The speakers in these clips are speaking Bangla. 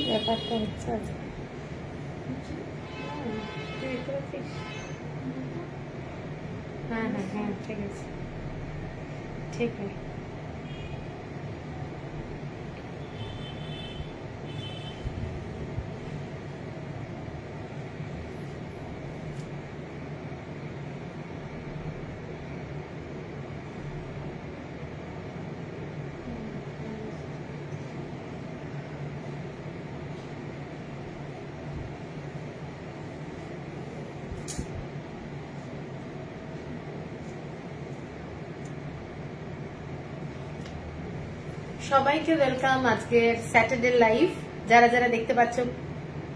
ব্যাপারটা হচ্ছে হ্যাঁ হ্যাঁ হ্যাঁ ঠিক আছে ঠিক আছে। সবাইকে ওয়েলকাম আজকের স্যাটারডে লাইভ। যারা যারা দেখতে পাচ্ছ,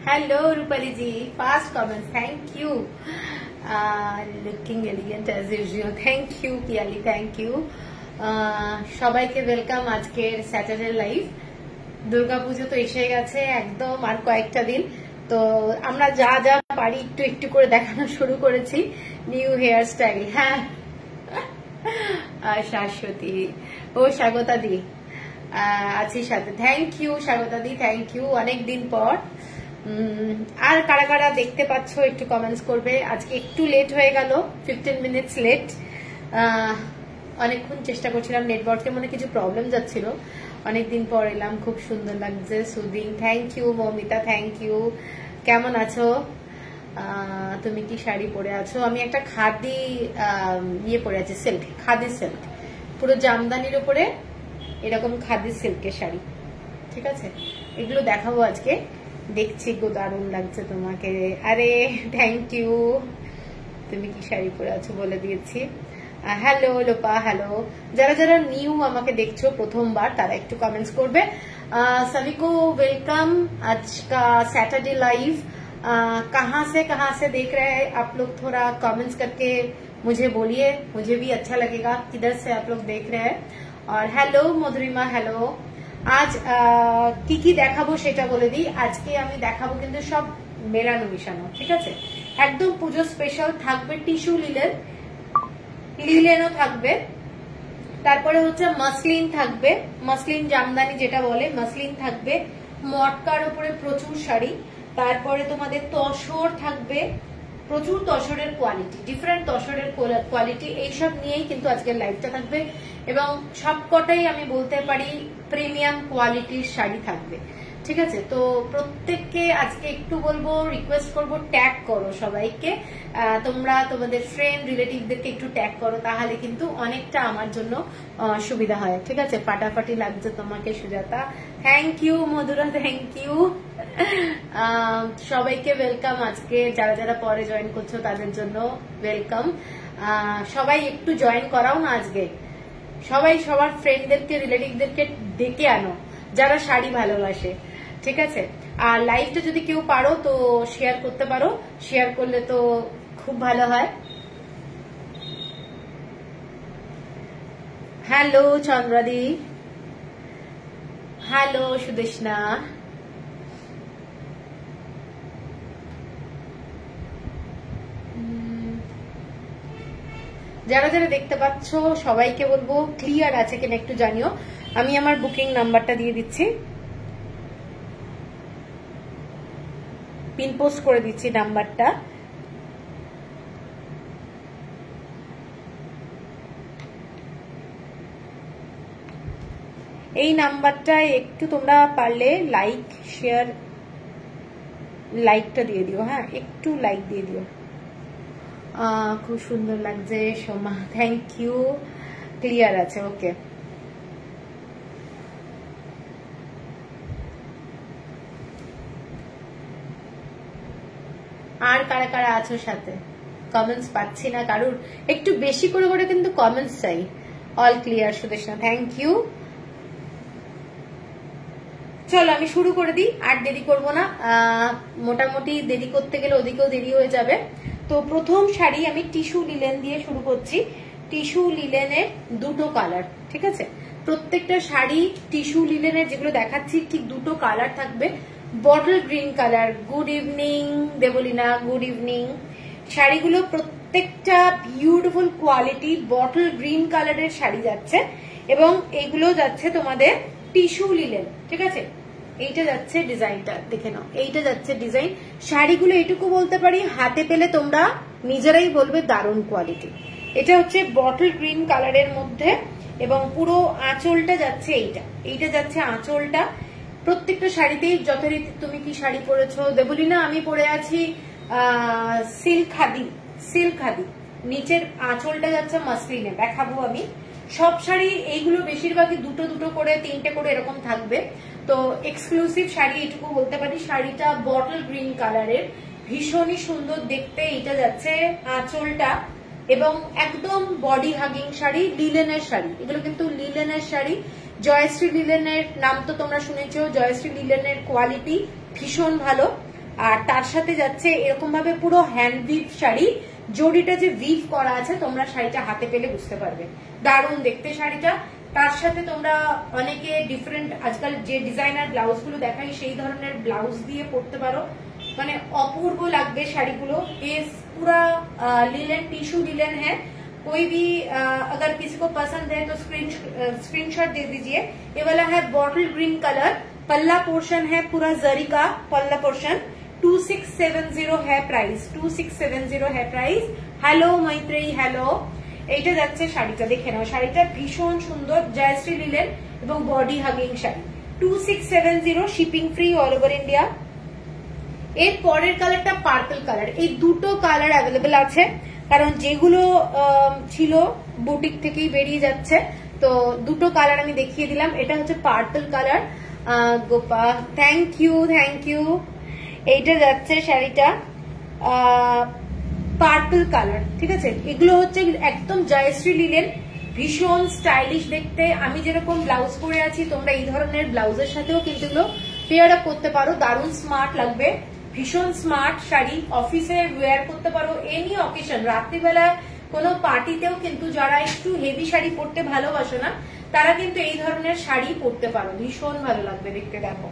hello Rupali ji, first comment, thank you, looking elegant as usual, thank you Piyali, thank you. সবাইকে ওয়েলকাম আজকের স্যাটারডে লাইভ। দুর্গাপুজো তো এসে গেছে একদম, আর কয়েকটা দিন। তো আমরা যা যা পারি একটু একটু করে দেখানো শুরু করেছি। নিউ হেয়ার স্টাইল, হ্যাঁ শাশ্বতী, ও স্বাগতা দি আছি সাথে, থ্যাংক ইউ স্বাগতা দি, থ্যাংক ইউ, অনেকদিন পর। আর কারা কারা দেখতে পাচ্ছ একটু কমেন্টস করবে। আজকে একটু লেট হয়ে গেল, 15 মিনিটস লেট। অনেকক্ষণ চেষ্টা করছিলাম, নেটওয়ার্কে মনে কিছু প্রবলেম যাচ্ছিল। অনেকদিন পর এলাম, খুব সুন্দর লাগছে, soothing, thank you Mamita, thank you. কেমন আছো? তুমি কি শাড়ি পরে আছো? আমি একটা খাদি ইয়ে পরে আছি, সিল্ক, খাদি সিল্ক, পুরো জামদানির উপরে এরকম খাদি সিল্কের শাড়ি, ঠিক আছে? এগুলো দেখাবো আজকে, দেখছি গো, দারুণ লাগছে তোমাকে। আরে থ্যাংক ইউ। তুমি কি শাড়ি পরে আছো বলে দিয়েছি। Hello Lopa, hello. যারা যারা নিউ আমাকে দেখছো প্রথমবার, তারা একটু কমেন্টস করবে। सभी को वेलकम आज का सैटरडे लाइव। कहाँ से देख रहे हैं आप लोग? थोड़ा कमेंट्स करके मुझे बोलिए, मुझे भी अच्छा लगेगा किधर से आप लोग देख रहे हैं। और हेलो মধুরিমা, হ্যালো। আজ কি দেখাবো সেটা বলে দিই। আজকে আমি দেখাবো কিন্তু সব মেলানো মিশানো, ঠিক আছে? একদম পুজো স্পেশাল থাকবে। টিস্যু লিলেনও থাকবে, তারপরে হচ্ছে মাসলিন থাকবে, মাসলিন জামদানি যেটা বলে, মাসলিন থাকবে, মটকার উপরে প্রচুর শাড়ি, তারপরে তোমাদের তসর থাকবে, প্রচুর তসরের কোয়ালিটি, ডিফারেন্ট তসরের কোয়ালিটি, এইসব নিয়েই কিন্তু আজকের লাইভটা থাকবে। এবং সবকটাই আমি বলতে পারি প্রিমিয়াম কোয়ালিটির শাড়ি থাকবে, ঠিক আছে? তো প্রত্যেককে আজকে একটু বলবো, রিকোয়েস্ট করবো, ট্যাগ করো সবাইকে। তোমরা তোমাদের ফ্রেন্ড রিলেটিভদেরকে একটু ট্যাগ করো, তাহলে কিন্তু অনেকটা আমার জন্য সুবিধা হয়, ঠিক আছে? ফাটাফাটি লাগছে তোমাকে Sujata, thank you Madhura, thank you. সবাইকে ওয়েলকাম আজকে। যারা যারা পরে জয়েন করছো তাদের জন্য ওয়েলকাম। সবাই একটু জয়েন করাও না আজকে, সবাই সবার ফ্রেন্ডদেরকে রিলেটিভদেরকে ডেকে আনো যারা শাড়ি ভালোবাসে, ঠিক আছে? আর লাইভটা যদি কেউ পারো তো শেয়ার করতে পারো, শেয়ার করলে তো খুব ভালো হয়। হ্যালো চন্দ্রাদি, হ্যালো সুদেশনা, যারা যারা দেখতে পাচ্ছ সবাইকে বলবো ক্লিয়ার আছে কিনা একটু জানিও। আমি আমার বুকিং নাম্বারটা দিয়ে দিচ্ছি, পিন পোস্ট করে দিচ্ছি নাম্বারটা। এই নাম্বারটায় একটু তোমরা পারলে লাইক শেয়ার, লাইকটা দিয়ে দিও, হ্যাঁ একটু লাইক দিয়ে দিও। খুব সুন্দর লাগছে সোমা, থ্যাংক ইউ, ক্লিয়ার আছে, ওকে। আর কারা কারা আছো সাথে? কমেন্টস পাচ্ছি না কারুর, একটু বেশি করে করে কিন্তু কমেন্টস চাই। All clear Sudeshna, thank you. চলো আমি শুরু করে দিই, আর দেরি করবো না, মোটামুটি দেরি করতে গেলে ওদিকেও দেরি হয়ে যাবে। তো প্রথম শাড়ি আমি টিস্যু লিলেন দিয়ে শুরু করছি। টিস্যু লিলেনের দুটো কালার, ঠিক আছে? প্রত্যেকটা শাড়ি টিস্যু লিলেনের যেগুলো দেখাচ্ছি ঠিক দুটো কালার থাকবে। Bottle green colour, good evening Debleena, good evening. শাড়িগুলো প্রত্যেকটা বিউটিফুল কোয়ালিটি বটল গ্রিন কালারের শাড়ি যাচ্ছে, এবং এগুলো যাচ্ছে তোমাদের টিস্যু লিলেন, ঠিক আছে? এইটা যাচ্ছে ডিজাইনটা, দেখে নাও, এইটা যাচ্ছে ডিজাইন। শাড়িগুলো এইটুকু বলতে পারি, হাতে পেলে তোমরা নিজেরাই বলবে দারুণ কোয়ালিটি। এটা হচ্ছে বটল গ্রিন কালারের মধ্যে এবং পুরো আঁচলটা যাচ্ছে এইটা যাচ্ছে আঁচলটা। প্রত্যেকটা শাড়িতেই যথারীতি তুমি কি শাড়ি পরেছো দেবলীনা? আমি পরে আছি সিল্ক খাদি, নিচের আঁচলটা যাচ্ছে মাসলিনে, দেখাবো আমি। সব শাড়ি এইগুলো বেশিরভাগই দুটো দুটো করে, তিনটে করে এরকম থাকবে। তো এক্সক্লুসিভ শাড়ি এইটুকু বলতে পারি। শাড়িটা বটল গ্রিন কালারের, ভীষণই সুন্দর দেখতে। এইটা যাচ্ছে আঁচলটা এবং একদম বডি হাগিং শাড়ি, লিলেনের শাড়ি, এগুলো কিন্তু লিলেনের শাড়ি। জয়শ্রী লিলেনের নাম তো তোমরা শুনেছো, জয়শ্রী লিলেনের কোয়ালিটি ভীষণ ভালো। আর তার সাথে যাচ্ছে এরকম ভাবে পুরো হ্যান্ড উইভ শাড়ি, জড়িটা যে উইভ করা আছে তোমরা শাড়িটা হাতে পেলে বুঝতে পারবে, দারুণ দেখতে শাড়িটা। তার সাথে তোমরা অনেকে ডিফারেন্ট আজকাল যে ডিজাইনার ব্লাউজ গুলো দেখাই সেই ধরনের ব্লাউজ দিয়ে পরতে পারো, মানে অপূর্ব লাগবে শাড়িগুলো। ये पूरा लिलन टिश्यू लिलन है। कोई भी अगर किसी को पसंद है तो स्क्रीनशॉट दे दीजिए। ये वाला है बॉटल ग्रीन कलर, पल्ला पोर्शन है पूरा जरी का पल्ला पोर्शन। 2670 है प्राइस, 2670 है प्राइस। Hello Maitreyi, hello. এইটা যাচ্ছে শাড়িটা, দেখে নাও, শাড়িটা ভীষণ সুন্দর, জয়শ্রী লিলেন এবং body hugging sari. 2670, shipping free all over India. এর পরের কালারটা পার্পল কালার। এই দুটো কালার অ্যাভেলেবেল আছে, কারণ যেগুলো ছিল বুটিক থেকেই বেরিয়ে যাচ্ছে, তো দুটো কালার আমি দেখিয়ে দিলাম। এটা হচ্ছে purple colour. Gopa, thank you. এইটা যাচ্ছে শাড়িটা পার্পল কালার, ঠিক আছে। এগুলো হচ্ছে একদম জয়শ্রী লিলেন, ভীষণ স্টাইলিশ দেখতে। আমি যেরকম ব্লাউজ পরে আছি তোমরা এই ধরনের ব্লাউজের সাথেও কিন্তু এগুলো পেয়ার আপ করতে পারো, দারুণ স্মার্ট লাগবে। ভীষণ স্মার্ট শাড়ি, অফিসে ওয়্যার করতে পারো, এনি অকেশন, রাত্রিবেলায় কোনো পার্টিতেও কিন্তু যারা একটু হেভি শাড়ি পরতে ভালোবাসো না তারা কিন্তু এই ধরনের শাড়ি পরতে পারো, ভীষণ ভালো লাগবে দেখতে। দেখো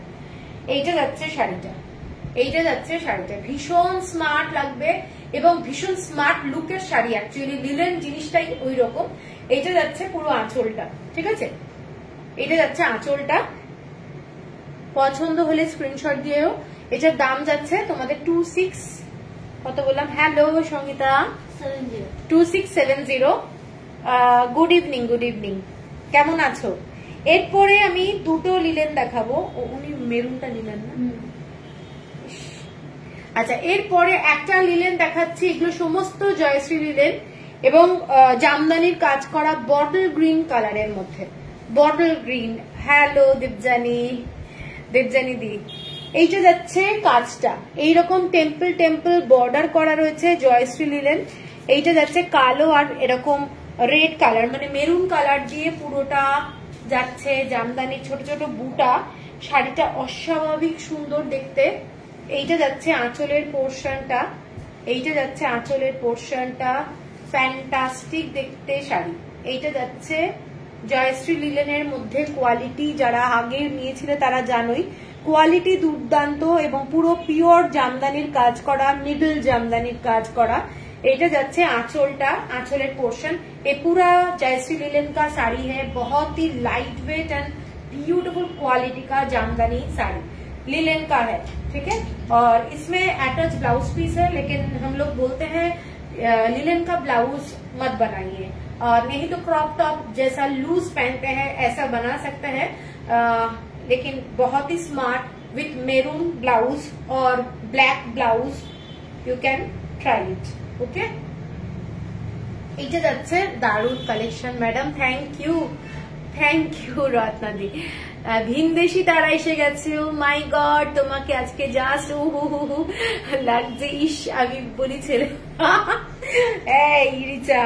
এইটা যাচ্ছে শাড়িটা, ভীষণ স্মার্ট লাগবে এবং ভীষণ স্মার্ট লুকের শাড়ি। অ্যাকচুয়ালি লিলেন জিনিসটাই ওই রকম। এইটা যাচ্ছে পুরো আঁচলটা, ঠিক আছে, এটা যাচ্ছে আঁচলটা। পছন্দ হলে স্ক্রিনশট দিয়েও। এটার দাম যাচ্ছে তোমাদের 26, কত বললাম? হ্যালো সঙ্গীতা, 2670। গুড ইভিনিং, কেমন আছো? এরপরে আমি দুটো লিলেন দেখাবো। উনি মেরুনটা নিলেন না? আচ্ছা, এরপরে একটা লিলেন দেখাচ্ছি। এগুলো সমস্ত জয়শ্রী লিলেন এবং জামদানির কাজ করা বটল গ্রিন কালারের মধ্যে, বটল গ্রিন। হ্যালো দেবজানি দি। এইটা যাচ্ছে কাজটা এইরকম টেম্পল বর্ডার করা রয়েছে, জয়শ্রী লিলেন। এইটা যাচ্ছে কালো আর এরকম রেড কালার, মানে মেরুন কালার দিয়ে পুরোটা যাচ্ছে, জামদানির ছোট ছোট বুটা। শাড়িটা অস্বাভাবিক সুন্দর দেখতে। এইটা যাচ্ছে আঁচলের পোর্শনটা, ফ্যান্টাস্টিক দেখতে শাড়ি। এইটা যাচ্ছে জয়শ্রী লিলেনের মধ্যে কোয়ালিটি, যারা আগে নিয়েছিলে তারা জানোই, কোয়ালিটি দুর্দান্ত এবং পুরো পিওর জামদানির কাজ করা, নিডল জামদানির কাজ করা। এটা যাচ্ছে আঁচলটা, আঁচলের पोर्शन। ये पूरा जयश्री लिलन का साड़ी है, बहुत ही light weight and beautiful quality का जामदानी साड़ी लिलन का है, ठीक है। और इसमें अटैच ब्लाउज पीस है, लेकिन हम लोग बोलते हैं लिलन का ब्लाउज मत बनाइए, और नहीं तो क्रॉप टॉप जैसा लूज पहनते हैं ऐसा बना सकते हैं, लेकिन बहुत ही स्मार्ट विथ मेरून ब्लाउज और black blouse, you can try it, okay. এটা যাচ্ছে দারুণ কালেকশন ম্যাডাম, থ্যাংক ইউ রত্নাদি। ভিনদেশি তারা এসে গেছে, ও মাই গড, তোমাকে আজকে জাস্ট হু লাগছে। ইস, আমি বলি ছেলে, এই রিচা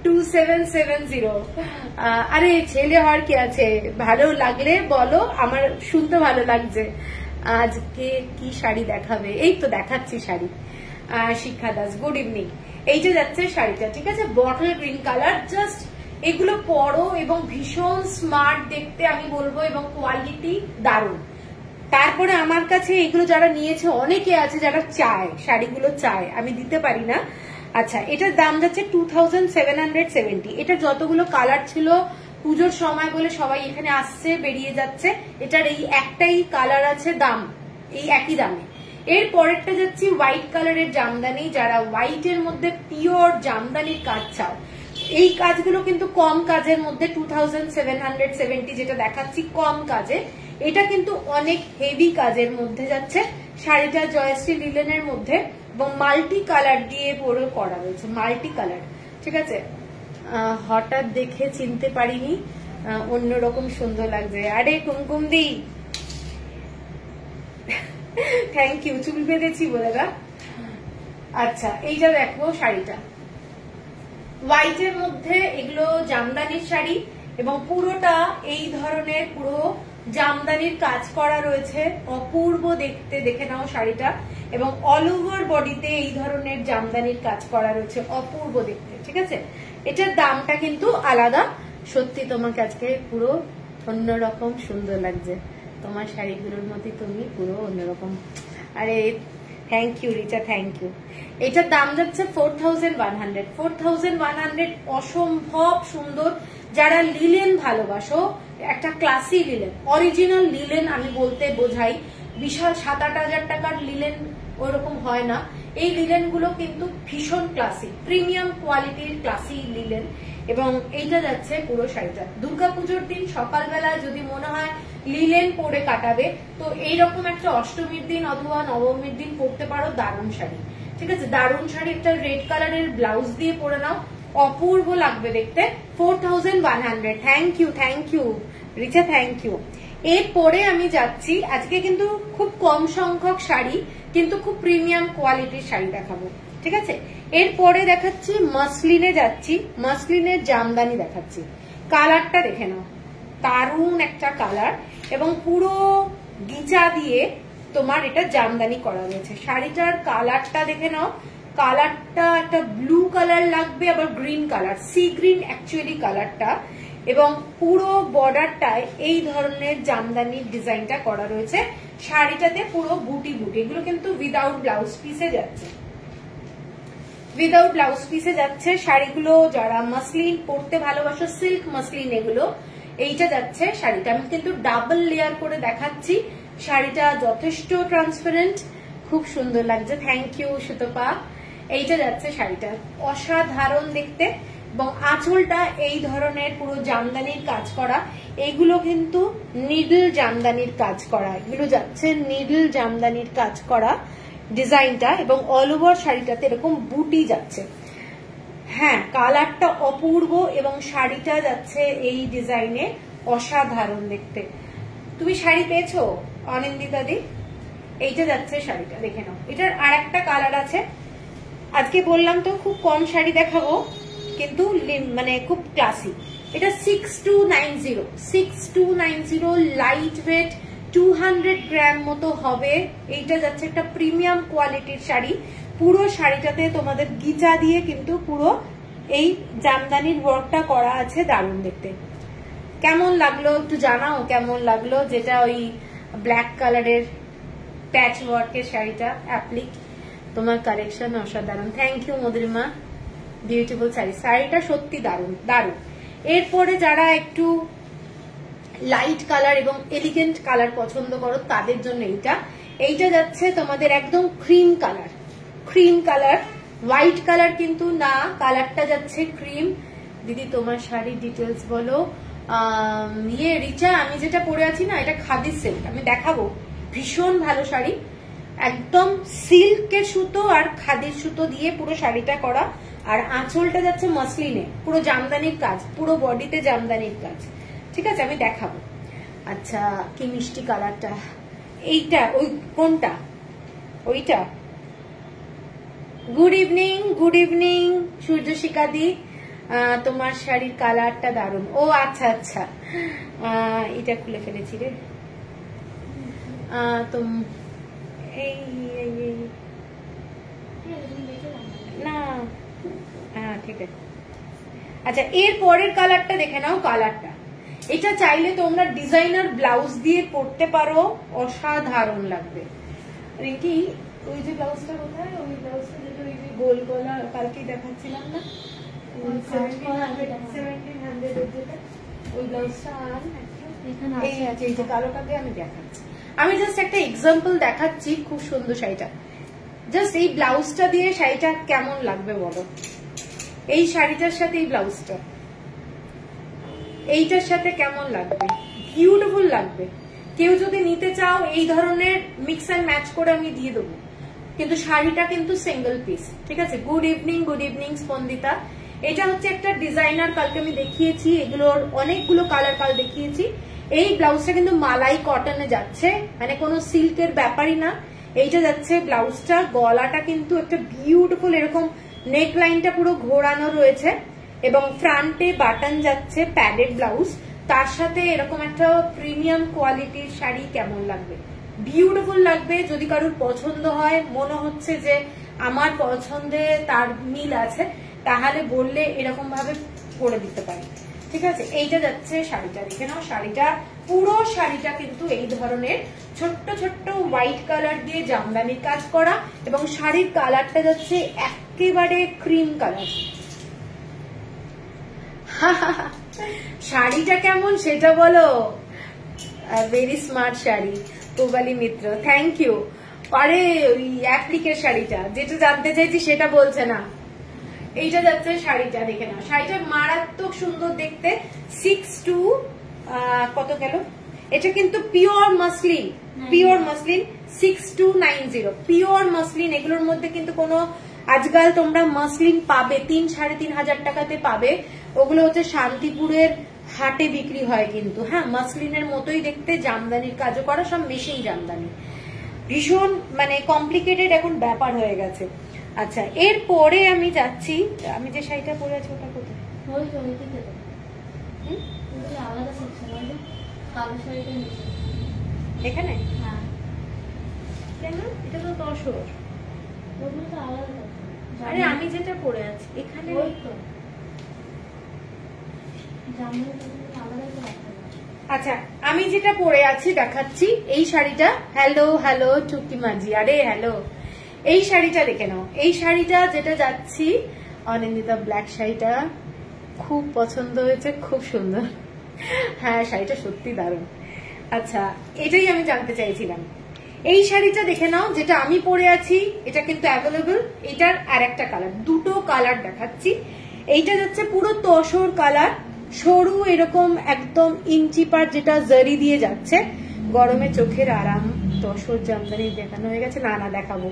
2770। আরে ছেলে হওয়ার কি আছে, ভালো লাগলে বলো, আমার শুনতে ভালো লাগছে। আজকে কি শাড়ি দেখাবে? এই তো দেখাচ্ছি শাড়ি। শিক্ষা দাস, গুড ইভিনিং। এইটা যাচ্ছে শাড়িটা, ঠিক আছে, বটল গ্রিন কালার। জাস্ট এগুলো পরো এবং ভীষণ স্মার্ট দেখতে আমি বলবো, এবং কোয়ালিটি দারুণ। তারপরে আমার কাছে এগুলো যারা নিয়েছে অনেকে আছে যারা চায়, শাড়িগুলো চায়, আমি দিতে পারি না। আচ্ছা, এটার দাম যাচ্ছে 2770। এটা যতগুলো কালার ছিল পুজোর সময় বলে সবাই এখানে আসছে, বেরিয়ে যাচ্ছে। এটার এই একটাই কালার আছে, দাম এই একই দামে। এর পরেরটা যাচ্ছি হোয়াইট কালারের জামদানি। যারা হোয়াইটের মধ্যে পিওর জামদানির কাজ চাও, এই কাজগুলো কিন্তু কম কাজের মধ্যে 2770 যেটা দেখাচ্ছি কম কাজে, এটা কিন্তু অনেক হেভি কাজের মধ্যে যাচ্ছে। শাড়িটা জয়শ্রী লিলেনের মধ্যে এবং মাল্টি কালার দিয়ে পুরো করা হয়েছে, মাল্টি কালার। ঠিক আছে, হঠাৎ দেখে চিনতে পারিনি, অন্যরকম সুন্দর লাগছে। আরে কুমকুম দি, থ্যাংক ইউ, চুল বেঁধেছি বলে না। আচ্ছা, এইটা দেখো শাড়িটা হোয়াইটের মধ্যে, এগুলো জামদানির শাড়ি এবং পুরোটা এই ধরনের পুরো জামদানির কাজ করা রয়েছে, অপূর্ব দেখতে। দেখে নাও শাড়িটা, এবং অল ওভার বডিতে এই ধরনের জামদানির কাজ করা রয়েছে, অপূর্ব দেখতে। ঠিক আছে, এটার দামটা কিন্তু আলাদা। সত্যি তোমাকে আজকে পুরো অন্যরকম সুন্দর লাগছে, তোমার শাড়িগুলোর মধ্যে তুমি পুরো অন্যরকম। আরে thank you Richa, thank you. এটার দাম যাচ্ছে 4100। 4100 অসম্ভব সুন্দর। যারা লিলেন ভালোবাসো, একটা ক্লাসি লিলেন, অরিজিনাল লিলেন আমি বলতে বোঝাই, বিশাল 7-8 টাকার লিলেন ওরকম হয় না। এই লিলেন গুলো কিন্তু ভীষণ ক্লাসি, প্রিমিয়াম কোয়ালিটির ক্লাসি লিলেন। এবং এইটা যাচ্ছে পুরো শাড়িটা দুর্গাপুজোর দিন সকালবেলা যদি মনে হয় লিলেন পরে কাটাবে, তো এইরকম একটা অষ্টমীর দিন অথবা নবমীর দিন পরতে পারো। দারুণ শাড়ি, ঠিক আছে, দারুণ শাড়ি। একটা রেড কালারের ব্লাউজ দিয়ে পরে নাও, অপূর্ব লাগবে দেখতে। 4100। Thank you Richa, thank you. এরপরে আমি যাচ্ছি, আজকে কিন্তু খুব কম সংখ্যক শাড়ি কিন্তু খুব প্রিমিয়াম কোয়ালিটির শাড়ি দেখাবো। ঠিক আছে, এরপরে দেখাচ্ছি মাসলিনে যাচ্ছি, মাসলিনের জামদানি দেখাচ্ছি। কালারটা দেখে নাও, দারুণ একটা কালার এবং পুরো গিচা দিয়ে তোমার এটা জামদানি করা রয়েছে। শাড়িটার কালারটা দেখে নাও, কালারটা একটা ব্লু কালার লাগবে, আবার green colour, sea green actually কালারটা। এবং পুরো বর্ডারটায় এই ধরনের জামদানির ডিজাইনটা করা রয়েছে। শাড়িটাতে পুরো বুটি বুটি, এগুলো কিন্তু উইদাউট ব্লাউজ পিসে যাচ্ছে, উইদাউট ব্লাউজ পিসে যাচ্ছে শাড়িগুলো। যারা মাসলিন পরতে ভালোবাসো, সিল্ক মাসলিন এগুলো, এইটা যাচ্ছে শাড়িটা। আমি কিন্তু ডাবল লেয়ার করে দেখাচ্ছি, শাড়িটা যথেষ্ট ট্রান্সপারেন্ট, খুব সুন্দর লাগছে। Thank you Sutapa. এইটা যাচ্ছে শাড়িটা, অসাধারণ দেখতে। এবং আঁচলটা এই ধরনের পুরো জামদানির কাজ করা, এইগুলো কিন্তু নিডল জামদানির কাজ করা, এগুলো যাচ্ছে নিডল জামদানির কাজ করা ডিজাইনটা। এবং অল ওভার শাড়িটাতে এরকম বুটি যাচ্ছে। হ্যাঁ, কালারটা অপূর্ব এবং শাড়িটা যাচ্ছে এই ডিজাইনে, অসাধারণ দেখতে। তুমি শাড়ি পেয়েছো অনিন্দিতা দি? এইটা যাচ্ছে শাড়িটা, দেখে নাও। এটার আর একটা কালার আছে। আজকে বললাম তো খুব কম শাড়ি দেখাবো, কিন্তু মানে খুব ক্লাসি। এটা 6290 লাইট ওয়েট, 200 গ্রাম মতো হবে। এইটা যাচ্ছে একটা প্রিমিয়াম কোয়ালিটির শাড়ি। পুরো শাড়িটাতে তোমাদের গিচা দিয়ে কিন্তু পুরো এই জামদানির ওয়ার্কটা করা আছে, দারুণ দেখতে। কেমন লাগলো একটু জানাও, কেমন লাগলো। যেটা ওই ব্ল্যাক কালারের প্যাচ ওয়ার্কের শাড়িটা, অ্যাপ্লিক, তোমার কালেকশন অসাধারণ। Thank you Madhurima, beautiful sari. শাড়িটা সত্যি দারুণ দারুণ। এরপরে যারা একটু লাইট কালার এবং এলিগেন্ট কালার পছন্দ করো তাদের জন্য এইটা যাচ্ছে তোমাদের একদম cream colour, cream colour, white colour কিন্তু না, কালারটা যাচ্ছে ক্রিম। দিদি তোমার শাড়ির ডিটেলস বলো। রিচা, আমি যেটা পরে আছি না, এটা খাদি সিল্ক, আমি দেখাবো। ভীষণ ভালো শাড়ি, একদম সিল্কের সুতো আর খাদির সুতো দিয়ে পুরো শাড়িটা করা। আর আঁচলটা যাচ্ছে মাসলিনে, পুরো জামদানির কাজ, পুরো বডিতে জামদানির কাজ। ঠিক আছে, আমি দেখাবো। আচ্ছা, কি মিষ্টি কালারটা। এইটা ওই কোনটা? ওইটা। গুড ইভিনিং সূর্যশিখা দি, তোমার শাড়ির কালারটা দারুণ। ও আচ্ছা আচ্ছা, এটা খুলে ফেলেছি রে। না, হ্যাঁ ঠিক আছে। আচ্ছা, এর পরের কালারটা দেখে নাও। কালারটা এটা চাইলে তোমরা ডিজাইনার ব্লাউজ দিয়ে পরতে পারো, অসাধারণ লাগবে। রিঙ্কি, ওই যে ব্লাউজটা কোথায়? ওই ব্লাউজটা যেটা ওই যে গোল গলা কালকেই দেখাচ্ছিলাম না, 1700 যেটা, ওই ব্লাউজটা এই আছে, এই যে কালোটা দিয়ে আমি দেখাচ্ছি, আমি জাস্ট একটা এক্সাম্পল দেখাচ্ছি। খুব সুন্দর শাড়িটা, জাস্ট এই ব্লাউজটা দিয়ে শাড়িটা কেমন লাগবে বলো? এই শাড়িটার সাথে এই ব্লাউজটা এইটার সাথে কেমন লাগবে? বিউটিফুল লাগবে। কেউ যদি নিতে চাও এই ধরনের মিক্স অ্যান্ড ম্যাচ করে আমি দিয়ে দেবো, কিন্তু শাড়িটা কিন্তু সিঙ্গেল পিস, ঠিক আছে? Good evening Spandita. এটা হচ্ছে একটা ডিজাইনার, কালকে আমি দেখিয়েছি, এগুলোর অনেকগুলো কালার কাল দেখিয়েছি। এই ব্লাউজটা কিন্তু মালাই কটনে যাচ্ছে, মানে কোনো সিল্কের ব্যাপারই না। এইটা যাচ্ছে ব্লাউজটা, গলাটা কিন্তু একটা বিউটিফুল এরকম নেক লাইনটা পুরো ঘোরানো রয়েছে এবং ফ্রন্টে বাটন যাচ্ছে, প্যাডেড ব্লাউজ, তার সাথে এরকম একটা প্রিমিয়াম কোয়ালিটির শাড়ি কেমন লাগবে? বিউটিফুল লাগবে। যদি কারোর পছন্দ হয়, মনে হচ্ছে যে আমার পছন্দে তার মিল আছে, তাহলে বললে এরকম ভাবে করে দিতে পারি, ঠিক আছে? এইটা যাচ্ছে শাড়িটা, দেখে নাও শাড়িটা, পুরো শাড়িটা কিন্তু এই ধরনের ছোট্ট ছোট্ট হোয়াইট কালার দিয়ে জামদানির কাজ করা এবং শাড়ির কালারটা যাচ্ছে একেবারে ক্রিম কালার। শাড়িটা কেমন সেটা বলো? Very smart sari, Kobali Mitra, thank you. আরে ওই অ্যাপ্লিকের শাড়িটা যেটা জানতে চাইছি সেটা বলছে না। এইটা যাচ্ছে শাড়িটা, দেখে নাও শাড়িটা মারাত্মক সুন্দর দেখতে। 6 কত গেল? এটা কিন্তু পিওর মাসলিন, 6290 পিওর মাসলিন। এগুলোর মধ্যে কিন্তু কোনো আজকাল তোমরা মাসলিন পাবে 3-3.5 টাকাতে পাবে, ওগুলো হচ্ছে শান্তিপুরের হাটে বিক্রি হয় কিন্তু, হ্যাঁ মাসলিনের মতোই দেখতে, জামদানির কাজও করা, সব মেশিন জামদানি, ভীষণ মানে কমপ্লিকেটেড এখন ব্যাপার হয়ে গেছে। আচ্ছা, এরপরে আমি যাচ্ছি, আমি যে শাড়িটা পরে আছি ওটা কোথায়? এখানে কেন? এটা তো তসর। আরে আমি যেটা পরে আছি এখানে। আচ্ছা, আমি যেটা পরে আছি দেখাচ্ছি, এই শাড়িটা। হ্যালো টুকি মাঝি, আরে হ্যালো। এই শাড়িটা দেখে নাও, এই শাড়িটা যেটা যাচ্ছি, অনিন্দিতা ব্ল্যাক শাড়িটা খুব পছন্দ হয়েছে, খুব সুন্দর। হ্যাঁ শাড়িটা সত্যি দারুণ। আচ্ছা, এটাই আমি জানতে চাইছিলাম। এই শাড়িটা দেখে নাও, যেটা আমি পরে আছি, এটা কিন্তু অ্যাভেলেবল। এটার আর একটা কালার, দুটো কালার দেখাচ্ছি। এইটা যাচ্ছে পুরো তসর কালার, সরু এরকম একদম ইঞ্চি পার, যেটা জারি দিয়ে যাচ্ছে। গরমে চোখের আরাম, তসর জামদানি দেখানো হয়ে গেছে, না দেখাবো।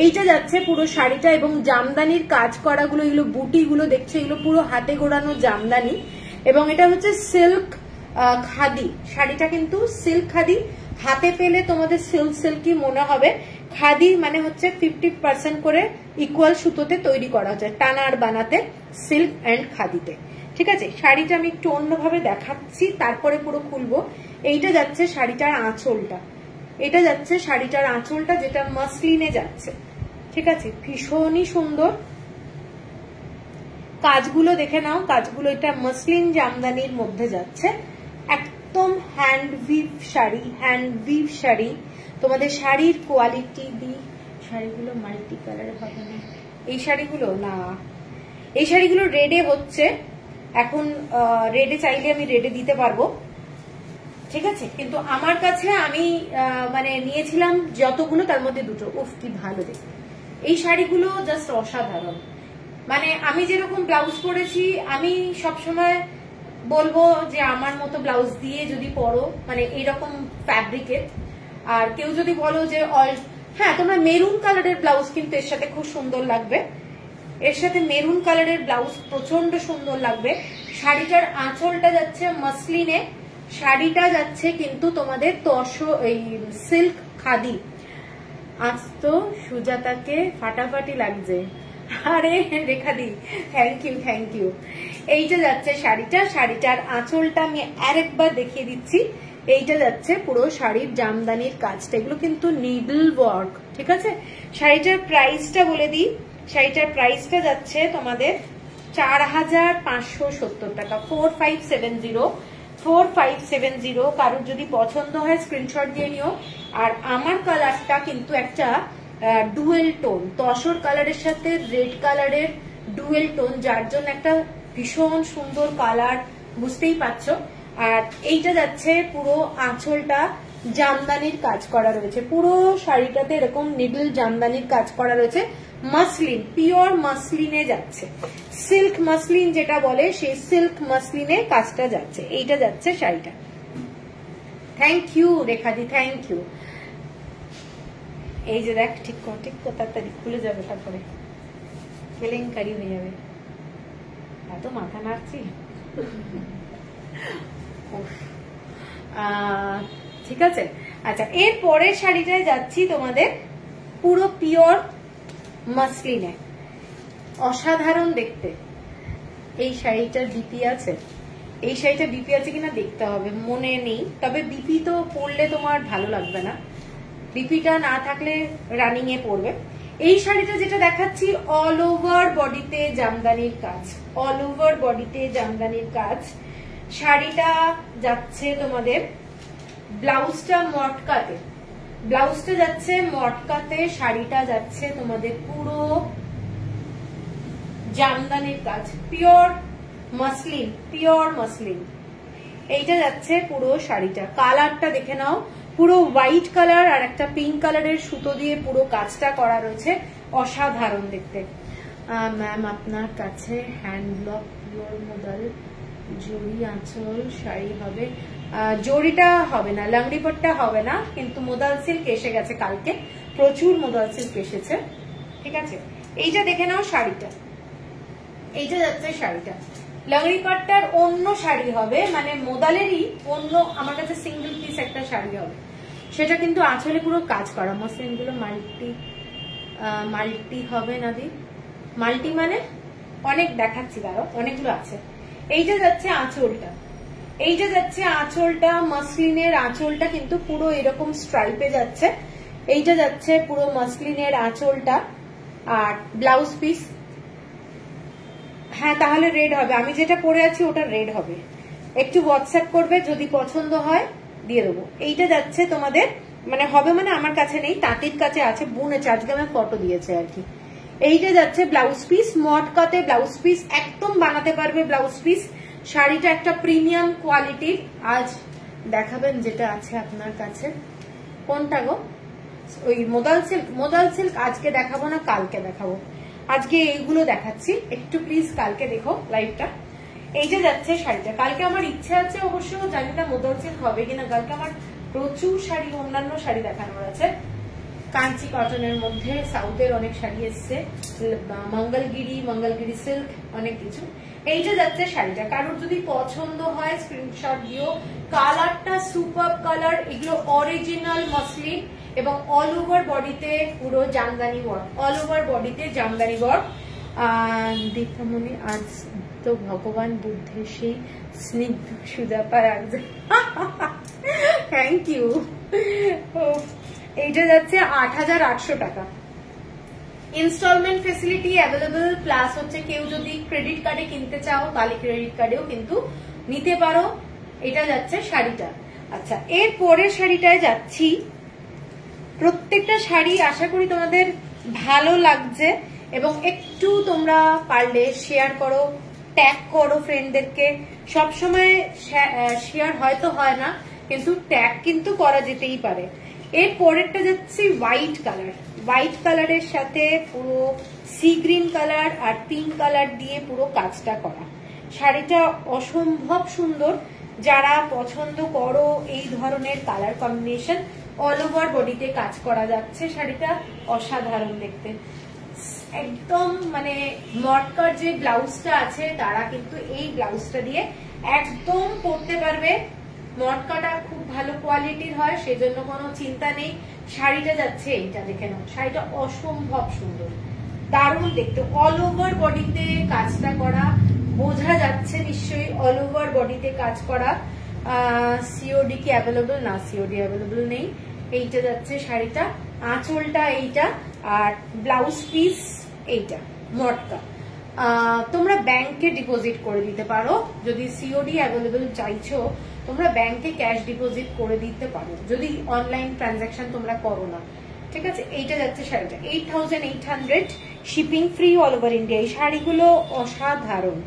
এইটা যাচ্ছে পুরো শাড়িটা এবং জামদানির কাজ করা গুলো, এগুলো বুটি গুলো দেখছে, এগুলো পুরো হাতে গোড়ানো জামদানি এবং এটা হচ্ছে সিল্ক খাদি। শাড়িটা কিন্তু সিল্ক খাদি, হাতে পেলে তোমাদের সিল্কি মনে হবে। খাদি মানে হচ্ছে 50% করে ইকুয়াল সুতোতে তৈরি করা হচ্ছে, টানা আর বানাতে, সিল্ক এন্ড খাদিতে, ঠিক আছে? শাড়িটা আমি একটু অন্যভাবে দেখাচ্ছি, তারপরে পুরো খুলবো। এইটা যাচ্ছে শাড়িটার আঁচলটা, এটা যাচ্ছে শাড়িটার আঁচলটা, যেটা মাসলিনে যাচ্ছে, ঠিক আছে? ভীষণই সুন্দর কাজগুলো দেখে নাও, কাজগুলো এটা মাসলিন জামদানির মধ্যে যাচ্ছে, একদম হ্যান্ডউইভ শাড়ি। তোমাদের শাড়ির কোয়ালিটি দি, শাড়িগুলো মাল্টি কালার হবে না, এই শাড়িগুলো না, এই শাড়িগুলো রেডে হচ্ছে এখন। রেডে চাইলে আমি রেডে দিতে পারবো, ঠিক আছে? কিন্তু আমার কাছে আমি মানে নিয়েছিলাম যতগুলো, তার মধ্যে দুটো। উফ কি ভালো দেখতে এই শাড়িগুলো, জাস্ট অসাধারণ। মানে আমি যেরকম ব্লাউজ পরেছি, আমি সবসময় বলবো যে আমার মতো ব্লাউজ দিয়ে যদি পরো, মানে এইরকম ফ্যাব্রিকের। আর কেউ যদি বলো যে হ্যাঁ তোমরা মেরুন কালারের ব্লাউজ কিন্তু এর সাথে খুব সুন্দর লাগবে, এর সাথে মেরুন কালারের ব্লাউজ প্রচন্ড সুন্দর লাগবে। শাড়িটার আঁচলটা যাচ্ছে মাসলিনে, শাড়িটা যাচ্ছে কিন্তু তোমাদের এই সিল্ক খাদি। আজ তো সুজাতাকে ফাটাফাটি লাগছে, আরে রেখা দি, থ্যাংক ইউ। এইটা যাচ্ছে শাড়িটা, শাড়িটার আঁচলটা আমি আরেকবার দেখিয়ে দিচ্ছি। এইটা যাচ্ছে পুরো শাড়ির জামদানির কাজটা, এগুলো কিন্তু নিডল ওয়ার্ক, ঠিক আছে? শাড়িটার প্রাইসটা বলে দিই, শাড়িটার প্রাইসটা যাচ্ছে তোমাদের 4570 টাকা, 4570। কারোর যদি পছন্দ হয় স্ক্রিনশট দিয়ে নিও। আর আমার কালারটা কিন্তু একটা ডুয়েল টোন, তসর কালারের সাথে রেড কালারের ডুয়েল টোন, যার জন্য একটা ভীষণ সুন্দর কালার বুঝতেই পারছো। আর এইটা যাচ্ছে পুরো আঁচলটা জামদানির কাজ করা রয়েছে, পুরো শাড়িটাতে এরকম নিডল জামদানির কাজ করা রয়েছে, মাসলিন, পিওর মাসলিনে যাচ্ছে, সিল্ক মাসলিন যেটা বলে সেই সিল্ক মাসলিনে কাজটা যাচ্ছে, এইটা যাচ্ছে শাড়িটা। Thank you Rekhadi, thank you. এই যে দেখ, ঠিক তাড়াতাড়ি খুলে যাবে, তারপরে কেলেঙ্কারি হয়ে যাবে, এত মাথা নাড়ছি। ঠিক আছে, আচ্ছা এর পরের শাড়িটায় যাচ্ছি তোমাদের পুরো পিওর মাসলিনে, অসাধারণ দেখতে। এই শাড়িটার ডিপি আছে, এই শাড়িটা ডিপি আছে কিনা দেখতে হবে, মনে নেই, তবে ডিপি তো পরলে তোমার ভালো লাগবে না, ডিপিটা না থাকলে রানিং এ পরবে। এই শাড়িটা যেটা দেখাচ্ছি অল ওভার বডিতে জামদানির কাজ, অল ওভার বডিতে জামদানির কাজ। শাড়িটা যাচ্ছে তোমাদের ব্লাউজটা মটকাতে, ব্লাউজটা যাচ্ছে মটকাতে, শাড়িটা যাচ্ছে তোমাদের পুরো জামদানির কাজ, পিওর মাসলিন, পিওর মাসলিন। এইটা যাচ্ছে পুরো শাড়িটা, কালারটা দেখে নাও, পুরো হোয়াইট কালার আর একটা পিঙ্ক কালারের সুতো দিয়ে পুরো কাজটা করা রয়েছে, অসাধারণ দেখতে। ম্যাম আপনার কাছে হ্যান্ডব্লক পিওর মোদাল জরি আঁচল শাড়ি হবে? জরিটা হবে না, লাংড়িপট্টা হবে না, কিন্তু মোদাল সিল্ক এসে গেছে কালকে, প্রচুর মোদাল সিল্ক এসেছে, ঠিক আছে। এইটা দেখে নাও শাড়িটা, এইটা যাচ্ছে শাড়িটা, লাংড়িপাট্টার অন্য শাড়ি হবে, মানে মোদালেরই অন্য আমার কাছে সিঙ্গেল পিস একটা শাড়ি হবে, সেটা কিন্তু আঁচলে পুরো কাজ করা, মসলিন গুলো মাল্টি হবে না দি, মাল্টি মানে অনেক দেখাচ্ছি, দাঁড়াও অনেকগুলো আছে। এইটা যাচ্ছে আঁচলটা, এইটা যাচ্ছে আঁচলটা, মাসলিনের আঁচলটা কিন্তু পুরো এরকম স্ট্রাইপে যাচ্ছে, এইটা যাচ্ছে পুরো মাসলিনের আঁচলটা। আর ব্লাউজ পিস, হ্যাঁ তাহলে রেড হবে, আমি যেটা পরে আছি ওটা রেড হবে, একটু হোয়াটসঅ্যাপ করবে, যদি পছন্দ হয় দিয়ে দেবো। এইটা যাচ্ছে তোমাদের, মানে হবে মানে আমার কাছে নেই, তাঁতির কাছে আছে, বুনেছে, আজকে আমার ফটো দিয়েছে আর কি। এইটা যাচ্ছে ব্লাউজ পিস, মটকাতে ব্লাউজ পিস, একদম বানাতে পারবে ব্লাউজ পিস। শাড়িটা একটা প্রিমিয়াম কোয়ালিটির। আজ দেখাবেন যেটা আছে আপনার কাছে, কোনটা গো? ওই মোদাল সিল্ক, মোদাল সিল্ক আজকে দেখাবো না, কালকে দেখাবো, আজকে এইগুলো দেখাচ্ছি, একটু প্লিজ কালকে দেখো লাইভটা। এইটা যাচ্ছে শাড়িটা, কালকে আমার ইচ্ছে আছে অবশ্য, জানি না মোদাল সিল্ক হবে কিনা, কালকে আমার প্রচুর শাড়ি, অন্যান্য শাড়ি দেখানোর আছে, কাঞ্চি কটনের মধ্যে সাউথের অনেক শাড়ি এসছে, মঙ্গলগিরি সিল্ক, অনেক কিছু। এইটা যাচ্ছে শাড়িটা, কারোর যদি পছন্দ হয় স্ক্রিনশট দিও, কালারটা সুপার কালার, এগুলো অরিজিনাল মাসলিন এবং অল ওভার বডিতে পুরো জামদানি ওয়ার্ক, অল ওভার বডিতে জামদানি ওয়ার্ক। দীপামণি আজ তো ভগবান বুদ্ধের সেই স্নিগ্ধ সুজাপা রাখবে, থ্যাংক ইউ। এইটা যাচ্ছে ৮৮০০ টাকা, ইনস্টলমেন্ট ফেসিলিটি অ্যাভেলেবল, প্লাস হচ্ছে কেউ যদি ক্রেডিট কার্ডে কিনতে চাও তাহলে ক্রেডিট কার্ডেও কিন্তু নিতে পারো। এটা যাচ্ছে শাড়িটা। আচ্ছা এর পরের শাড়িটায় যাচ্ছি, প্রত্যেকটা শাড়ি আশা করি তোমাদের ভালো লাগছে, এবং একটু তোমরা পারলে শেয়ার করো, ট্যাগ করো ফ্রেন্ডদেরকে, সবসময় শেয়ার হয়তো হয় না, কিন্তু ট্যাগ কিন্তু করা যেতেই পারে। এর পরেরটা যাচ্ছে হোয়াইট কালার, হোয়াইট কালারের সাথে পুরো সি গ্রিন কালার আর পিঙ্ক কালার দিয়ে পুরো কাজটা করা। শাড়িটা অসম্ভব সুন্দর, যারা পছন্দ করো এই ধরনের কালার কম্বিনেশন, অল ওভার বডিতে কাজ করা যাচ্ছে, শাড়িটা অসাধারণ দেখতে, একদম মানে মটকার যে ব্লাউজটা আছে তারা কিন্তু এই ব্লাউজটা দিয়ে একদম পরতে পারবে, মটকাটা খুব ভালো কোয়ালিটির হয়, সেজন্য কোনো চিন্তা নেই। শাড়িটা যাচ্ছে এইটা দেখে নাও, শাড়িটা অসম্ভব সুন্দর, দারুণ দেখতে, অল ওভার বডিতে কাজটা করা, বোঝা যাচ্ছে নিশ্চয়ই অল ওভার বডিতে কাজ করা। সিওডি কি অ্যাভেলেবল? না, সিওডি অ্যাভেলেবল নেই। এইটা যাচ্ছে শাড়িটা, আঁচলটা এইটা, আর ব্লাউজ পিস এইটা মটকা। তোমরা ব্যাংকে ডিপোজিট করে দিতে পারো, যদি সিওডি অ্যাভেলেবল চাইছো তোমরা ব্যাংকে ক্যাশ ডিপোজিট করে দিতে পারো, যদি অনলাইন ট্রানজাকশন তোমরা করো না, ঠিক আছে। এইটা যাচ্ছে শাড়িটা 8800, shipping free all over India. এই শাড়িগুলো অসাধারণ,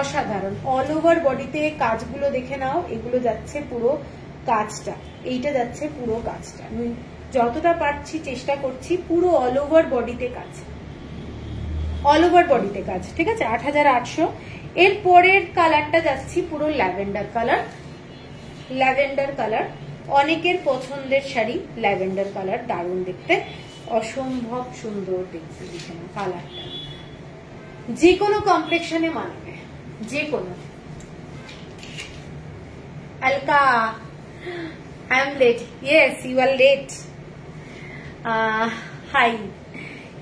অসাধারণ। অল ওভার বডিতে কাজগুলো দেখে নাও, এগুলো যাচ্ছে পুরো কাজটা, এইটা যাচ্ছে পুরো কাজটা। আমি যতটা পারছি চেষ্টা করছি পুরো অল ওভার বডিতে কাজ, অল ওভার বডিতে কাজ, ঠিক আছে। ৮৮০০। এর পরের কালারটা যাচ্ছি পুরো ল্যাভেন্ডার কালার। ল্যাভেন্ডার কালার অনেকের পছন্দের শাড়ি, ল্যাভেন্ডার কালার দারুণ দেখতে, অসম্ভব সুন্দর দেখতে। দেখে না কালারটা, যে কোনো কমপ্লেক্সনে মানাবে, যে কোনো। Alka, I am late. Yes, you are late. Hi.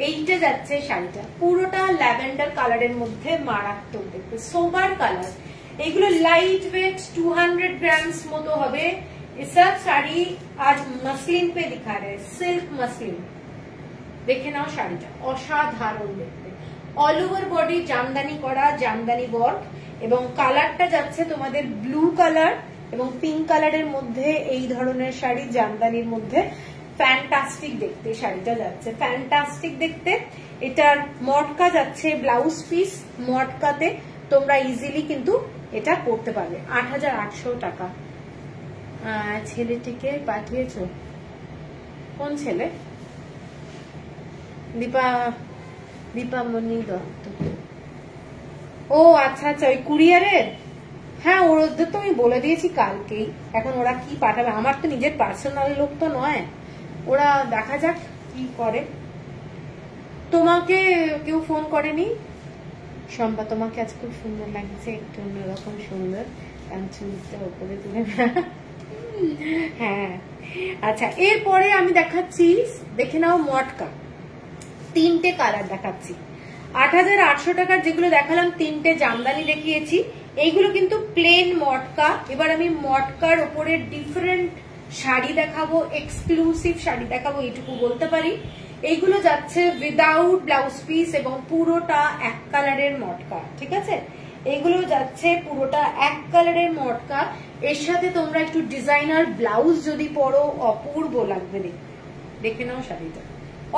এইটা যাচ্ছে শাড়িটা পুরোটা ল্যাভেন্ডার কালারের মধ্যে, মারাত্মক দেখতে, সোবার কালার। এগুলো লাইট ওয়েট 200 গ্রামস মতো হবে। এসব শাড়ি আজ মসলিন পে দিখা রে, সিল্ক মসলিন। দেখে নাও শাড়িটা, অসাধারণ দেখতে। অল ওভার বডি জামদানি করা, জামদানি ওয়ার্ক, এবং কালারটা যাচ্ছে তোমাদের ব্লু কালার এবং পিঙ্ক কালারের মধ্যে। এই ধরনের শাড়ি জামদানির মধ্যে ফ্যান্টাস্টিক দেখতে শাড়িটা যাচ্ছে, ফ্যান্টাস্টিক দেখতে। এটার মটকা যাচ্ছে ব্লাউজ পিস, মটকাতে তোমরা ইজিলি কিন্তু এটা পরতে পারবে। ৮৮০০ টাকা। ছেলেটিকে পাঠিয়েছো? কোন ছেলে? দীপামণি দত্ত। ও আচ্ছা আচ্ছা, ওই কুরিয়ারের। হ্যাঁ, ওদের তো আমি বলে দিয়েছি কালকেই। এখন ওরা কি পাঠাবে, আমার তো নিজের পার্সোনাল লোক তো নয়, ওরা দেখা যাক কি করে। তোমাকে কেউ ফোন করেনি? শম্পা, তোমাকে আজ খুব সুন্দর লাগছে, একটু অন্যরকম সুন্দর, চুলটা উপরে তুলে। হ্যাঁ আচ্ছা, এরপরে আমি দেখাচ্ছি, দেখে নাও মটকা। 3টে কালার দেখাচ্ছি। ৮৮০০ টাকার যেগুলো দেখালাম, 3টে জামদানি দেখিয়েছি, এইগুলো কিন্তু প্লেন মটকা। এবার আমি মটকার ওপরে ডিফারেন্ট শাড়ি দেখাবো, এক্সক্লুসিভ শাড়ি দেখাবো, এইটুকু বলতে পারি। এইগুলো যাচ্ছে উইদাউট ব্লাউজ পিস এবং পুরোটা এক কালারের মটকা, ঠিক আছে। এইগুলো যাচ্ছে পুরোটা এক কালারের মটকা। এর সাথে তোমরা একটু ডিজাইনার ব্লাউজ যদি পরো, অপূর্ব লাগবে। দেখে নাও শাড়িটা,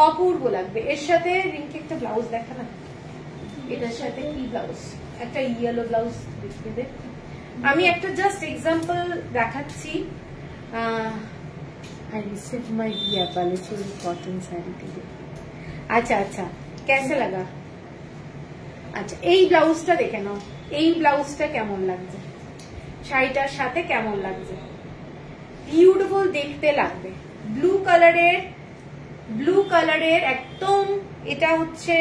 অপূর্ব লাগবে। এর সাথে রিঙ্কি একটা ব্লাউজ দেখা না, এটার সাথে কি ব্লাউজ, একটা ইয়েলো ব্লাউজ দেখিয়ে দে। আমি একটা জাস্ট এক্সাম্পল দেখাচ্ছি। I received my Diya Balachuri cotton saree today. अच्छा अच्छा, कैसे लगा? আচ্ছা, এই ব্লাউজটা দেখে নাও, এই ব্লাউজটা কেমন লাগছে, শাড়িটার সাথে কেমন লাগছে, বিউটিফুল দেখতে লাগবে। ব্লু কালারের একদম, এটা হচ্ছে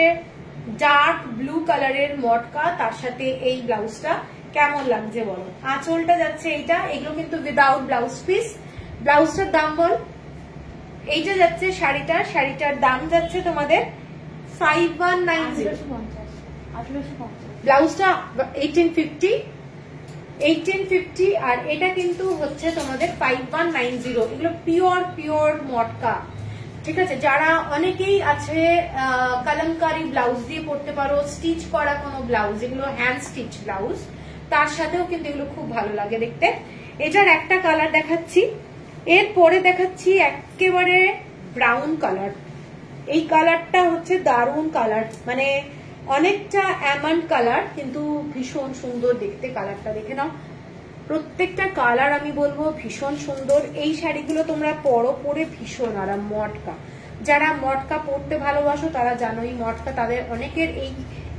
ডার্ক ব্লু কালারের মটকা, তার সাথে এই ব্লাউজটা কেমন লাগছে বলো। আঁচলটা যাচ্ছে এইটা, এগুলো কিন্তু উইদাউট ব্লাউজ পিস। ব্লাউজটার দাম বল। এইটা যাচ্ছে শাড়িটার দাম যাচ্ছে তোমাদের 5190। ব্লাউজটা 1850, আর এটা কিন্তু হচ্ছে তোমাদের 5190। এগুলো পিওর মটকা, ঠিক আছে। যারা অনেকেই আছে কলমকারি ব্লাউজ দিয়ে পরতে পারো, স্টিচ করা কোনো ব্লাউজ, এগুলো হ্যান্ড স্টিচ ব্লাউজ, তার সাথেও কিন্তু এগুলো খুব ভালো লাগে দেখতে। এটার একটা কালার দেখাচ্ছি, এরপরে দেখাচ্ছি একেবারে ব্রাউন কালার। এই কালারটা হচ্ছে দারুণ কালার, মানে অনেকটা অ্যামন্ড কালার, কিন্তু ভীষণ সুন্দর দেখতে কালারটা। দেখে নাও, প্রত্যেকটা কালার আমি বলবো ভীষণ সুন্দর। এই শাড়িগুলো তোমরা পরে ভীষণ আরাম। মটকা, যারা মটকা পরতে ভালোবাসো তারা জানো, এই মটকা তাদের অনেকের, এই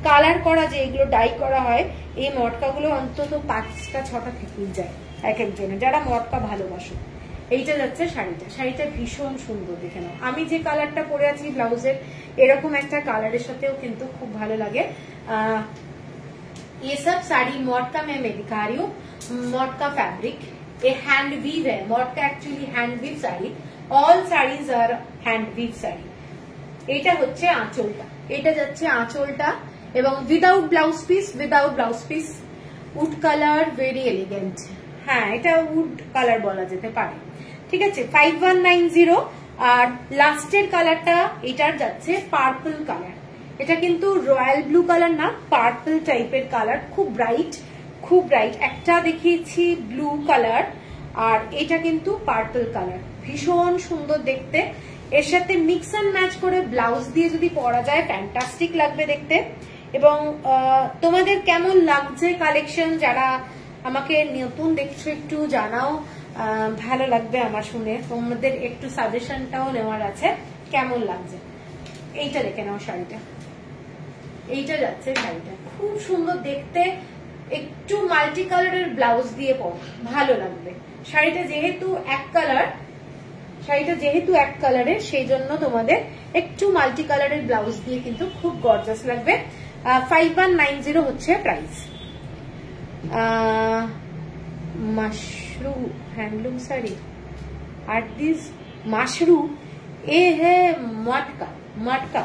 কালার করা যে এগুলো ডাই করা হয়, এই মটকাগুলো অন্তত 5টা 6টা থেকেই যায় এক একজনে, যারা মটকা ভালোবাসো। এইটা যাচ্ছে শাড়িটা ভীষণ সুন্দর। দেখে নাও, আমি যে কালারটা পরে আছি ব্লাউজের, এরকম একটা কালারের সাথেও কিন্তু খুব ভালো লাগে। ये सब साड़ी मटका में मैं दिखा रही हूँ, मटका फैब्रिक। ये हैंड वीव है, matka actually hand weave sari, all saris are hand weave sari. এটা হচ্ছে আঁচলটা, এটা যাচ্ছে আঁচলটা, এবং without blouse piece, wood colour, very elegant. হ্যাঁ, এটা উড কালার বলা যেতে পারে, ঠিক আছে। 5190। আর লাস্টের কালারটা এটার যাচ্ছে পার্পল কালার। এটা কিন্তু রয়্যাল ব্লু কালার না, পার্পল টাইপের কালার, খুব ব্রাইট। একটা দেখিয়েছি ব্লু কালার, আর এটা কিন্তু পার্পল কালার, ভীষণ সুন্দর দেখতে। এর সাথে মিক্স অ্যান্ড ম্যাচ করে ব্লাউজ দিয়ে যদি পরা যায় ফ্যান্টাস্টিক লাগবে দেখতে। এবং তোমাদের কেমন লাগছে কালেকশন, যারা আমাকে নতুন দেখছো একটু জানাও, ভালো লাগবে আমার শুনে। তোমাদের একটু সাজেশনটাও নেওয়ার আছে, কেমন লাগছে। এইটা দেখে নাও শাড়িটা, এইটা যাচ্ছে শাড়িটা, খুব সুন্দর দেখতে, একটু মাল্টি কালারের ব্লাউজ দিয়ে পরো, ভালো লাগবে। শাড়িটা যেহেতু এক কালারের, সেই জন্য তোমাদের একটু মাল্টি কালারের ব্লাউজ দিয়ে কিন্তু খুব গর্জাস লাগবে। 5190 হচ্ছে price. Mashru handloom sari at this Mashru ए है मटका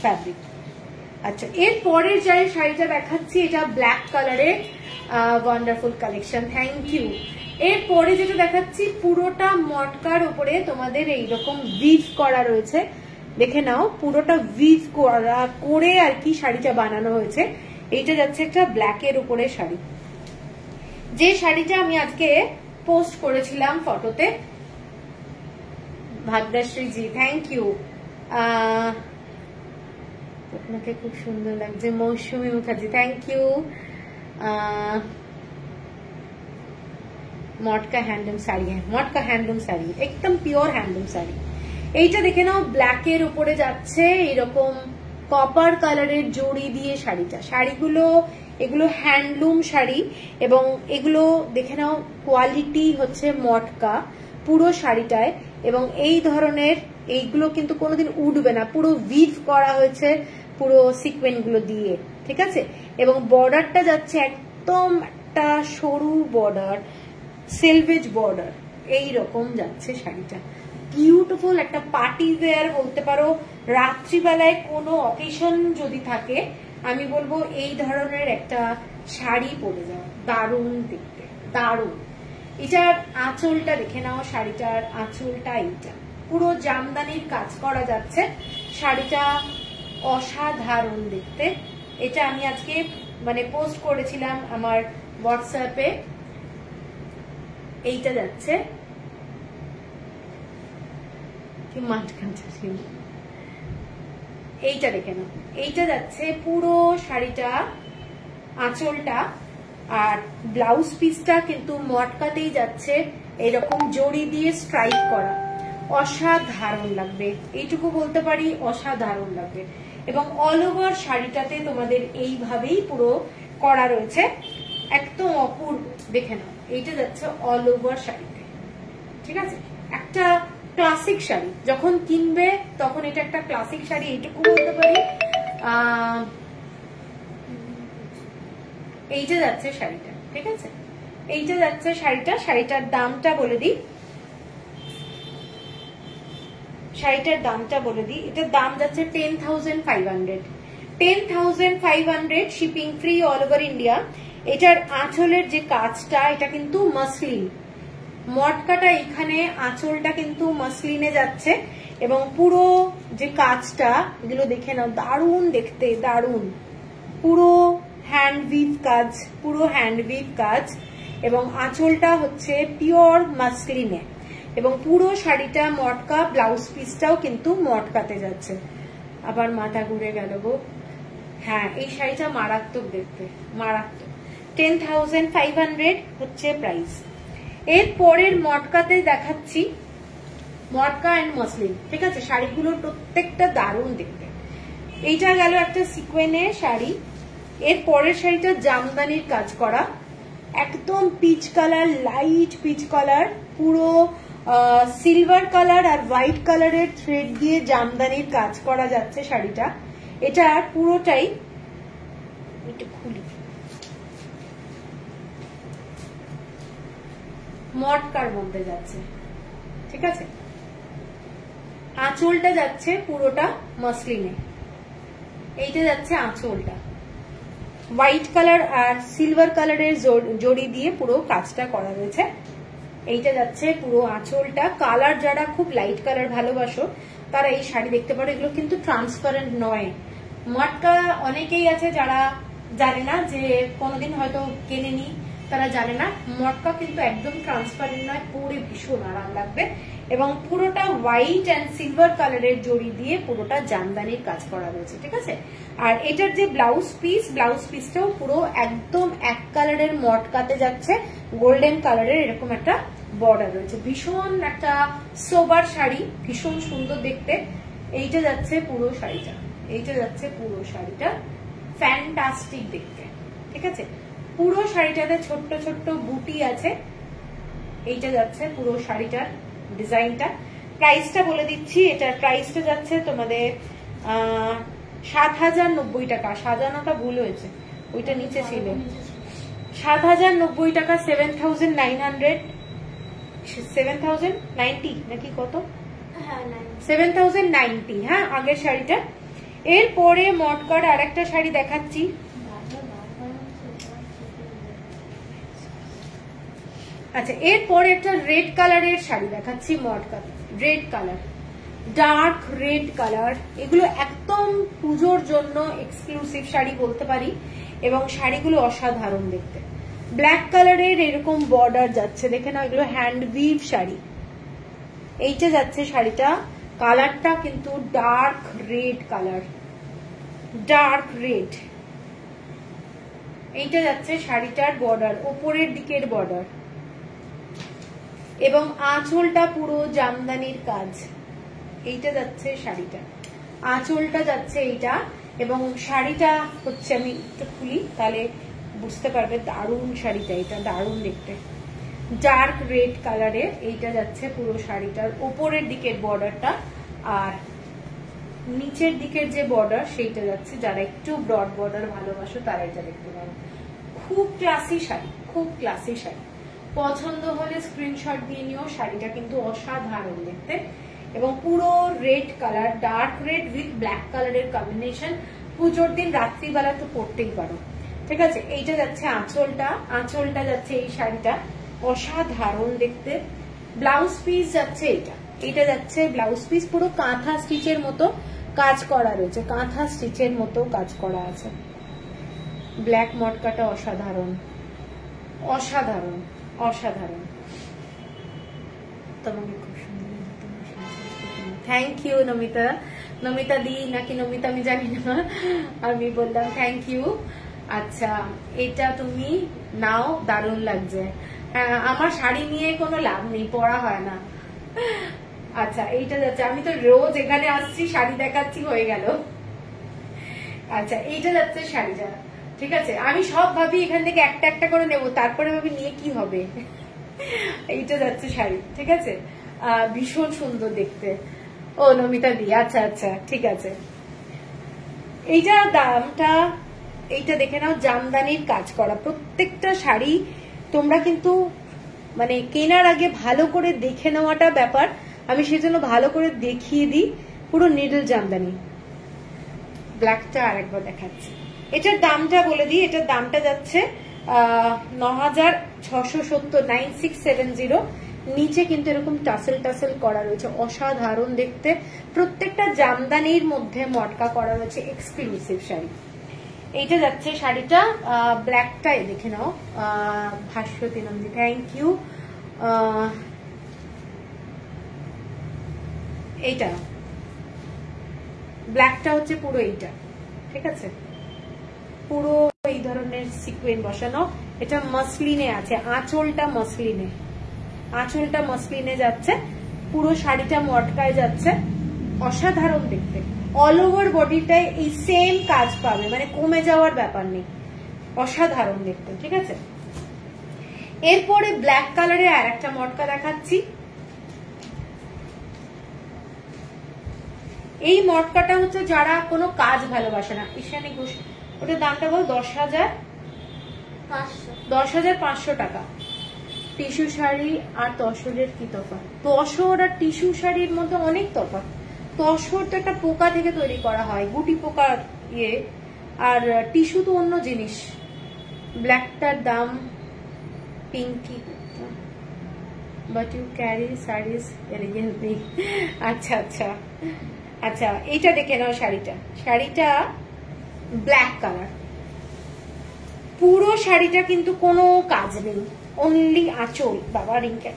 फैब्रिक। আচ্ছা, এরপরে যে শাড়িটা দেখাচ্ছি এটা ব্ল্যাক কালারের ওয়ান্ডারফুল কালেকশন, থ্যাংক ইউ। এরপরে যেটা দেখাচ্ছি পুরোটা মটকার উপরে তোমাদের এইরকম উইভ করা রয়েছে, দেখে নাও পুরোটা উইভ করা করে আর কি শাড়িটা বানানো হয়েছে। এইটা যাচ্ছে একটা ব্ল্যাকের উপরে শাড়ি, যে শাড়িটা আমি আজকে পোস্ট করেছিলাম ফটোতে। ভাগ্যশ্রী জি থ্যাংক ইউ, আপনাকে খুব সুন্দর লাগছে। Mousumi Mukherjee thank you. Matka handloom sari, হ্যাঁ মটকা হ্যান্ডলুম শাড়ি, একদম পিওর হ্যান্ডলুম শাড়ি। এইটা দেখে নাও ব্ল্যাকের উপরে যাচ্ছে এরকম কপার কালারের জড়ি দিয়ে শাড়িটা। শাড়িগুলো এগুলো হ্যান্ডলুম শাড়ি এবং এগুলো দেখে নাও কোয়ালিটি হচ্ছে মটকা পুরো শাড়িটায়, এবং এই ধরনের এইগুলো কিন্তু কোনোদিন উঠবে না, পুরো উইভ করা হয়েছে পুরো সিকোয়েন্স গুলো দিয়ে, ঠিক আছে। এবং বর্ডারটা যাচ্ছে একদম একটা সরু বর্ডার, সেলভেজ বর্ডার, এই রকম যাচ্ছে শাড়িটা। বিউটিফুল একটা পার্টি ওয়্যার বলতে পারো, রাত্রিবেলায় কোনো অকেশন যদি থাকে আমি বলবো এই ধরনের একটা শাড়ি পরে যাও, দারুণ দেখতে, দারুণ। এটার আঁচলটা দেখে নাও, শাড়িটার আঁচলটা এইটা পুরো জামদানির কাজ করা যাচ্ছে, শাড়িটা অসাধারণ দেখতে। এটা আমি আজকে মানে পোস্ট করেছিলাম আমার হোয়াটসঅ্যাপে। এইটা যাচ্ছে কি মাঝখানটা, এইটা দেখে নাও, এইটা যাচ্ছে পুরো শাড়িটা আঁচলটা, আর ব্লাউজ পিসটা কিন্তু মটকাতেই যাচ্ছে এরকম জড়ি দিয়ে স্ট্রাইক করা, অসাধারণ লাগবে, এইটুকু বলতে পারি, অসাধারণ লাগবে। এবং অল ওভার শাড়িটাতে তোমাদের এইভাবেই পুরো করা রয়েছে, একদম অপূর্ব, দেখে নাও। এইটা যাচ্ছে অল ওভার শাড়িতে, ঠিক আছে, একটা ক্লাসিক শাড়ি। যখন কিনবে তখন এটা একটা ক্লাসিক শাড়ি, এইটুকু বলতে পারি। এইটা যাচ্ছে শাড়িটা, ঠিক আছে, এইটা যাচ্ছে শাড়িটা। শাড়িটার দামটা বলে দিই, শাড়িটার দামটা বলে দিই। এটার দাম যাচ্ছে 10,500, 10,500, shipping free all over India. এটার আঁচলের যে কাজটা, এটা কিন্তু মাসলিন, মটকাটা এখানে, আঁচলটা কিন্তু মাসলিনে যাচ্ছে, এবং পুরো যে কাজটা এগুলো দেখে নাও, দারুণ দেখতে, দারুণ, পুরো হ্যান্ড উইভ কাজ, পুরো হ্যান্ড উইভ কাজ, এবং আঁচলটা হচ্ছে পিওর মাসলিনে, এবং পুরো শাড়িটা মটকা, ব্লাউজ পিসটাও কিন্তু মটকাতে যাচ্ছে। আবার মাথা ঘুরে গেল গো, হ্যাঁ এই শাড়িটা মারাত্মক দেখতে, মারাত্মক। 10,500 হচ্ছে প্রাইস। এর পরের মটকাতে দেখাচ্ছি, মটকা এন্ড মসলিন, ঠিক আছে, শাড়িগুলোর প্রত্যেকটা দারুণ দেখতে। এইটা গেল একটা সিকোয়েনের শাড়ি। এর পরের শাড়িটা জামদানির কাজ করা, একদম peach colour, light peach colour, পুরো সিলভার কালার আর হোয়াইট কালারের থ্রেড দিয়ে জামদানির কাজ করা যাচ্ছে শাড়িটা। এটা পুরোটাই, এটা খুলি, মটকার মধ্যে যাচ্ছে, ঠিক আছে। আঁচলটা যাচ্ছে পুরোটা মসলিনে, এইটা যাচ্ছে আঁচলটা, হোয়াইট কালার আর সিলভার কালারের জড়ি দিয়ে পুরো কাজটা করা রয়েছে। এইটা যাচ্ছে পুরো আঁচলটা। কালার যারা খুব লাইট কালার ভালোবাসো তারা এই শাড়ি দেখতে পারো, এগুলো কিন্তু ট্রান্সপারেন্ট নয়। মটকা অনেকেই আছে যারা জানে না, যে কোনোদিন হয়তো কেনেনি, তারা জানে না, মটকা কিন্তু একদম ট্রান্সপারেন্ট নয়, পরে ভীষণ আরাম লাগবে। এবং পুরোটা হোয়াইট অ্যান্ড সিলভার কালারের জড়ি দিয়ে পুরোটা জামদানির কাজ করা রয়েছে, ঠিক আছে। আর এটার যে ব্লাউজ পিসটাও পুরো একদম এক কালারের মটকাতে যাচ্ছে, গোল্ডেন কালারের এরকম একটা বর্ডার রয়েছে। ভীষণ একটা সোবার শাড়ি, ভীষণ সুন্দর দেখতে। এইটা যাচ্ছে পুরো শাড়িটা, ফ্যান্টাস্টিক দেখতে, ঠিক আছে। পুরো শাড়িটাতে ছোট্ট ছোট্ট বুটি আছে। এইটা যাচ্ছে পুরো শাড়িটার ডিজাইনটা। প্রাইসটা বলে দিচ্ছি, এটার প্রাইসটা যাচ্ছে তোমাদের 7,090 টাকা। সাজানোটা ভুল হয়েছে, ওইটা নিচে ছিল। 7,090 টাকা, 7,090 নাকি কত? 7,090, হ্যাঁ, আগের শাড়িটা। এরপরে মটকার আর একটা শাড়ি দেখাচ্ছি। আচ্ছা, এরপরে একটা রেড কালারের শাড়ি দেখাচ্ছি, Matka red colour, dark red colour. এগুলো একদম পুজোর জন্য এক্সক্লুসিভ শাড়ি বলতে পারি, এবং শাড়িগুলো অসাধারণ দেখতে। ব্ল্যাক কালারের এরকম বর্ডার যাচ্ছে, দেখে না, এগুলো হ্যান্ড উইভ শাড়ি। এইটা যাচ্ছে শাড়িটা, কালারটা কিন্তু dark red colour, dark red. এইটা যাচ্ছে শাড়িটার বর্ডার, ওপরের দিকের বর্ডার, এবং আঁচলটা পুরো জামদানির কাজ। এইটা যাচ্ছে শাড়িটা, আঁচলটা যাচ্ছে এইটা, এবং শাড়িটা হচ্ছে, আমি একটু খুলি তাহলে বুঝতে পারবে, দারুণ শাড়িটা, এটা দারুণ দেখতে, ডার্ক রেড কালারের। এইটা যাচ্ছে পুরো শাড়িটার ওপরের দিকের বর্ডারটা, আর নিচের দিকের যে বর্ডার সেইটা যাচ্ছে। যারা একটু ব্রড বর্ডার ভালোবাসো তারা এটা দেখতে পারো। খুব ক্লাসি শাড়ি, খুব ক্লাসি শাড়ি। পছন্দ হলে স্ক্রিনশট দিয়ে নিও। শাড়িটা কিন্তু অসাধারণ দেখতে, এবং পুরো red colour, dark red with black কালারের কম্বিনেশন। পুজোর দিন রাত্রিবেলা তো পরতেই পারো, ঠিক আছে। এইটা যাচ্ছে আঁচলটা যাচ্ছে এই শাড়িটা, অসাধারণ দেখতে। ব্লাউজ পিস যাচ্ছে এইটা যাচ্ছে ব্লাউজ পিস, পুরো কাঁথা স্টিচের মতো কাজ করা রয়েছে, কাঁথা স্টিচের মতো কাজ করা আছে। ব্ল্যাক মটকাটা অসাধারণ, অসাধারণ, অসাধারণ। তোমাকে খুব সুন্দর, থ্যাংক ইউ নমিতা দি নাকি নমিতা আমি জানি না, আমি বললাম থ্যাংক ইউ। আচ্ছা, এটা তুমি নাও, দারুণ লাগছে। আমার শাড়ি নিয়ে কোনো লাভ নেই, পরা হয় না। আচ্ছা, এইটা যাচ্ছে, আমি তো রোজ এখানে আসছি শাড়ি দেখাচ্ছি, হয়ে গেল। আচ্ছা, এইটা যাচ্ছে শাড়িটা, ঠিক আছে। আমি সব ভাবি এখান থেকে একটা একটা করে নেবো, তারপরে ভাবি নিয়ে কি হবে। এইটা যাচ্ছে শাড়ি, ঠিক আছে। ভীষণ সুন্দর দেখতে। ও নমিতা দি, আচ্ছা আচ্ছা, ঠিক আছে। এইটা দামটা, এইটা দেখে নাও, জামদানির কাজ করা প্রত্যেকটা শাড়ি। তোমরা কিন্তু মানে কেনার আগে ভালো করে দেখে নেওয়াটা ব্যাপার, আমি সেজন্য ভালো করে দেখিয়ে দিই। পুরো নিডল জামদানি। ব্ল্যাকটা আরেকবার দেখাচ্ছি। এটার দামটা বলে দিই, এটার দামটা যাচ্ছে 9,670, 9670। নিচে কিন্তু এরকম টাসেল করা রয়েছে, অসাধারণ দেখতে। প্রত্যেকটা জামদানির মধ্যে মটকা করা রয়েছে, এক্সক্লুসিভ শাড়ি। এইটা যাচ্ছে শাড়িটা, ব্ল্যাকটাই দেখে নাও। Bhaswati Nandi, thank you. এইটা ব্ল্যাকটা হচ্ছে পুরো এইটা, ঠিক আছে। পুরো এই ধরনের সিকোয়েন্স বসানো। এটা মসলিনে আছে, আঁচলটা মসলিনে যাচ্ছে, পুরো শাড়িটা মটকায় যাচ্ছে, অসাধারণ দেখতে। অল ওভার বডিটায় এই সেম কাজ পাবে, মানে কমে যাওয়ার ব্যাপার নেই, অসাধারণ দেখতে, ঠিক আছে। এরপরে ব্ল্যাক কালারের আর একটা মটকা দেখাচ্ছি। এই মটকাটা হচ্ছে যারা কোনো কাজ ভালোবাসে না, ঈশানী ঘোষ, ওটার দামটা বল, 10,500 টাকা। টিস্যু শাড়ি আর তসরের কি তফাৎ? তসর আর টিস্যু শাড়ির মধ্যে অনেক তফাৎ। তসর তো একটা পোকা থেকে তৈরি করা হয়, গুটি পোকার ইয়ে, আর টিস্যু তো অন্য জিনিস। ব্ল্যাকটার দাম Pinki, but you carry saris elegantly. আচ্ছা আচ্ছা আচ্ছা, এইটা দেখে নাও শাড়িটা ব্ল্যাক কালার। পুরো শাড়িটা কিন্তু কোনো কাজ নেই, অনলি আঁচল। বাবা রিঙ্কেল,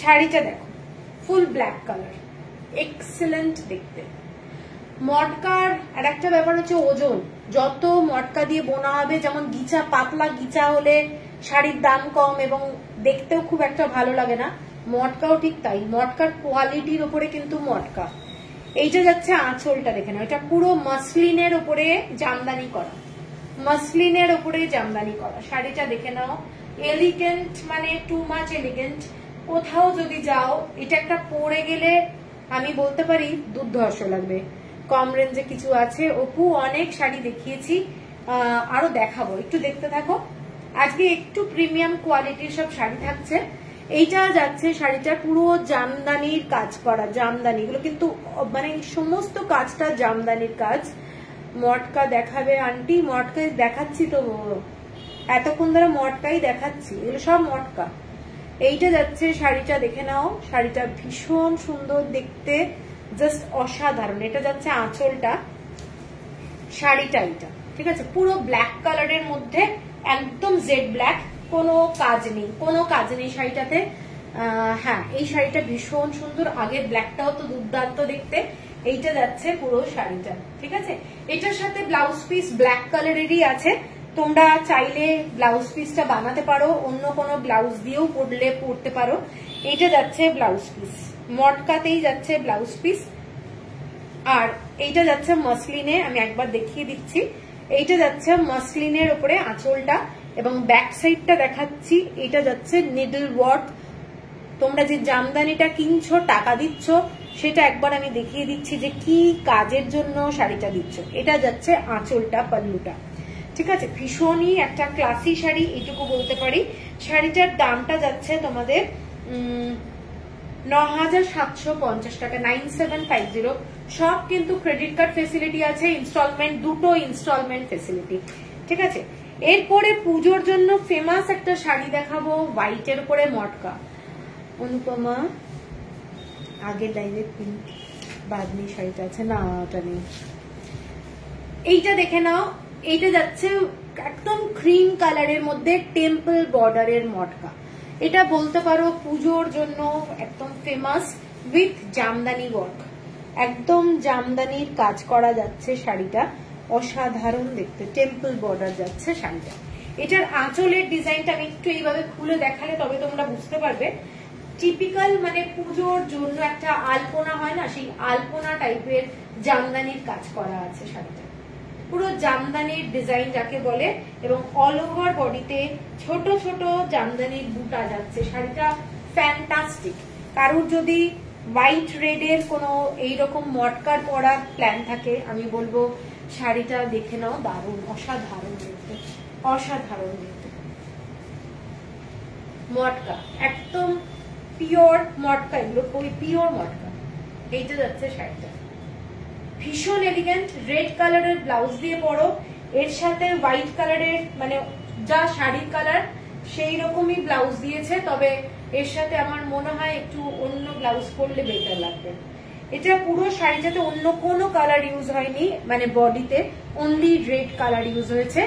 শাড়িটা দেখো, ফুল ব্ল্যাক কালার, এক্সেলেন্ট দেখতে। মটকার আর একটা ব্যাপার হচ্ছে ওজন, যত মটকা দিয়ে বোনা হবে, যেমন গিচা, পাতলা গিচা হলে শাড়ির দাম কম এবং দেখতেও খুব একটা ভালো লাগে না, মটকাও ঠিক তাই, মটকার কোয়ালিটির উপরে কিন্তু মটকা। এইটা যাচ্ছে আঁচলটা দেখে নাও, এটা পুরো মাসলিনের উপরে জামদানি করা, মাসলিনের উপরে জামদানি করা। শাড়িটা দেখে নাও, এলিগেন্ট, মানে টু মাচ এলিগেন্ট। কোথাও যদি যাও এটা একটা পরে গেলে আমি বলতে পারি দুর্ধর্ষ লাগবে। কম রেঞ্জে কিছু আছে, অপু অনেক শাড়ি দেখিয়েছি, আরো দেখাবো, একটু দেখতে থাকো। আজকে একটু প্রিমিয়াম কোয়ালিটির সব শাড়ি থাকছে। এইটা যাচ্ছে শাড়িটা পুরো জামদানির কাজ করা, জামদানি গুলো কিন্তু মানে সমস্ত কাজটা জামদানির কাজ। মটকা দেখাবে আন্টি? মটকা দেখাচ্ছি তো, এতক্ষণ ধরে মটকাই দেখাচ্ছি, এগুলো সব মটকা। এইটা যাচ্ছে শাড়িটা দেখে নাও, শাড়িটা ভীষণ সুন্দর দেখতে, জাস্ট অসাধারণ। এটা যাচ্ছে আঁচলটা, শাড়িটা এইটা, ঠিক আছে, পুরো ব্ল্যাক কালারের মধ্যে, একদম জেড ব্ল্যাক, কোনো কাজ নেই, কোনো কাজ নেই শাড়িটাতে। হ্যাঁ, এই শাড়িটা ভীষণ সুন্দর, আগের ব্ল্যাকটাও তো দুর্দান্ত দেখতে। এইটা যাচ্ছে পুরো শাড়িটা, ঠিক আছে। এটার সাথে ব্লাউজ পিস ব্ল্যাক কালারেরই আছে, তোমরা চাইলে ব্লাউজ পিসটা বানাতে পারো, অন্য কোনো ব্লাউজ দিয়েও পরতে পারো। এইটা যাচ্ছে ব্লাউজ পিস, মটকাতেই যাচ্ছে ব্লাউজ পিস। আর এইটা যাচ্ছে মাসলিনে, আমি একবার দেখিয়ে দিচ্ছি। এইটা যাচ্ছে মাসলিনের উপরে আঁচলটা, এবং ব্যাক সাইডটা দেখাচ্ছি। এটা যাচ্ছে নিডল ওয়ার্ক। তোমরা যে জামদানিটা কিনছো, টাকা দিচ্ছ, সেটা একবার আমি দেখিয়ে দিচ্ছি যে কি কাজের জন্য শাড়িটা দিচ্ছ। এটা যাচ্ছে আঁচলটা, পাল্লুটা, ঠিক আছে। ভীষণই একটা ক্লাসি শাড়ি, এটুকু বলতে পারি। শাড়িটার দামটা যাচ্ছে তোমাদের ৯,৭৫০ টাকা, 9750। সব কিন্তু ক্রেডিট কার্ড ফেসিলিটি আছে, ইনস্টলমেন্ট, দুটো ইনস্টলমেন্ট ফেসিলিটি, ঠিক আছে। এরপরে পুজোর জন্য ফেমাস একটা শাড়ি দেখাবো, হোয়াইটের উপরে মটকা। অনুপমা আগে ডাইরেক্ট পিঙ্ক বাদনি শাড়িটা আছে না, ওটা নেই। এইটা দেখে নাও, এইটা যাচ্ছে একদম ক্রিম কালারের মধ্যে টেম্পল বর্ডারের মটকা। এটা বলতে পারো পুজোর জন্য একদম ফেমাস, উইথ জামদানি ওয়ার্ক, একদম জামদানির কাজ করা যাচ্ছে শাড়িটা, অসাধারণ দেখতে, টেম্পল বর্ডার যাচ্ছে শাড়িটা। এটার আঁচলের ডিজাইনটা আমি একটু এইভাবে খুলে দেখালে তবে তোমরা বুঝতে পারবে। টিপিক্যাল মানে পুজোর জন্য একটা আলপনা হয় না, সেই আলপনা টাইপের জামদানির কাজ করা আছে শাড়িটা, পুরো জামদানির ডিজাইন যাকে বলে, এবং অল ওভার বডিতে ছোট ছোট জামদানির বুটা যাচ্ছে। শাড়িটা ফ্যান্টাস্টিক। কারোর যদি হোয়াইট রেডের কোনো এইরকম মটকার পরার প্ল্যান থাকে, আমি বলবো শাড়িটা দেখে নাও, দারুণ, অসাধারণ দেখতে, অসাধারণ দেখতে। মটকা একদম পিওর মটকা, এগুলো পিওর মটকা। এইটা যাচ্ছে শাড়িটা, ভীষণ এলিগেন্ট, রেড কালারের ব্লাউজ দিয়ে পরো, এর সাথে হোয়াইট কালারের মানে যা শাড়ির কালার সেই রকমই ব্লাউজ দিয়েছে, তবে এর সাথে আমার মনে হয় একটু অন্য ব্লাউজ পরলে বেটার লাগবে। এটা পুরো শাড়িটাতে অন্য কোনো কালার ইউজ হয়নি, মানে বডিতে অনলি রেড কালার ইউজ হয়েছে।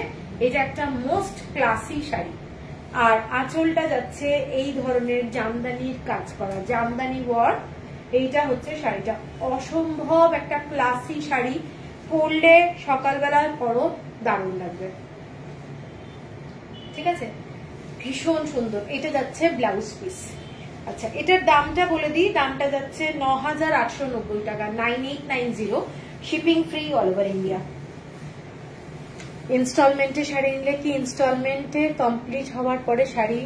এটা একটা মোস্ট ক্লাসি শাড়ি। আর আঁচলটা যাচ্ছে এই ধরনের জামদানির কাজ করা, জামদানি ওয়ার্ক। এইটা হচ্ছে শাড়িটা, অসম্ভব একটা ক্লাসি শাড়ি, পরলে সকালবেলা পরো, দারুণ লাগবে, ঠিক আছে, ভীষণ সুন্দর। এটা যাচ্ছে ব্লাউজ পিস। আচ্ছা, এটার দামটা বলে দিই, দামটা যাচ্ছে ৯,৮৯০ টাকা, 9890, shipping free all over India. ইনস্টলমেন্টে শাড়ি নিলে কি ইনস্টলমেন্টে কমপ্লিট হওয়ার পরে শাড়ি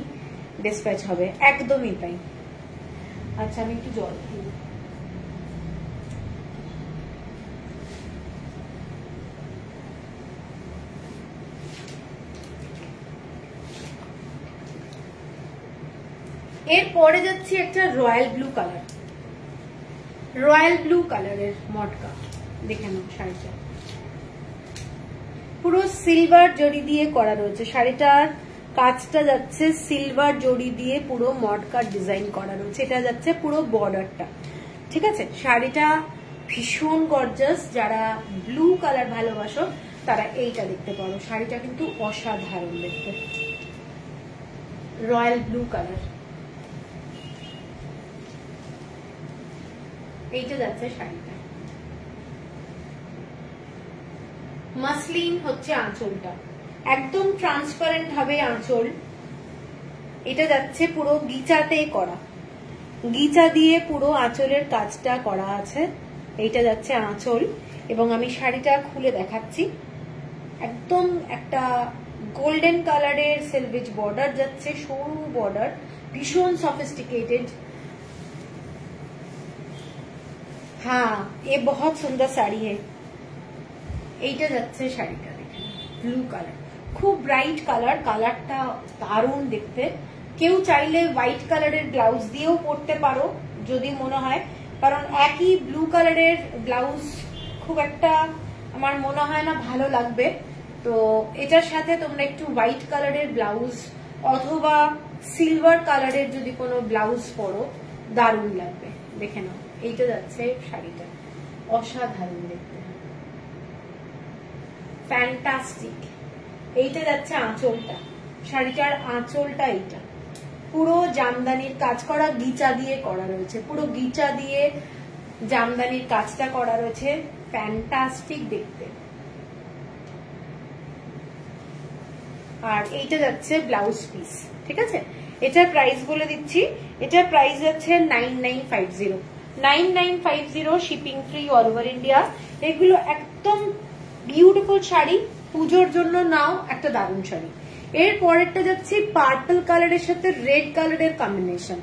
ডিসপ্যাচ হবে, একদমই তাই। আচ্ছা, আমি একটু জল খাই। এরপরে যাচ্ছি একটা royal blue colour, royal blue কালারের মটকা, দেখে নাও শাড়িটা, পুরো সিলভার জড়ি দিয়ে করা রয়েছে। শাড়িটার কাজটা যাচ্ছে সিলভার জড়ি দিয়ে পুরো মটকার ডিজাইন করা রয়েছে। এটা যাচ্ছে পুরো বর্ডারটা, ঠিক আছে। শাড়িটা ভীষণ গর্জাস, যারা ব্লু কালার ভালোবাসো তারা এইটা দেখতে পারো। শাড়িটা কিন্তু অসাধারণ দেখতে, রয়্যাল ব্লু কালার। এইটা যাচ্ছে শাড়িটা, মাসলিন হচ্ছে আঁচলটা, একদম ট্রান্সপারেন্ট হবে আঁচল। এটা যাচ্ছে পুরো গিচাতে করা, গিচা দিয়ে পুরো আঁচলের কাজটা করা আছে। এইটা যাচ্ছে আঁচল, এবং আমি শাড়িটা খুলে দেখাচ্ছি। একদম একটা গোল্ডেন কালারের সেলভেজ বর্ডার যাচ্ছে, সরু বর্ডার, ভীষণ সফিস্টিকেটেড। হ্যাঁ, এ বহুত সুন্দর শাড়ি है। এইটা যাচ্ছে শাড়িটা, দেখেন ব্লু কালার, খুব ব্রাইট কালার, কালারটা দারুণ দেখতে। কেউ চাইলে হোয়াইট কালারের ব্লাউজ দিয়েও পরতে পারো যদি মনে হয়, কারণ একই ব্লু কালারের ব্লাউজ খুব একটা আমার মনে হয় না ভালো লাগবে। তো এটার সাথে তোমরা একটু হোয়াইট কালারের ব্লাউজ অথবা সিলভার কালারের যদি কোনো ব্লাউজ পরো দারুণ লাগবে। দেখে নাও, এইটা যাচ্ছে শাড়িটা, অসাধারণ দেখতে, ফ্যান্টাস্টিক। এইটা যাচ্ছে আঁচলটা, শাড়িটার আঁচলটা এইটা পুরো জামদানির কাজ করা, গিচা দিয়ে করা রয়েছে, পুরো গিচা দিয়ে জামদানির কাজটা করা রয়েছে, ফ্যান্টাস্টিক দেখতে। আর এইটা যাচ্ছে ব্লাউজ পিস, ঠিক আছে। এটার প্রাইস বলে দিচ্ছি, এটার প্রাইস যাচ্ছে 9950, 9950, shipping free all over India. এগুলো একদম বিউটিফুল শাড়ি, পুজোর জন্য নাও একটা দারুণ শাড়ি। এর পরেরটা যাচ্ছে পার্পল কালারের সাথে রেড কালারের কম্বিনেশন,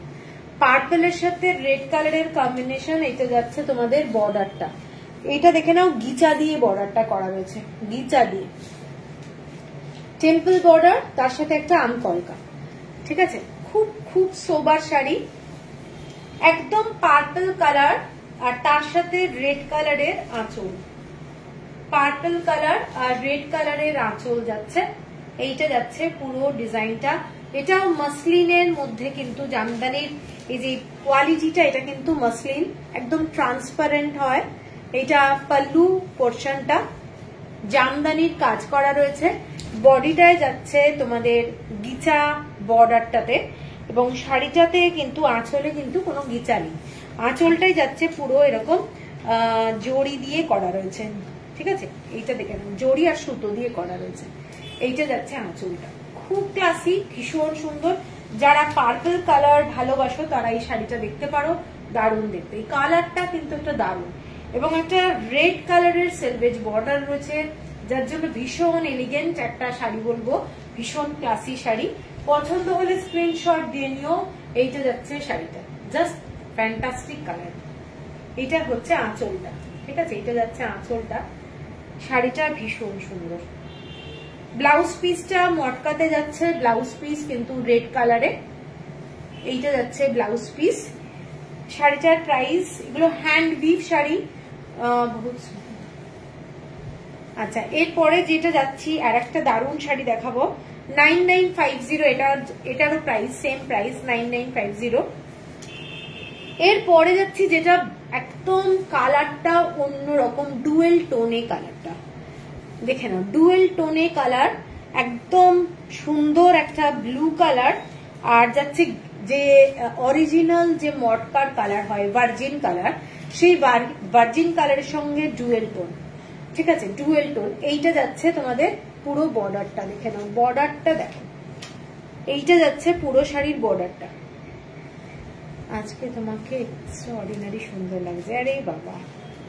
পার্পলের সাথে রেড কালারের কম্বিনেশন। এটা যাচ্ছে তোমাদের বর্ডারটা, এটা দেখে নাও গিচা দিয়ে বর্ডারটা করা রয়েছে, গিচা দিয়ে টেম্পল বর্ডার, তার সাথে একটা আমকলকা, ঠিক আছে। খুব খুব সোবার শাড়ি, একদম পার্পল কালার আর তার সাথে রেড কালারের আঁচল, পার্পল কালার আর রেড কালারের আঁচল যাচ্ছে। এইটা যাচ্ছে পুরো ডিজাইনটা। এটাও মাসলিনের মধ্যে, কিন্তু জামদানির এই যে কোয়ালিটিটা, এটা কিন্তু মাসলিন, একদম ট্রান্সপারেন্ট হয়। এটা পাল্লু পোর্শনটা জামদানির কাজ করা রয়েছে, বডিটায় যাচ্ছে তোমাদের গিচা বর্ডারটাতে, এবং শাড়িটাতে কিন্তু আঁচলে কিন্তু কোনো গিচা নেই, আঁচলটাই যাচ্ছে পুরো এরকম জড়ি দিয়ে করা রয়েছে, ঠিক আছে। এইটা দেখে জড়ি আর সুতো দিয়ে করা রয়েছে। এইটা যাচ্ছে আঁচলটা, খুব ক্লাসি, ভীষণ সুন্দর। যারা পার্পল কালার ভালোবাসো তারা এই শাড়িটা দেখতে পারো, দারুণ দেখতে। এই কালারটা কিন্তু একটা দারুণ, এবং একটা রেড কালারের সেলভেজ বর্ডার রয়েছে, যার জন্য ভীষণ এলিগেন্ট একটা শাড়ি বলবো, ভীষণ ক্লাসি শাড়ি। পছন্দ হলে স্ক্রিনশট দিয়ে নিও। এইটা যাচ্ছে শাড়িটা, জাস্ট ফ্যান্টাস্টিক কালার। এটা হচ্ছে আঁচলটা, ঠিক আছে। এটা যাচ্ছে আঁচলটা, শাড়িটা ভীষণ সুন্দর। ব্লাউজ পিসটা মটকাতে যাচ্ছে, ব্লাউজ পিস কিন্তু রেড কালারে। এইটা যাচ্ছে ব্লাউজ পিস। শাড়িটার প্রাইস, এগুলো হ্যান্ড উইভ শাড়ি, আচ্ছা। এরপরে যেটা যাচ্ছি আর একটা দারুণ শাড়ি দেখাবো, 9950, এটারও প্রাইস সেম প্রাইস, 9950। এরপরে যাচ্ছি যেটা একদম কালারটা অন্যরকম, ডুয়েল টোনে কালারটা, দেখে নাও, ডুয়েল টোনে কালার, একদম সুন্দর একটা ব্লু কালার। আর যাচ্ছে যে অরিজিনাল যে মটকার কালার হয়, ভার্জিন কালার, সেই ভার্জিন কালারের সঙ্গে ডুয়েল টোন, ঠিক আছে, ডুয়েল টোন। এইটা যাচ্ছে তোমাদের পুরো বর্ডারটা, দেখে নাও বর্ডারটা দেখো, এইটা যাচ্ছে পুরো শাড়ির বর্ডারটা। আজকে তোমাকে এক্সট্রাঅর্ডিনারি সুন্দর লাগছে, আরে বাবা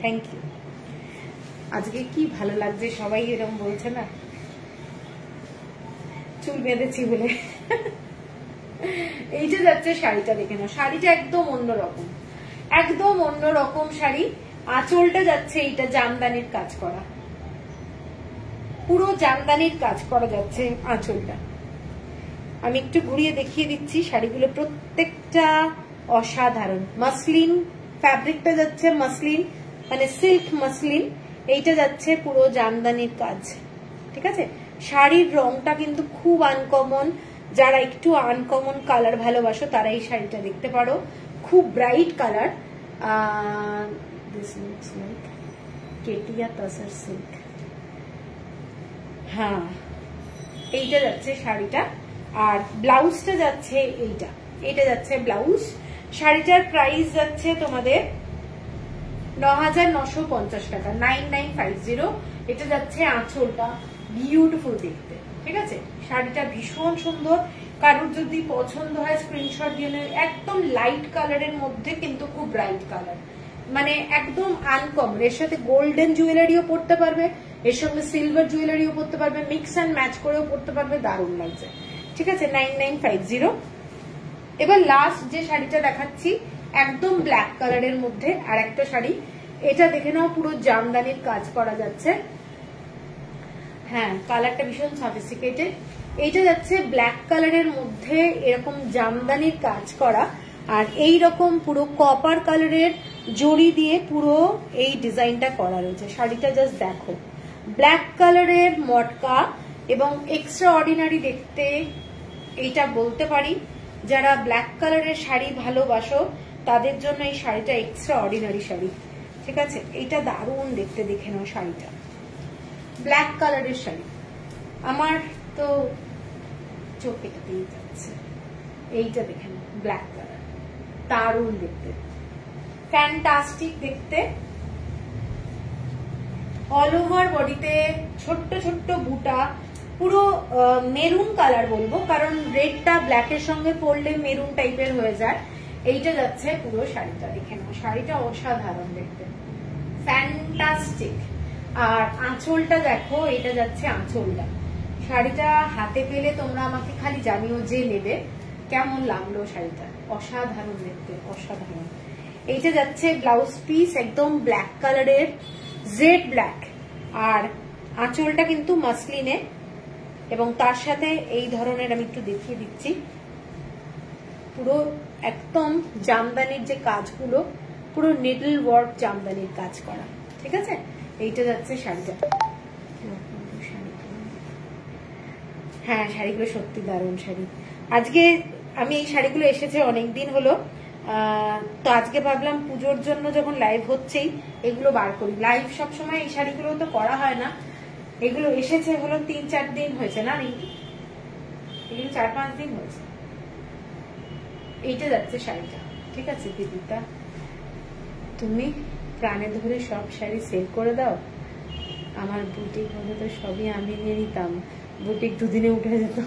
থ্যাংক ইউ। আজকে কি ভালো লাগছে, সবাই এরকম বলছে না, চুল বেঁধেছি বলে। এইটা যাচ্ছে শাড়িটা, দেখে নাও, শাড়িটা একদম অন্যরকম, একদম অন্যরকম শাড়ি। আঁচলটা যাচ্ছে এইটা জামদানির কাজ করা, পুরো জামদানির কাজ করা যাচ্ছে আঁচলটা। আমি একটু ঘুরিয়ে দেখিয়ে দিচ্ছি, শাড়িগুলো প্রত্যেকটা অসাধারণ। মাসলিন ফ্যাব্রিকটা যাচ্ছে মাসলিন, মানে সিল্ক মাসলিন। এইটা যাচ্ছে পুরো জামদানির কাজ, ঠিক আছে। শাড়ির রংটা কিন্তু খুব আনকমন, যারা একটু আনকমন কালার ভালোবাসো তারা এই শাড়িটা দেখতে পারো, খুব bright colour. This looks like Katia Tussar silk. হ্যাঁ, এইটা যাচ্ছে শাড়িটা, আর ব্লাউজটা যাচ্ছে এইটা, এইটা যাচ্ছে ব্লাউজ। শাড়িটার প্রাইস যাচ্ছে তোমাদের 9,950 টাকা, 9950। এটা যাচ্ছে আঁচলটা, বিউটিফুল দেখতে, ঠিক আছে। শাড়িটা ভীষণ সুন্দর, কারোর যদি পছন্দ হয় স্ক্রিনশট দিয়ে নেবে। একদম লাইট কালারের মধ্যে কিন্তু খুব ব্রাইট কালার, মানে একদম আনকমন। এর সাথে গোল্ডেন জুয়েলারিও পরতে পারবে, এর সঙ্গে সিলভার জুয়েলারিও পরতে পারবে, মিক্স অ্যান্ড ম্যাচ করেও পরতে পারবে, দারুণ লাগছে, ঠিক আছে। 9950। এবার লাস্ট যে শাড়িটা দেখাচ্ছি একদম ব্ল্যাক কালারের মধ্যে আর একটা শাড়ি, এটা দেখে নাও, পুরো জামদানির কাজ করা যাচ্ছে। হ্যাঁ, কালারটা ভীষণ সফিস্টিকেটেড। এইটা যাচ্ছে ব্ল্যাক কালারের মধ্যে এরকম জামদানির কাজ করা, আর এই রকম পুরো কপার কালারের জড়ি দিয়ে পুরো এই ডিজাইনটা করা রয়েছে। শাড়িটা জাস্ট দেখো, ব্ল্যাক কালারের মটকা এবং এক্সট্রা অর্ডিনারি দেখতে। এইটা বলতে পারি যারা ব্ল্যাক কালারের শাড়ি ভালোবাসো তাদের জন্য এই শাড়িটা এক্সট্রা অর্ডিনারি শাড়ি, ঠিক আছে। এইটা দারুণ দেখতে, দেখে নাও শাড়িটা, ব্ল্যাক কালারের শাড়ি। আমার তো চোখ এটাতেই যাচ্ছে, এইটা দেখে নাও, ব্ল্যাক কালার, দারুণ দেখতে, ফ্যান্টাস্টিক দেখতে। অল ওভার বডিতে ছোট্ট ছোট্ট বুটা, পুরো মেরুন কালার বলবো, কারণ রেডটা ব্ল্যাকের সঙ্গে পরলে মেরুন টাইপের হয়ে যায়। এইটা যাচ্ছে পুরো শাড়িটা, দেখে নাও, শাড়িটা অসাধারণ দেখতে, ফ্যান্টাস্টিক। আর আঁচলটা দেখো, এটা যাচ্ছে আঁচলটা। শাড়িটা হাতে পেলে তোমরা আমাকে খালি জানিও যে নেবে কেমন লাগলো শাড়িটা, অসাধারণ দেখতে, অসাধারণ। এইটা যাচ্ছে ব্লাউজ পিস, একদম ব্ল্যাক কালারের, জেড ব্ল্যাক, আর আঁচলটা কিন্তু মাসলিনে, এবং তার সাথে এই ধরনের, আমি একটু দেখিয়ে দিচ্ছি, পুরো একদম জামদানির যে কাজগুলো, পুরো নিডল ওয়ার্ক জামদানির কাজ করা, ঠিক আছে। এইটা যাচ্ছে শাড়িটা। হ্যাঁ, শাড়িগুলো সত্যি দারুণ শাড়ি। আজকে আমি এই শাড়িগুলো এসেছে অনেকদিন হলো, তো আজকে ভাবলাম পুজোর জন্য যখন লাইভ হচ্ছেই এগুলো বার করি। লাইভ সবসময় এই শাড়িগুলো তো করা হয় না, এগুলো এসেছে হলো 3-4 দিন হয়েছে না, এগুলো 4-5 দিন হয়েছে। এইটা যাচ্ছে শাড়িটা, ঠিক আছে। দিদিটা, তুমি প্রাণে ধরে সব শাড়ি সেল করে দাও, আমার বুটিক হলে তো সবই আমি নিয়ে নিতাম, বুটিক দুদিনে উঠে যেত।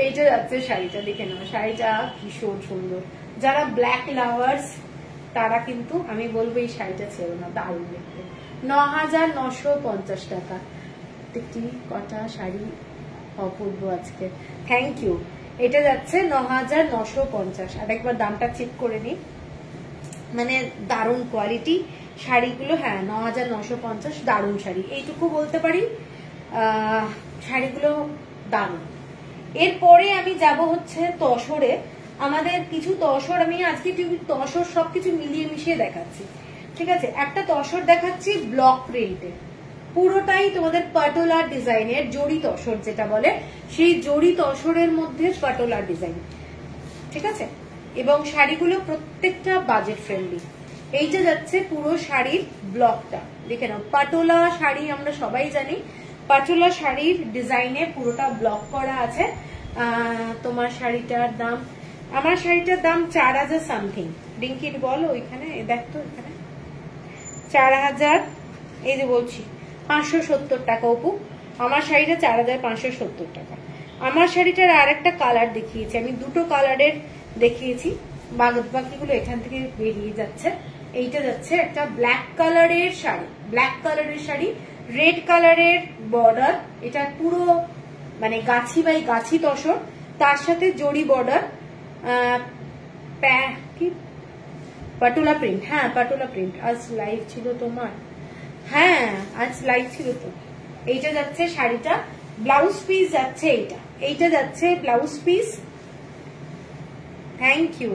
এইটা যাচ্ছে শাড়িটা, দেখে নাও, শাড়িটা ভীষণ সুন্দর। যারা ব্ল্যাক লাভার্স তারা কিন্তু আমি বলবো এই শাড়িটা ছেড়ো না, দারুণ দেখতে। 9,950 টাকা। দেখি কটা শাড়ি অপূর্ব আজকে, থ্যাংক ইউ। এটা যাচ্ছে 9,950। আর একবার দামটা চেক করে নি, মানে দারুণ কোয়ালিটি শাড়িগুলো। হ্যাঁ, 9,950, দারুণ শাড়ি, এইটুকু বলতে পারি। শাড়িগুলো দারুণ। এরপরে আমি যাব হচ্ছে তসরে। আমাদের কিছু তসর, আমি আজকে তসর সবকিছু মিলিয়ে মিশিয়ে দেখাচ্ছি, ঠিক আছে। একটা তসর দেখাচ্ছি ব্লক প্রিন্টের, পুরোটাই তোমাদের পাটোলা ডিজাইনের, জড়ি তসর যেটা বলে, সেই জড়ি তসরের মধ্যে পাটোলা ডিজাইন, ঠিক আছে। এবং শাড়িগুলো প্রত্যেকটা বাজেট ফ্রেন্ডলি। এইটা যাচ্ছে পুরো শাড়ির ব্লকটা, দেখে নাও, পাটোলা শাড়ি আমরা সবাই জানি, পাটোলা শাড়ির ডিজাইনে পুরোটা ব্লক করা আছে। তোমার শাড়িটার দাম, আমার শাড়িটার দাম 4,000 সামথিং। রিঙ্কির বলো ওইখানে, দেখতো এখানে 4,000, এই যে বলছি 570 টাকা। অপু, আমার শাড়িটা 4,570 টাকা। আমার শাড়িটার আর একটা কালার দেখিয়েছি আমি, দুটো কালারের দেখিয়েছি, বাকিগুলো এখান থেকে বেরিয়ে যাচ্ছে। এইটা যাচ্ছে একটা ব্ল্যাক কালারের শাড়ি, ব্ল্যাক কালারের শাড়ি, রেড কালারের বর্ডার, এটা পুরো মানে গাছি বাই গাছি তসর, তার সাথে জড়ি বর্ডার, কি পাটোলা প্রিন্ট। হ্যাঁ, পাটোলা প্রিন্ট। আজ লাইভ ছিল তোমার? হ্যাঁ, আজ লাইভ ছিল তো। এইটা যাচ্ছে শাড়িটা, ব্লাউজ পিস যাচ্ছে এইটা, এইটা যাচ্ছে ব্লাউজ পিস, থ্যাংক ইউ।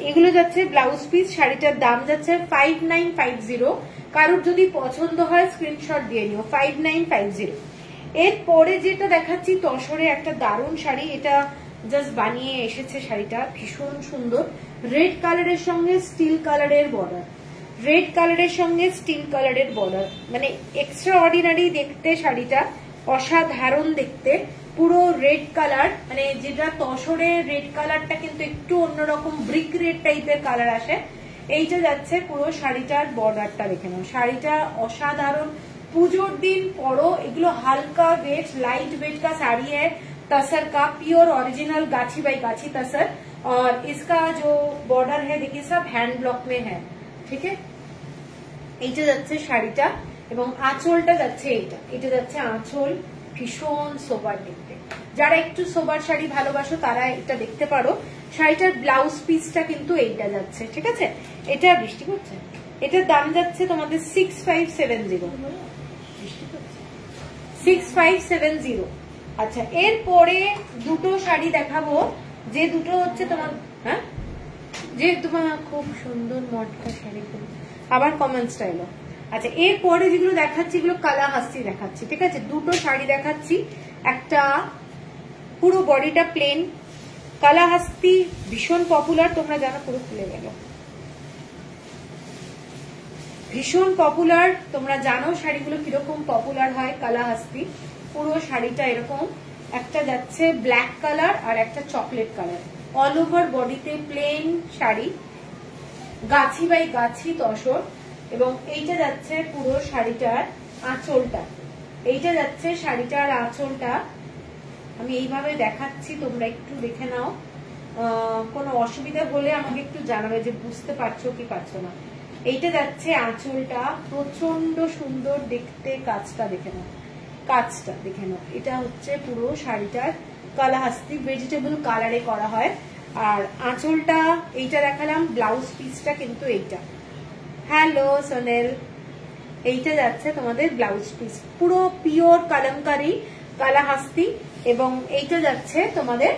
এগুলো যাচ্ছে ব্লাউজ পিস। শাড়িটার দাম যাচ্ছে 5950। কারোর যদি পছন্দ হয় স্ক্রিনশট দিয়ে নিও, 5950। এরপরে যেটা দেখাচ্ছি তসরে একটা দারুণ শাড়ি, এটা জাস্ট বানিয়ে এসেছে শাড়িটা, ভীষণ সুন্দর, রেড কালারের সঙ্গে স্টিল কালারের বর্ডার, রেড কালারের সঙ্গে স্টিল কালারের বর্ডার, মানে এক্সট্রা অর্ডিনারি দেখতে শাড়িটা, অসাধারণ দেখতে, পুরো রেড কালার, মানে যেটা তসরে রেড কালারটা কিন্তু একটু অন্যরকম ব্রিক রেড টাইপের কালার আসে, এইটা যাচ্ছে পুরো শাড়িটার বর্ডারটা দেখে নাও, শাড়িটা অসাধারণ। পুজোর दिन পরো, এগুলো হালকা वेट लाइट वेट का साड़ी है, तसर का प्योर ओरिजिनल गाछी बाई गाछी तसर। और इसका जो बॉर्डर है देखिए सब हैंड ब्लॉक में है, ठीक है। এইটা যাচ্ছে শাড়িটা এবং আঁচলটা যাচ্ছে এইটা, এটা যাচ্ছে আঁচল। ভীষণ সোবার দেখতে, যারা একটু সোবার শাড়ি ভালোবাসো তারা এটা দেখতে পারো। শাড়িটার ব্লাউজ পিসটা কিন্তু এইটা যাচ্ছে, ঠিক আছে। এটা বৃষ্টি করছে, এটার দাম যাচ্ছে তোমাদের 6570, 6570। আচ্ছা, এরপরে দুটো শাড়ি দেখাবো, যে দুটো হচ্ছে তোমার, হ্যাঁ যে তোমার খুব সুন্দর মটকা শাড়ি, আবার কমেন্টস এলো। আচ্ছা, এরপরে যেগুলো দেখাচ্ছি এগুলো কালাহাস্তি দেখাচ্ছি, ঠিক আছে। দুটো শাড়ি দেখাচ্ছি, একটা পুরো বডিটা প্লেন, কালাহাস্তি ভীষণ পপুলার, তোমরা জানো, পুরো খুলে গেল, ভীষণ পপুলার, তোমরা জানো শাড়িগুলো কিরকম পপুলার হয়। কালাহাস্তি পুরো শাড়িটা এরকম, একটা যাচ্ছে ব্ল্যাক কালার আর একটা চকলেট কালার, অল ওভার বডিতে প্লেন শাড়ি, গাছি বাই গাছি তসর। এবং এইটা যাচ্ছে পুরো শাড়িটার আঁচলটা, এইটা যাচ্ছে শাড়িটার আঁচলটা। আমি এইভাবে দেখাচ্ছি, তোমরা একটু দেখে নাও, কোনো অসুবিধা হলে আমাকে একটু জানাবে যে বুঝতে পারছো কি পারছো না। এইটা যাচ্ছে আঁচলটা, প্রচন্ড সুন্দর দেখতে, কাজটা দেখে নাও, কাজটা দেখে নাও। এটা হচ্ছে পুরো শাড়িটার কালাহাস্তি ভেজিটেবল কালারে করা হয়। আর আঁচলটা এইটা দেখালাম, ব্লাউজ পিসটা কিন্তু এইটা। হ্যালো সোনেল, এইটা যাচ্ছে তোমাদের ব্লাউজ পিস, পুরো পিওর কালামকারী কালাহাস্তি। এবং এইটা যাচ্ছে তোমাদের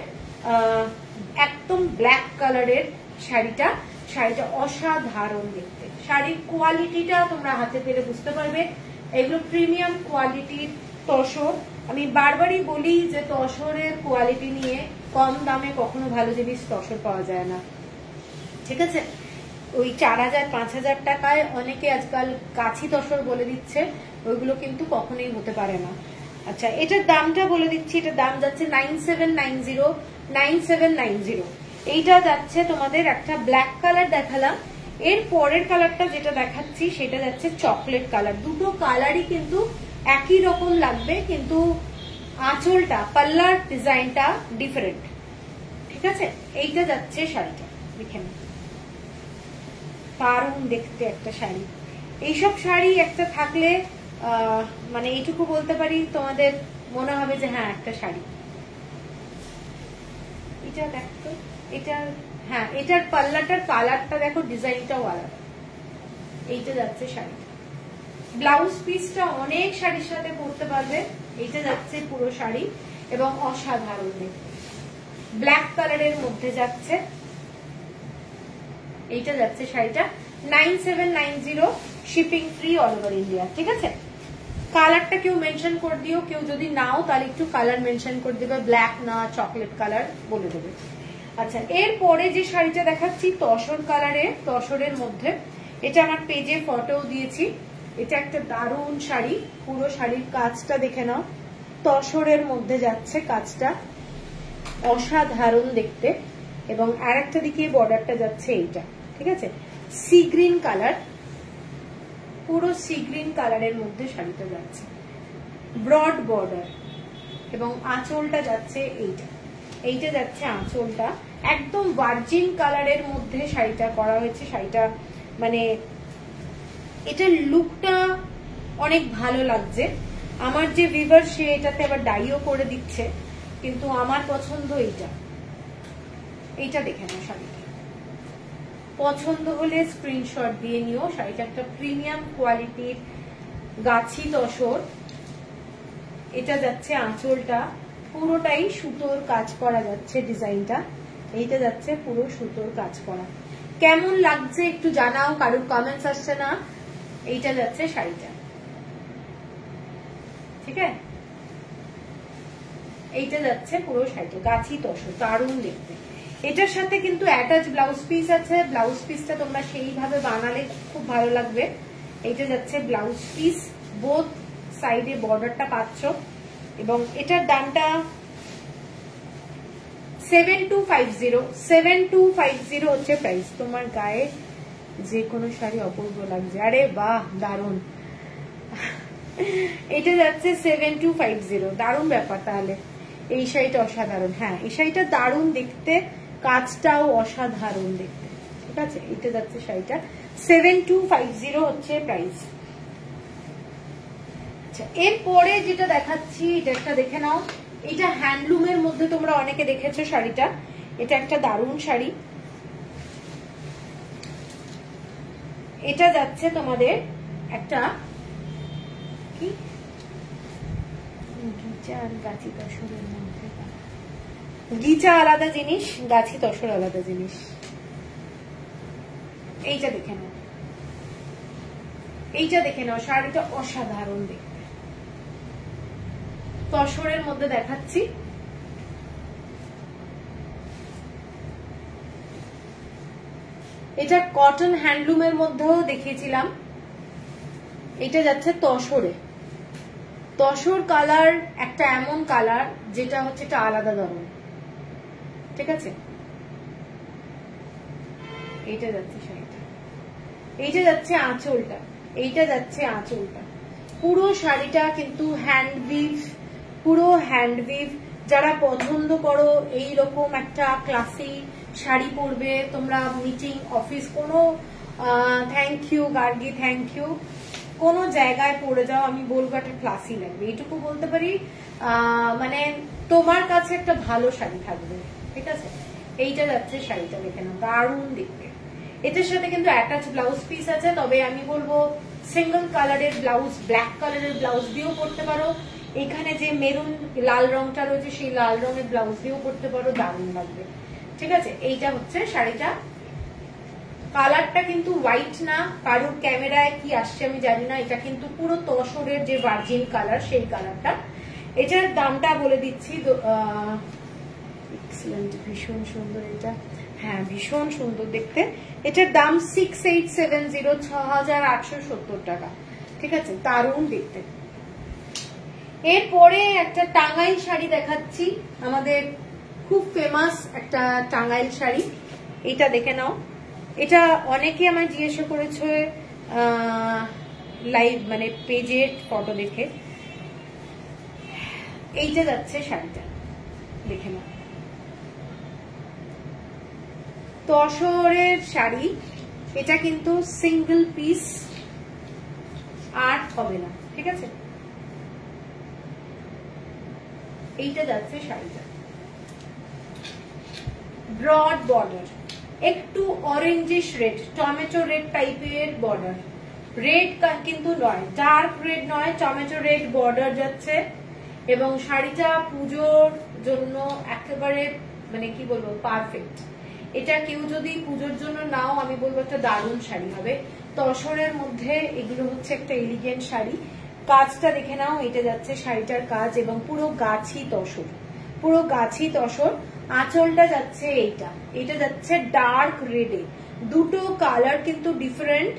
একদম ব্ল্যাক কালারের শাড়িটা, শাড়িটা অসাধারণ দেখতে। শাড়ির কোয়ালিটিটা তোমরা হাতে পেলে বুঝতে পারবে, এগুলো প্রিমিয়াম কোয়ালিটির তসর। আমি বারবারই বলি যে তসরের কোয়ালিটি নিয়ে কম দামে কখনো ভালো জিনিস তসর পাওয়া যায় না, ঠিক আছে। ওই 4000 5000 টাকায় অনেকে আজকাল কাছি তসর বলে দিচ্ছে, ওইগুলো কিন্তু কখনোই হতে পারে না। আচ্ছা, এটার দামটা বলে দিচ্ছি, এটার দাম যাচ্ছে 9790, 9790। এইটা যাচ্ছে তোমাদের, একটা ব্ল্যাক কালার দেখালাম, এর পরের কালারটা যেটা দেখাচ্ছি সেটা যাচ্ছে চকলেট কালার। দুটো কালারই কিন্তু একই রকম লাগবে, কিন্তু আঁচলটা, পাল্লার ডিজাইনটা ডিফারেন্ট, ঠিক আছে। এইটা যাচ্ছে শাড়িটা, দেখে নাও, দারুণ দেখতে একটা শাড়ি। এইসব শাড়ি একটা থাকলে মানে এইটুকু বলতে পারি, তোমাদের মনে হবে যে হ্যাঁ একটা শাড়ি। এটা দেখো, এটার, হ্যাঁ এটার পাল্লাটার কালারটা দেখো, ডিজাইনটাও আলাদা। এইটা যাচ্ছে শাড়ি, ব্লাউজ পিসটা অনেক শাড়ির সাথে পরতে পারবে। এইটা যাচ্ছে পুরো শাড়ি এবং অসাধারণ দেখতে, ব্ল্যাক কালারের মধ্যে যাচ্ছে। এইটা যাচ্ছে শাড়িটা 9790, shipping free all over India, ঠিক আছে। কালারটা কেউ মেনশন করে দিও, কেউ যদি নাও তাহলে একটু কালার মেনশন করে দেবে, ব্ল্যাক না চকলেট কালার বলে দেবে। আচ্ছা, এরপরে যে শাড়িটা দেখাচ্ছি তসর কালারে, তসরের মধ্যে, এটা আমার পেজে ফটো দিয়েছি। এটা একটা দারুণ শাড়ি, পুরো শাড়ির কাজটা দেখে নাও, তসরের মধ্যে যাচ্ছে কাজটা, অসাধারণ দেখতে। এবং আর একটা দিকে বর্ডারটা যাচ্ছে এইটা, ঠিক আছে, সি গ্রিন কালার, পুরো সি গ্রিন কালারের মধ্যে শাড়িটা যাচ্ছে, ব্রড বর্ডার। এবং আঁচলটা যাচ্ছে এইটা, এইটা যাচ্ছে আঁচলটা, একদম ভার্জিন কালারের মধ্যে শাড়িটা করা হয়েছে। শাড়িটা মানে এটার লুকটা অনেক ভালো লাগছে। আমার যে ভিভার সে এটাতে আবার ডাইও করে দিচ্ছে, কিন্তু আমার পছন্দ এইটা। এইটা দেখে নাও, শাড়িটা পছন্দ হলে স্ক্রিনশট দিয়ে নিও। শাড়িটা একটা প্রিমিয়াম কোয়ালিটির গাছি তসর। এটা যাচ্ছে আঁচলটা, পুরোটাই সুতোর কাজ করা যাচ্ছে ডিজাইনটা। এইটা যাচ্ছে পুরো সুতোর কাজ করা। কেমন লাগছে একটু জানাও, কারোর কমেন্টস আসছে না। এইটা যাচ্ছে শাড়িটা, ঠিক আছে। এইটা যাচ্ছে পুরো শাড়িটা, গাছি তসর, দারুণ দেখতে। এটার সাথে কিন্তু অ্যাটাচ ব্লাউজ পিস আছে, ব্লাউজ পিসটা তোমরা সেইভাবে বানালে খুব ভালো লাগবে। এইটা যাচ্ছে ব্লাউজ পিস, বোথ সাইডে বর্ডারটা পাচ্ছ। এবং এটার দামটা 7250, 7250 হচ্ছে প্রাইস। তোমার গায়ে যে কোনো শাড়ি অপূর্ব লাগছে। আরে বাহ, দারুন। এটা যাচ্ছে 7250, দারুন ব্যাপার। তাহলে এই শাড়িটা অসাধারণ। হ্যাঁ, এই শাড়িটা দারুন দেখতে, কাজটাও অসাধারণ দেখতে। ঠিক আছে, এটা যাচ্ছে শাড়িটা 7250 হচ্ছে প্রাইস। আচ্ছা, এরপরে যেটা দেখাচ্ছি এটা একটা দেখে নাও। এটা হ্যান্ডলুমের মধ্যে তোমরা অনেকে দেখেছো শাড়িটা। এটা একটা দারুণ শাড়ি। এটা যাচ্ছে তোমাদের একটা কি গিচা আর গাছি তসরের মধ্যে। গিচা আলাদা জিনিস, গাছি তসর আলাদা জিনিস। এইটা দেখে নাও, এইটা দেখে নাও, শাড়িটা অসাধারণ দেখতে। তসরের মধ্যে দেখাচ্ছি। এটা কটন হ্যান্ডলুমের মধ্যেও দেখিয়েছিলাম। এটা যাচ্ছে তসরে। তসর কালার একটা এমন কালার যেটা হচ্ছে একটা আলাদা ধরন। ঠিক আছে, এইটা যাচ্ছে শাড়িটা। এইটা যাচ্ছে আঁচলটা, এইটা যাচ্ছে আঁচলটা। পুরো শাড়িটা কিন্তু হ্যান্ডউইভ, পুরো হ্যান্ডউইভ। যারা পছন্দ করো এই রকম একটা ক্লাসি শাড়ি পরবে তোমরা, মিটিং, অফিস, কোনো thank you Gargi, thank you, কোনো জায়গায় পরে যাও, আমি বলবো একটা ক্লাসি লাগবে, এইটুকু বলতে পারি। মানে তোমার কাছে একটা ভালো শাড়ি থাকবে। ঠিক আছে, এইটা যাচ্ছে শাড়িটা, দেখে নাও, দারুণ দেখতে। এটার সাথে কিন্তু অ্যাটাচ ব্লাউজ পিস আছে, তবে আমি বলবো সিঙ্গল কালারের ব্লাউজ, ব্ল্যাক কালারের ব্লাউজ দিয়েও পরতে পারো। এখানে যে মেরুন লাল রংটা রয়েছে সেই লাল রঙের ব্লাউজ দিয়েও পরতে পারো, দারুণ লাগবে। ঠিক আছে, এইটা হচ্ছে শাড়িটা। কালারটা কিন্তু হোয়াইট না, কারোর ক্যামেরায় কি আসছে আমি জানি না, এটা কিন্তু পুরো তসরের যে ভার্জিন কালার সেই কালারটা। এটার দামটা বলে দিচ্ছি। এক্সেলেন্ট, ভীষণ সুন্দর এটা। হ্যাঁ, ভীষণ সুন্দর দেখতে। এটার দাম 6870, 6870 টাকা। ঠিক আছে, দারুণ দেখতে। এরপরে একটা টাঙ্গাইল শাড়ি দেখাচ্ছি, আমাদের খুব ফেমাস একটা টাঙ্গাইল শাড়ি। এটা দেখে নাও। এটা অনেকে আমায় জিজ্ঞাসা করেছে লাইভ, মানে পেজের ফটো দেখে। এইটা যাচ্ছে শাড়িটা, দেখে নাও, তসরের শাড়ি। এটা কিন্তু সিঙ্গেল পিস, আর হবে না। ঠিক আছে, এইটা যাচ্ছে শাড়িটা। ব্রড বর্ডার, একটু অরেঞ্জিশ রেড, টমেটো রেড টাইপের বর্ডার। রেড কিন্তু নয়, ডার্ক রেড নয়, টমেটো রেড বর্ডার যাচ্ছে। এবং শাড়িটা পুজোর জন্য একেবারে, মানে কি বলবো, পারফেক্ট। এটা কেউ যদি পুজোর জন্য নাও, আমি বলবো একটা দারুণ শাড়ি হবে। তসরের মধ্যে এগুলো হচ্ছে একটা এলিগেন্ট শাড়ি। কাজটা দেখে নাও, এটা যাচ্ছে শাড়িটার কাজ, এবং পুরো গাছি তসর, পুরো গাছি তসর। আঁচলটা যাচ্ছে এইটা, এটা যাচ্ছে ডার্ক রেডে। দুটো কালার কিন্তু ডিফারেন্ট।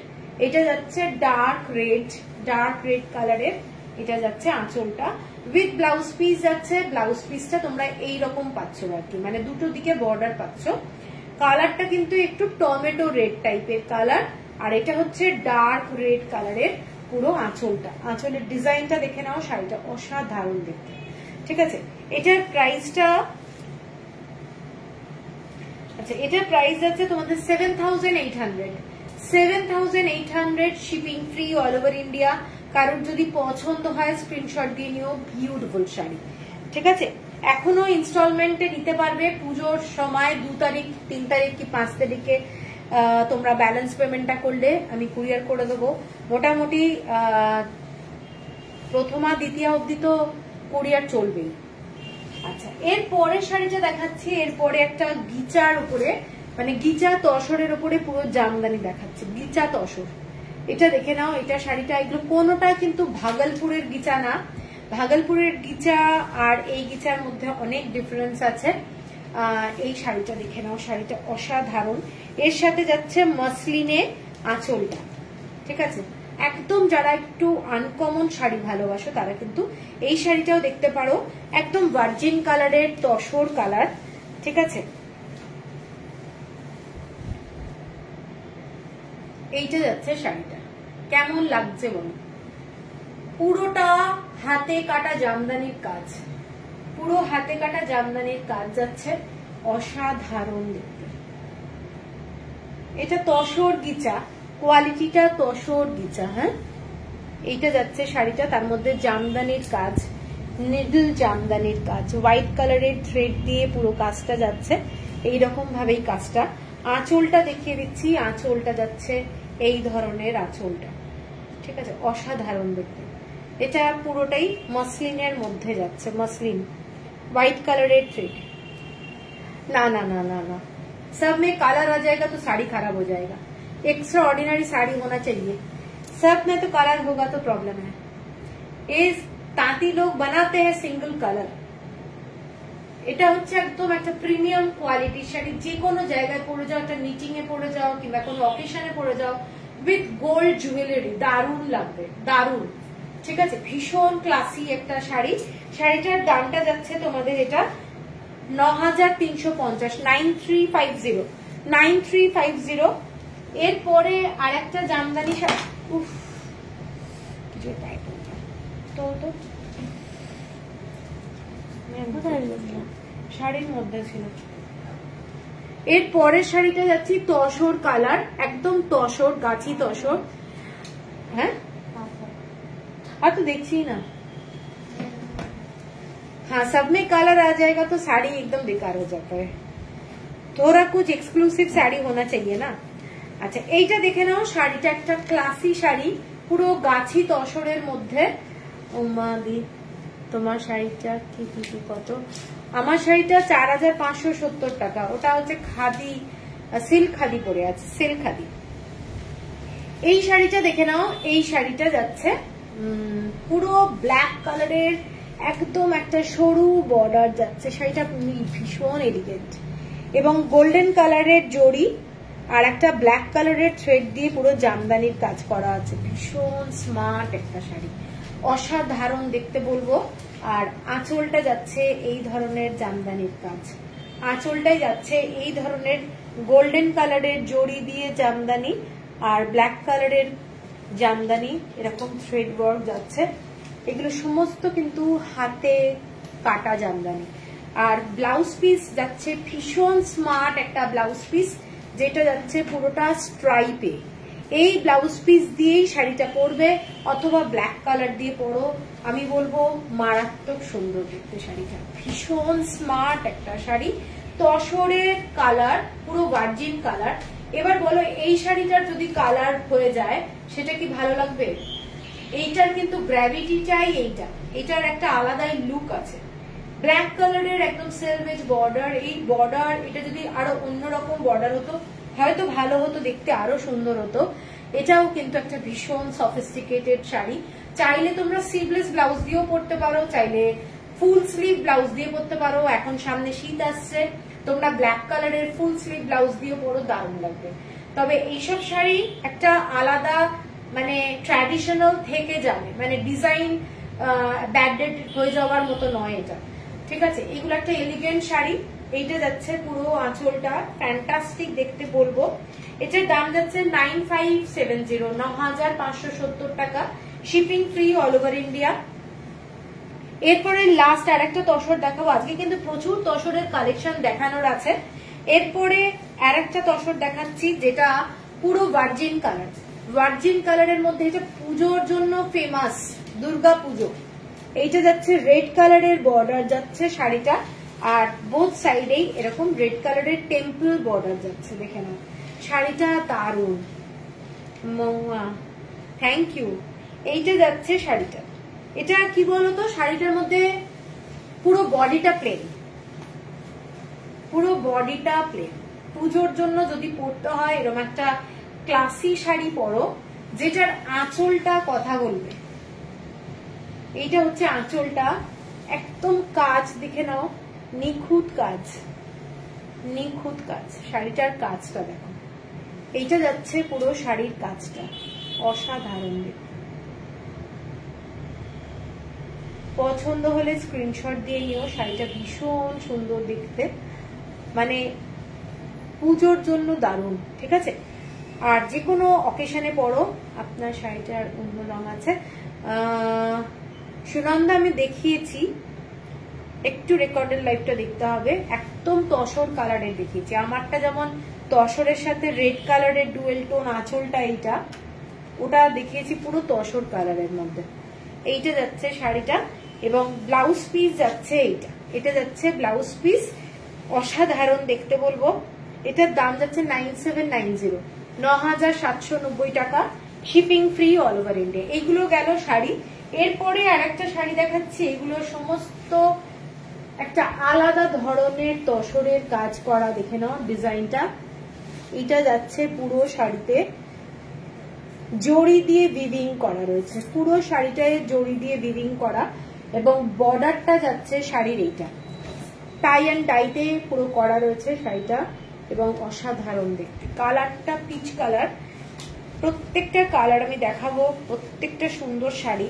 এটা যাচ্ছে ডার্ক রেড কালারের, এটা যাচ্ছে আঁচলটা। উইথ ব্লাউজ পিস যাচ্ছে। ব্লাউজ পিসটা তোমরা এইরকম পাচ্ছ আর কি, মানে দুটো দিকে বর্ডার পাচ্ছ। কালারটা কিন্তু একটু টমেটো রেড টাইপের কালার, আর এটা হচ্ছে ডার্ক রেড কালারের পুরো আঁচলটা। আঁচলের ডিজাইনটা দেখে নাও, শাড়িটা অসাধারণ দেখতে। ঠিক আছে, এটার প্রাইসটা, আচ্ছা, এটার প্রাইস যাচ্ছে তোমাদের 7800, 7800, shipping free all over India. কারোর যদি পছন্দ হয় স্ক্রিনশট দিয়ে নিও, বিউটিফুল শাড়ি। ঠিক আছে, এখনো ইনস্টলমেন্টে নিতে পারবে। পুজোর সময় 2 তারিখ, 3 তারিখ কি 5 তারিখে তোমরা ব্যালেন্স পেমেন্টটা করলে আমি কুরিয়ার করে দেবো। মোটামুটি প্রথমা দ্বিতীয়া অবধি তো কুরিয়ার চলবেই। আচ্ছা, এরপরে শাড়িটা দেখাচ্ছি। এরপরে একটা গিচার উপরে, মানে গিচা তসরের উপরে পুরো জামদানি দেখাচ্ছে, গিচা তসর। এটা দেখে নাও, এটা শাড়িটা, এগুলো কোনোটাই কিন্তু ভাগলপুরের গিচা না। ভাগলপুরের গিচা আর এই গিচার মধ্যে অনেক ডিফারেন্স আছে। এই শাড়িটা দেখে নাও, শাড়িটা অসাধারণ। এর সাথে যাচ্ছে মসলিনে আঁচলটা। ঠিক আছে, একদম যারা একটু আনকমন শাড়ি ভালোবাসো তারা কিন্তু এই শাড়িটাও দেখতে পারো। একদম ভার্জিন কালারের তসর কালার। ঠিক আছে, এইটা যাচ্ছে শাড়িটা, কেমন লাগছে বলো? পুরোটা হাতে কাটা জামদানির কাজ, পুরো হাতে কাটা জামদানির কাজ যাচ্ছে, অসাধারণ দেখতে। এটা তসর গিচা, কোয়ালিটিটা তসর গিচা। হ্যাঁ, এইটা যাচ্ছে শাড়িটা, তার মধ্যে জামদানির কাজ, নিডল জামদানির কাজ, হোয়াইট কালারের থ্রেড দিয়ে পুরো কাজটা যাচ্ছে। এইরকম ভাবেই কাজটা। আঁচলটা দেখিয়ে দিচ্ছি, আঁচলটা যাচ্ছে এই ধরনের আঁচলটা, ঠিক আছে, অসাধারণ দেখতে। এটা পুরোটাই মসলিনের মধ্যে যাচ্ছে, মসলিন व्हाइट कलर थ्रेड। ना ना ना ना ना, सब में कलर आ जाएगा तो साड़ी खराब हो जाएगा। एक्स्ट्रा ऑर्डिनरी साड़ी होना चाहिए, सब में तो कलर होगा तो प्रॉब्लम है। ये तांती लोग बनाते हैं सिंगल कलर। এটা হচ্ছে একদম একটা প্রিমিয়াম কোয়ালিটির শাড়ি, যে কোনো জায়গায় পরে যাও, একটা মিটিং এ পরে যাও কিংবা কোনো অকেশনে পরে যাও, উইথ গোল্ড জুয়েলারি, দারুণ লাগবে, দারুণ, ঠিক আছে, ভীষণ ক্লাসি একটা শাড়ি। শাড়িটার দামটা যাচ্ছে তোমাদের এটা 9350, 9350, 9350। এরপরে আর একটা জামদানি শাড়ি, উফ কিছু টাইট তো তো শাড়ির মধ্যে ছিল। এর পরের শাড়িটা যাচ্ছি তসর কালার, একদম তসর, গাছি তসর। হ্যাঁ, আর তো দেখছি না। हाँ, सब में कलर आ जाएगा तो साड़ी एकदम बेकार हो जाता है। थोड़ा कुछ एक्सक्लूसिव साड़ी होना चाहिए ना। আচ্ছা, এইটা দেখে নাও, শাড়িটা একটা ক্লাসি শাড়ি, পুরো গাছি তসরের মধ্যে। উমাদি, তোমার শাড়িটা কি কত? আমার শাড়িটা 4570 টাকা। ওটা হচ্ছে খাদি, সিল্ক খাদি পরে আছে, সিল্ক খাদি। এই শাড়িটা দেখে নাও, এই শাড়িটা যাচ্ছে পুরো ব্ল্যাক কালারের, একদম একটা সরু বর্ডার যাচ্ছে। শাড়িটা ভীষণ এলিগেন্ট এবং গোল্ডেন কালারের জড়ি আর একটা ব্ল্যাক কালারের থ্রেড দিয়ে পুরো জামদানির কাজ করা আছে। ভীষণ স্মার্ট একটা শাড়ি, অসাধারণ দেখতে বলবো। আর আঁচলটা যাচ্ছে এই ধরনের জামদানির কাজ, আঁচলটাই যাচ্ছে এই ধরনের গোল্ডেন কালারের জড়ি দিয়ে জামদানি আর ব্ল্যাক কালারের জামদানি, এরকম থ্রেড ওয়ার্ক যাচ্ছে। এগুলো সমস্ত কিন্তু হাতে কাটা জামদানি। আর ব্লাউজ পিস যাচ্ছে ভীষণ স্মার্ট একটা ব্লাউজ পিস, যেটা যাচ্ছে পুরোটা স্ট্রাইপে। এই ব্লাউজ পিস দিয়েই শাড়িটা পরবে, অথবা ব্ল্যাক কালার দিয়ে পরো, আমি বলবো মারাত্মক সুন্দর দেখতে শাড়িটা, ভীষণ স্মার্ট একটা শাড়ি। তসরের কালার, পুরো ভার্জিন কালার। এবার বলো, এই শাড়িটার যদি কালার হয়ে যায় সেটা কি ভালো লাগবে? এইটার কিন্তু গ্র্যাভিটিটাই এইটা, এটার একটা আলাদাই লুক আছে। ব্ল্যাক কালারের একদম সেলভেজ বর্ডার, এই বর্ডার, এটা যদি আরো অন্যরকম বর্ডার হতো হয়তো ভালো হতো, দেখতে আরো সুন্দর হতো। এটাও কিন্তু একটা ভীষণ সফিস্টিকেটেড শাড়ি। চাইলে তোমরা স্লিভলেস ব্লাউজ দিয়েও পরতে পারো, চাইলে ফুল স্লিভ ব্লাউজ দিয়ে পরতে পারো। এখন সামনে শীত আসছে, তোমরা ব্ল্যাক কালারের ফুল স্লিভ ব্লাউজ দিয়ে পরো, দারুণ লাগবে। তবে এইসব শাড়ি একটা আলাদা মানে ট্র্যাডিশনাল থেকে যাবে, মানে ডিজাইন ব্যাডেড হয়ে যাওয়ার মতো নয় এটা, ঠিক আছে। এগুলো একটা এলিগেন্ট শাড়ি। এইটা যাচ্ছে পুরো আঁচলটা ফ্যান্টাস্টিক দেখতে বলবো। এটার দাম যাচ্ছে 9570, 9570 টাকা, shipping free all over India. এরপরে লাস্ট আর একটা তসর দেখাবো। আজকে কিন্তু প্রচুর তসরের কালেকশন দেখানোর আছে। এরপরে আর একটা তসর দেখাচ্ছি, যেটা পুরো ভার্জিন কালার, ভার্জিন কালারের মধ্যে। এটা পুজোর জন্য ফেমাস, দুর্গা পুজো। এইটা যাচ্ছে রেড কালারের বর্ডার যাচ্ছে শাড়িটা, আর বোথ সাইডেই এরকম রেড কালারের টেম্পল বর্ডার যাচ্ছে। দেখে নাও, শাড়িটা দারুণ, মৌয়া, থ্যাংক ইউ। এইটা যাচ্ছে শাড়িটা। এটা কি বলতো, শাড়িটার মধ্যে পুরো বডিটা প্লেন, পুরো বডিটা প্লেন। পুজোর জন্য যদি পরতে হয় এরকম একটা ক্লাসি শাড়ি পরো, যেটার আঁচলটা কথা বলবে। এইটা হচ্ছে আঁচলটা, একদম কাজ দেখে নাও, নিখুঁত কাজ, নিখুঁত কাজ। শাড়িটার কাজটা দেখো, এইটা যাচ্ছে পুরো শাড়ির কাজটা, অসাধারণ দেখতে। পছন্দ হলে স্ক্রিনশট দিয়ে নিও, শাড়িটা ভীষণ সুন্দর দেখতে, মানে পুজোর জন্য দারুণ, ঠিক আছে। আর যে কোনো অকেশনে পরো। আপনার শাড়িটার অন্য রং আছে সুনন্দা, আমি দেখিয়েছি, একটু রেকর্ডের লাইভটা দেখতে হবে। একদম তসর কালারের দেখিয়েছি, আমারটা যেমন তসরের সাথে রেড কালারের ডুয়েল টোন আঁচলটা, এইটা ওটা দেখিয়েছি পুরো তসর কালারের মধ্যে। এইটা যাচ্ছে শাড়িটা এবং ব্লাউজ পিস যাচ্ছে এইটা, এটা যাচ্ছে ব্লাউজ পিস, অসাধারণ দেখতে বলবো। এটার দাম যাচ্ছে 9790, 9790 টাকা, shipping free all over India. এইগুলো গেল শাড়ি। এরপরে আর একটা শাড়ি দেখাচ্ছি, এগুলো সমস্ত একটা আলাদা ধরনের তসরের কাজ করা, দেখে নাও ডিজাইনটা। এটা যাচ্ছে পুরো শাড়িতে জড়ি দিয়ে উইভিং করা রয়েছে, পুরো শাড়িটায় জড়ি দিয়ে উইভিং করা, এবং বর্ডারটা যাচ্ছে শাড়ির এইটা টাই অ্যান্ড ডাইতে পুরো করা রয়েছে শাড়িটা, এবং অসাধারণ দেখতে। কালারটা পিচ কালার, প্রত্যেকটা কালার আমি দেখাবো, প্রত্যেকটা সুন্দর শাড়ি।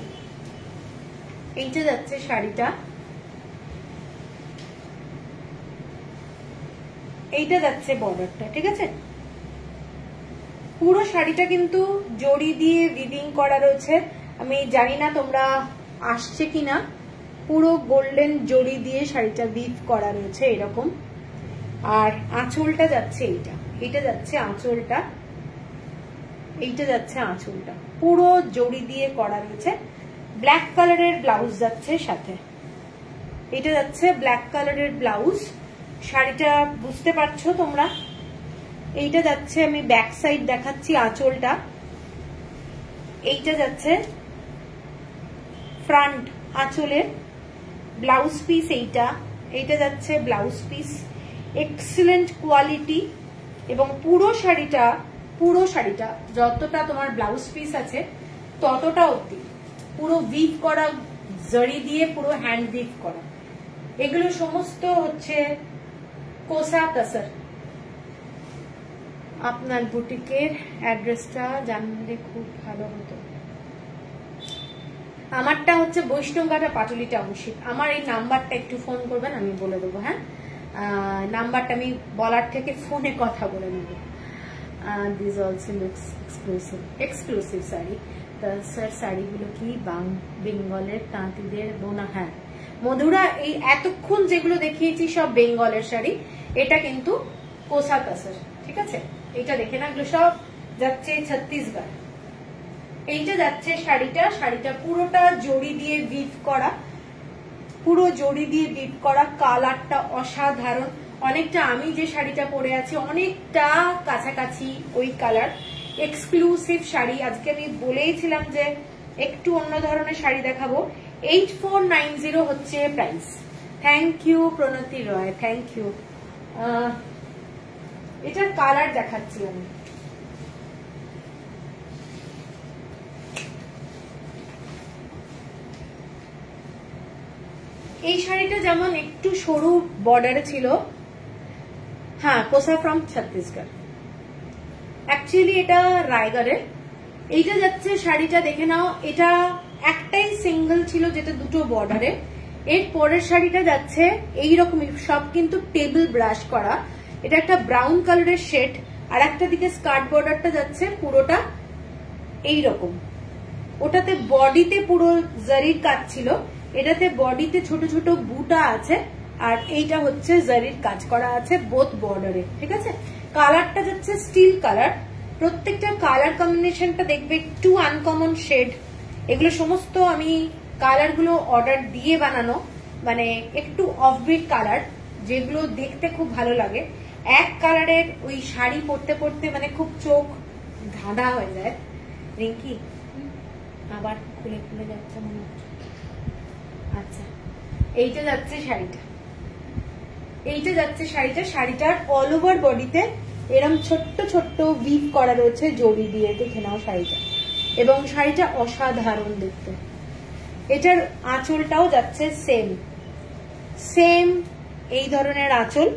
এইটা যাচ্ছে শাড়িটা, এইটা যাচ্ছে বর্ডারটা, ঠিক আছে। পুরো শাড়িটা কিন্তু জড়ি দিয়ে উইভিং করা রয়েছে, আমি জানি না তোমরা আসছে কিনা, পুরো গোল্ডেন জড়ি দিয়ে শাড়িটা উইভ করা রয়েছে এরকম। আর আঁচলটা যাচ্ছে এইটা, এটা যাচ্ছে আঁচলটা, এইটা যাচ্ছে আঁচলটা, পুরো জড়ি দিয়ে করা রয়েছে। ব্ল্যাক কালারের ব্লাউজ যাচ্ছে সাথে, এটা যাচ্ছে ব্ল্যাক কালারের ব্লাউজ। শাড়িটা বুঝতে পারছো তোমরা? এইটা যাচ্ছে, আমি ব্যাক সাইড দেখাচ্ছি আঁচলটা, এইটা যাচ্ছে ফ্রন্ট আঁচলের ব্লাউজ পিস, এইটা এইটা যাচ্ছে ব্লাউজ পিস, এক্সিলেন্ট কোয়ালিটি। এবং পুরো শাড়িটা যতটা তোমার ব্লাউজ পিস আছে ততটা অবধি পুরো উইভ করা, জড়ি দিয়ে পুরো হ্যান্ড উইভ করা। এগুলো সমস্ত হচ্ছে কোসা তসর। আপনার বুটিকের অ্যাড্রেসটা জানলে খুব ভালো হতো। আমারটা হচ্ছে বৈষ্ণবঘাটা পাটুলি টাউনশিপ। আমার এই নাম্বারটা একটু ফোন করবেন, আমি বলে দেবো। হ্যাঁ, নাম্বারটা আমি বলার থেকে ফোনে কথা বলে নেব। This also looks exclusive sari. Sir শাড়িগুলো কি বেঙ্গলের তাঁতিদের বোনা? হ্যাঁ মধুরা, এই এতক্ষণ যেগুলো দেখিয়েছি সব বেঙ্গলের শাড়ি, এটা কিন্তু কোসা তসর, ঠিক আছে। এটা দেখে না, এগুলো সব যাচ্ছে ছত্তিশগড়। এইটা যাচ্ছে শাড়িটা পুরোটা জড়ি দিয়ে উইভ করা, পুরো জড়ি দিয়ে উইভ করা। কালারটা অসাধারণ, অনেকটা আমি যে শাড়িটা পরে আছি অনেকটা কাছাকাছি ওই কালার। এক্সক্লুসিভ শাড়ি। আজকে আমি বলেইছিলাম যে একটু অন্য ধরনের শাড়ি দেখাবো। 8490 হচ্ছে price. Thank you Pranati Roy, thank you. এটার কালার দেখাচ্ছি আমি। এই শাড়িটা যেমন একটু সরু বর্ডারে ছিল, হ্যাঁ কোসা ফ্রম ছত্তিশগড়, অ্যাকচুয়ালি এটা রায়গড়ের। এইটা যাচ্ছে শাড়িটা, দেখে নাও, এটা একটাই সিঙ্গেল ছিল যেটা দুটো বর্ডারে। এর পরের শাড়িটা যাচ্ছে এইরকমই, সব কিন্তু টেবিল ব্রাশ করা। এটা একটা ব্রাউন কালারের শেড, আর একটা দিকে স্কার্ট বর্ডারটা যাচ্ছে পুরোটা এইরকম। ওটাতে বডিতে পুরো জারির কাজ ছিল, এটাতে বডিতে ছোট ছোট বুটা আছে, আর এইটা হচ্ছে জারির কাজ করা আছে বোথ বর্ডারে, ঠিক আছে। কালারটা যাচ্ছে স্টিল কালার। প্রত্যেকটা কালার কম্বিনেশনটা দেখবে একটু আনকমন শেড। এগুলো সমস্ত আমি কালারগুলো অর্ডার দিয়ে বানানো, মানে একটু অফবিট কালার, যেগুলো দেখতে খুব ভালো লাগে। এক কালারের ওই শাড়ি পরতে পরতে মানে খুব চোখ ধাঁধা হয়ে যায়। রিঙ্কি আবার খুলে খুলে যাচ্ছে মনে হচ্ছে। আচ্ছা, এইটা যাচ্ছে শাড়িটা, এইটা যাচ্ছে শাড়িটা। শাড়িটার অল ওভার বডিতে এরকম ছোট্ট ছোট্ট উইভ করা রয়েছে জড়ি দিয়ে, দেখে নাও শাড়িটা। এবং শাড়িটা অসাধারণ দেখতে। এটার আঁচলটাও যাচ্ছে সেম এই ধরনের আঁচল,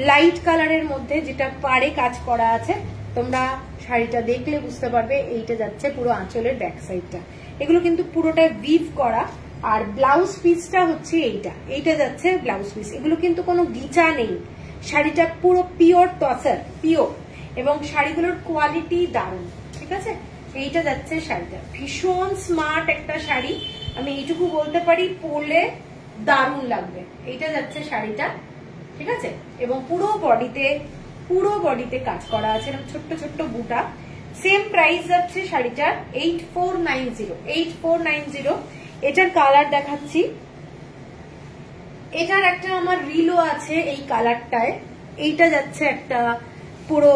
লাইট কালারের মধ্যে, যেটা পাড়ে কাজ করা আছে। তোমরা শাড়িটা দেখলে বুঝতে পারবে। এইটা যাচ্ছে পুরো আঁচলের ব্যাক সাইডটা। এগুলো কিন্তু পুরোটা উইভ করা। আর ব্লাউজ পিসটা হচ্ছে এইটা যাচ্ছে ব্লাউজ পিস। এগুলো কিন্তু কোনো গিচা নেই, শাড়িটা পুরো পিওর তসর, পিওর। এবং শাড়িগুলোর কোয়ালিটি দারুণ, ঠিক আছে। এইটা যাচ্ছে শাড়িটা, ভীষণ স্মার্ট একটা শাড়ি, আমি এইটুকু বলতে পারি, পরলে দারুণ লাগবে। এইটা যাচ্ছে শাড়িটা, ঠিক আছে। এবং পুরো বডিতে কাজ করা আছে, এবং ছোট্ট ছোট্ট বুটা। সেম প্রাইস যাচ্ছে শাড়িটার 8490। এটার কালার দেখাচ্ছি, এটার একটা আমার রিলও আছে এই কালারটায়। এইটা যাচ্ছে একটা পুরো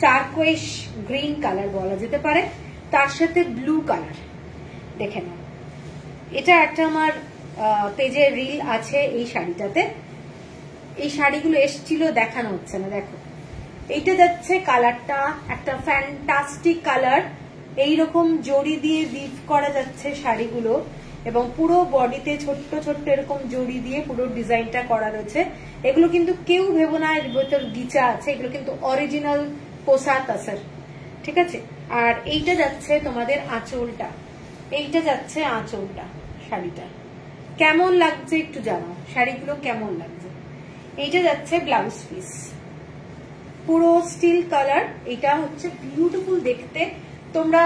টার্কোয়েশ গ্রিন কালার বলা যেতে পারে, তার সাথে ব্লু কালার, দেখে নাও। এটা একটা আমার পেজে রিল আছে এই শাড়িটাতে। এই শাড়িগুলো এসছিল, দেখানো হচ্ছে না, দেখো। এইটা যাচ্ছে কালারটা একটা ফ্যান্টাস্টিক কালার, এইরকম জড়ি দিয়ে উইভ করা যাচ্ছে শাড়িগুলো, এবং পুরো বডিতে ছোট্ট ছোট্ট এরকম জড়ি দিয়ে পুরো ডিজাইনটা করা রয়েছে। এগুলো কিন্তু কেউ ভেবো না এর ভেতর গিচা আছে, এগুলো কিন্তু অরিজিনাল কোসা তাসার, ঠিক আছে। আর এইটা যাচ্ছে তোমাদের আঁচলটা, এইটা যাচ্ছে আঁচলটা শাড়িটা। কেমন লাগছে একটু জানাও, শাড়িগুলো কেমন লাগছে। এইটা যাচ্ছে ব্লাউজ পিস, পুরো স্টিল কালার। এটা হচ্ছে বিউটিফুল দেখতে। তোমরা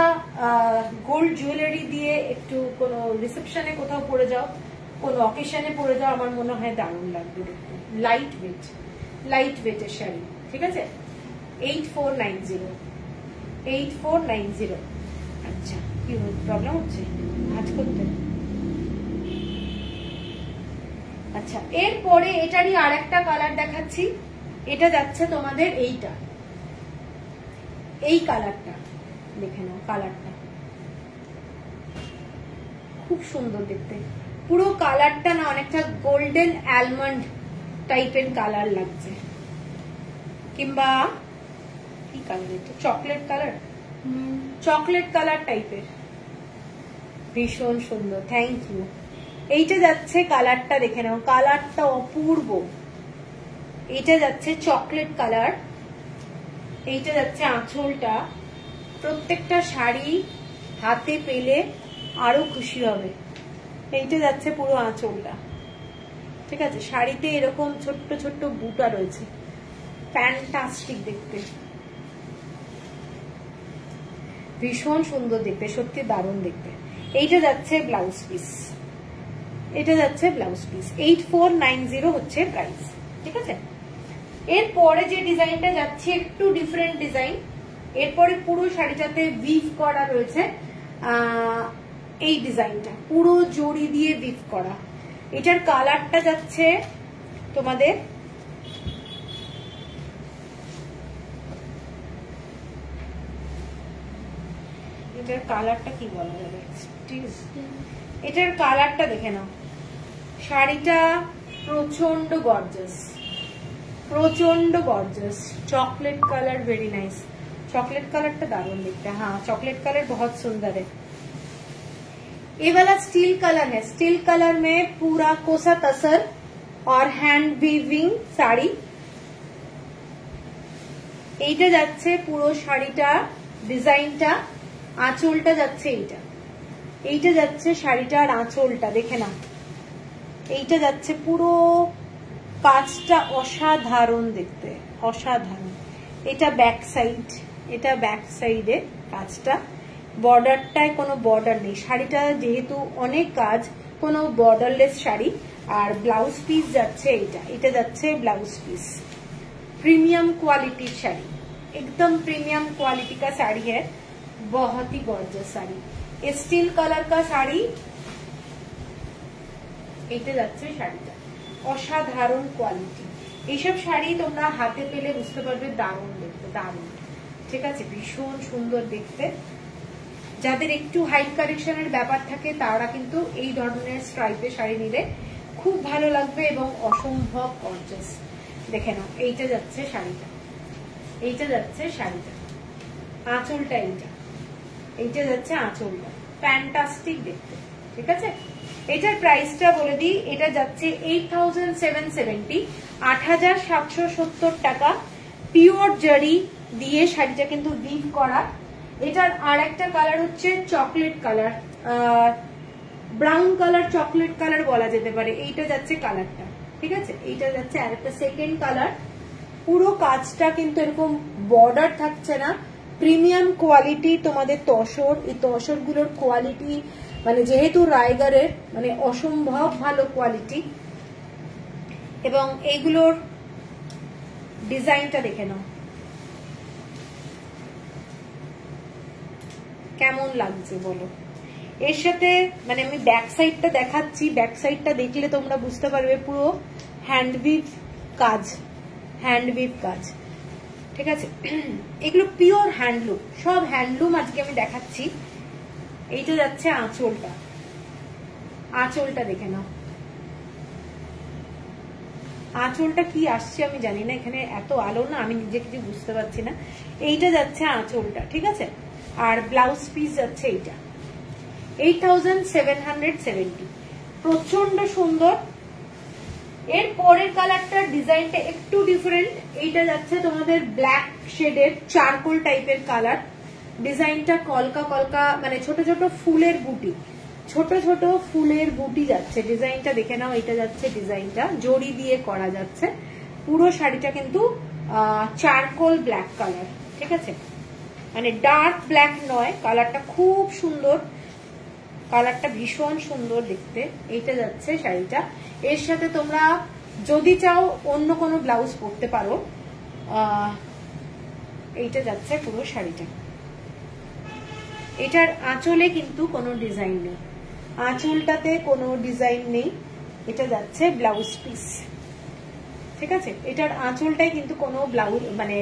গোল্ড জুয়েলারি দিয়ে একটু কোনো রিসেপশনে কোথাও পরে যাও, কোনো অকেশনে পরে যাও, আমার মনে হয় দারুণ লাগবে দেখতে। লাইট ওয়েটের শাড়ি, ঠিক আছে। 8490। আচ্ছা, কি প্রবলেম হচ্ছে ভাঁজ করতে? আচ্ছা, এরপরে এটারই আর একটা কালার দেখাচ্ছি। এটা যাচ্ছে তোমাদের এই কালারটা, দেখে নাও। কালারটা খুব সুন্দর দেখতে, পুরো কালারটা না অনেকটা গোল্ডেন অ্যালমন্ড টাইপের কালার লাগছে, কিংবা কি কালার এটা, চকলেট কালার টাইপের, ভীষণ সুন্দর। Thank you. এইটা যাচ্ছে কালারটা, দেখে নাও, কালারটা অপূর্ব। এইটা যাচ্ছে চকলেট কালার। এইটা যাচ্ছে আঁচলটা। প্রত্যেকটা শাড়ি হাতে পেলে আরো খুশি হবে। এইটা যাচ্ছে পুরো আঁচলটা, ঠিক আছে। শাড়িতে এরকম ছোট্ট ছোট্ট বুটা রয়েছে, ফ্যান্টাস্টিক দেখতে, ভীষণ সুন্দর দেখতে, সত্যি দারুণ দেখতে। এইটা যাচ্ছে ব্লাউজ পিস, 8490 হচ্ছে প্রাইস, ঠিক আছে। এরপরে যে ডিজাইনটা যাচ্ছে একটু ডিফারেন্ট ডিজাইন। এরপরে পুরো শাড়িটাতে উইভ করা রয়েছে, এই ডিজাইনটা পুরো জড়ি দিয়ে উইভ করা। এটার কালারটা যাচ্ছে তোমাদের এটার কালারটা কি বলা যাবে, এটার কালারটা দেখে নাও। শাড়িটা প্রচন্ড gorgeous, chocolate colour very nice. Chocolate colour टा दारुण दिखता है। हाँ, चॉकलेट कलर बहुत सुंदर है। ये वाला स्टील कलर है, स्टील कलर में पूरा कोसा तसर और हैंड वीविंग শাড়ি। এইটা যাচ্ছে পুরো শাড়িটা, ডিজাইনটা, আঁচলটা যাচ্ছে এইটা যাচ্ছে শাড়িটার আঁচলটা, দেখে না। এইটা যাচ্ছে পুরো কাজটা অসাধারণ দেখতে, অসাধারণ। এটা ব্যাক সাইডে কাজটা, বর্ডারটায় কোনো বর্ডার নেই। শাড়িটা যেহেতু অনেক কাজ, কোনো বর্ডারলেস শাড়ি। আর ব্লাউজ পিস যাচ্ছে এটা যাচ্ছে blouse piece. Premium quality sari, एकदम प्रीमियम क्वालिटी का साड़ी है, बहुत ही गॉर्जियस साड़ी। स्टील कलर का साड़ी, এটা যাচ্ছে শাড়িটা, অসাধারণ কোয়ালিটি। এইসব শাড়ি তোমরা হাতে পেলে বুঝতে পারবে দারুণ দেখতে, দারুণ, ঠিক আছে, ভীষণ সুন্দর দেখতে। যাদের একটু হাইট কারেকশনের ব্যাপার থাকে তারা কিন্তু এই ধরনের স্ট্রাইপের শাড়ি নিলে খুব ভালো লাগবে এবং অসম্ভব গর্জিয়াস। দেখে নাও, এইটা যাচ্ছে শাড়িটা, আঁচলটা এইটা যাচ্ছে আঁচলটা, ফ্যান্টাস্টিক দেখতে, ঠিক আছে। এটার প্রাইসটা বলে দিই, এটা যাচ্ছে 8770, 8770 টাকা। পিওর জারি দিয়ে শাড়িটা কিন্তু উইভ করা। এটার আর একটা কালার হচ্ছে chocolate colour, brown colour, chocolate colour বলা যেতে পারে। এইটা যাচ্ছে কালারটা, ঠিক আছে। এইটা যাচ্ছে আর একটা সেকেন্ড কালার, পুরো কাজটা কিন্তু এরকম বর্ডার থাকছে না, প্রিমিয়াম কোয়ালিটি তোমাদের তসর। এই তসর গুলোর কোয়ালিটি মানে যেহেতু রাইগারের মানে অসম্ভব ভালো কোয়ালিটি। এবং এইগুলোর ডিজাইনটা দেখে নাও কেমন লাগছে বলো। এর সাথে মানে আমি ব্যাক সাইডটা দেখাচ্ছি, ব্যাক সাইডটা দেখলে তোমরা বুঝতে পারবে পুরো হ্যান্ডউইভ কাজ, হ্যান্ডউইভ কাজ, ঠিক আছে। এগুলো পিওর হ্যান্ডলুম, সব হ্যান্ডলুম আজকে আমি দেখাচ্ছি। এইটা যাচ্ছে আঁচলটা, আঁচলটা দেখে নাও। আঁচলটা কি আসছে আমি জানি না, এখানে এত আলো না, আমি নিজে কিছু বুঝতে পারছি না। এইটা যাচ্ছে আঁচলটা, ঠিক আছে। আর ব্লাউজ পিস যাচ্ছে এইটা 8770, প্রচন্ড সুন্দর। এর পরের কালারটার ডিজাইনটা একটু ডিফারেন্ট। এইটা যাচ্ছে তোমাদের ব্ল্যাক শেডের চারকোল টাইপের কালার। ডিজাইনটা কলকা কলকা মানে ছোট ছোট ফুলের বুটি, ছোট ছোট ফুলের বুটি যাচ্ছে। ডিজাইনটা দেখে নাও, এটা যাচ্ছে ডিজাইনটা জড়ি দিয়ে করা যাচ্ছে। পুরো শাড়িটা কিন্তু চারকোল ব্ল্যাক কালার, ঠিক আছে, মানে ডার্ক ব্ল্যাক নয়, কালারটা খুব সুন্দর, কালারটা ভীষণ সুন্দর দেখতে। এইটা যাচ্ছে শাড়িটা। এর সাথে তোমরা যদি চাও অন্য কোনো ব্লাউজ পরতে পারো। এইটা যাচ্ছে পুরো শাড়িটা। এটার আঁচলে কিন্তু কোনো ডিজাইন নেই, আঁচলটাতে কোনো ডিজাইন নেই। এটা যাচ্ছে ব্লাউজ পিস, ঠিক আছে। এটার আঁচলটাই কিন্তু কোনো ব্লাউজ মানে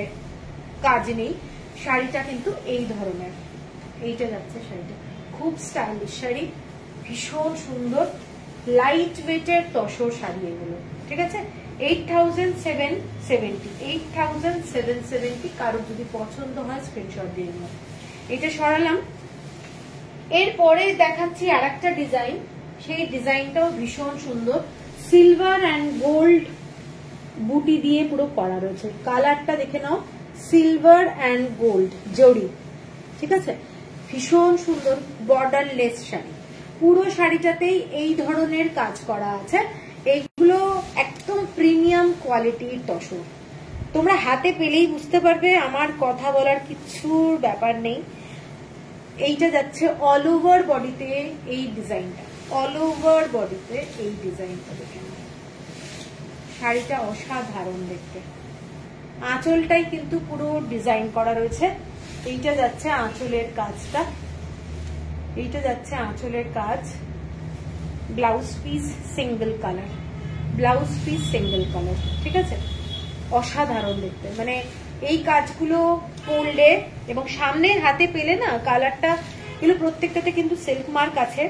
কাজ নেই। শাড়িটা কিন্তু এই ধরনের। এইটা যাচ্ছে শাড়িটা, খুব স্টাইলিশ শাড়ি, ভীষণ সুন্দর, লাইট ওয়েটের তসর শাড়ি এগুলো, ঠিক আছে। 8770, কারো যদি পছন্দ হয় স্ক্রিনশট দিয়ে নিও। এটা সরালাম। এরপরে দেখাচ্ছি আর একটা ডিজাইন, সেই ডিজাইনটাও ভীষণ সুন্দর, সিলভার অ্যান্ড গোল্ড বুটি দিয়ে পুরো করা রয়েছে। কালারটা দেখে নাও, সিলভার অ্যান্ড গোল্ড জড়ি, ঠিক আছে, ভীষণ সুন্দর বর্ডারলেস শাড়ি। পুরো শাড়িটাতেই এই ধরনের কাজ করা আছে। এইগুলো একদম প্রিমিয়াম কোয়ালিটির তসর, তোমরা হাতে পেলেই বুঝতে পারবে, আমার কথা বলার কিছুর ব্যাপার নেই। এইটা যাচ্ছে অল ওভার বডিতে এই ডিজাইনটা, অল ওভার বডিতে এই ডিজাইনটা দেখে নাও। শাড়িটা অসাধারণ দেখতে। আঁচলটাই কিন্তু পুরো ডিজাইন করা রয়েছে। এইটা যাচ্ছে আঁচলের কাজটা, এইটা যাচ্ছে আঁচলের কাজ। Blouse piece single colour, blouse piece single colour, ঠিক আছে, অসাধারণ দেখতে। মানে এই কাজগুলো পরলে এবং সামনের হাতে পেলে না কালারটা, এগুলো প্রত্যেকটাতে কিন্তু সিল্ক মার্ক আছে।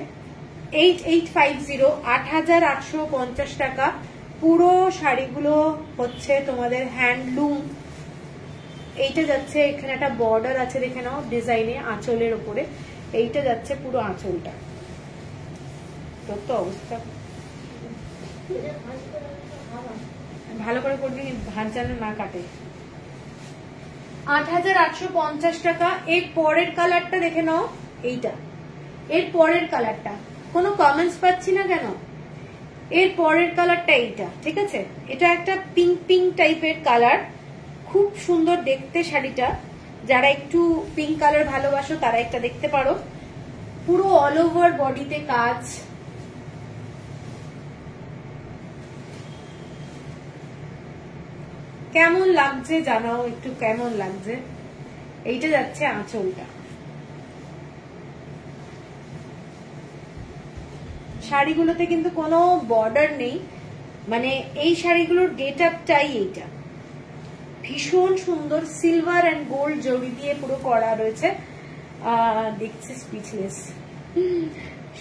8850, 8850 টাকা। পুরো শাড়িগুলো হচ্ছে তোমাদের হ্যান্ডলুম। এইটা যাচ্ছে, এখানে একটা বর্ডার আছে দেখে নাও ডিজাইনে আঁচলের উপরে। এইটা যাচ্ছে পুরো আঁচলটা। তো অবস্থা ভালো করে করবি, ভাত যেন না কাটে। 8850 টাকা। এর পরের কালারটা দেখে নাও, এইটা এর পরের কালারটা, কোনো কমেন্টস পাচ্ছি না কেন। এর পরের কালারটা এইটা, ঠিক আছে। এটা একটা পিঙ্ক পিঙ্ক টাইপের কালার, খুব সুন্দর দেখতে শাড়িটা। যারা একটু পিঙ্ক কালার ভালোবাসো তারা একটা দেখতে পারো। পুরো অল ওভার বডিতে কাজ। কেমন লাগছে জানাও একটু, কেমন লাগছে। এইটা যাচ্ছে আঁচলটা। শাড়িগুলোতে কিন্তু কোনো বর্ডার নেই, মানে এই শাড়িগুলোর গেট আপটাই এইটা, ভীষণ সুন্দর। সিলভার অ্যান্ড গোল্ড জড়ি দিয়ে পুরো করা রয়েছে। দেখছি স্পিচলেস,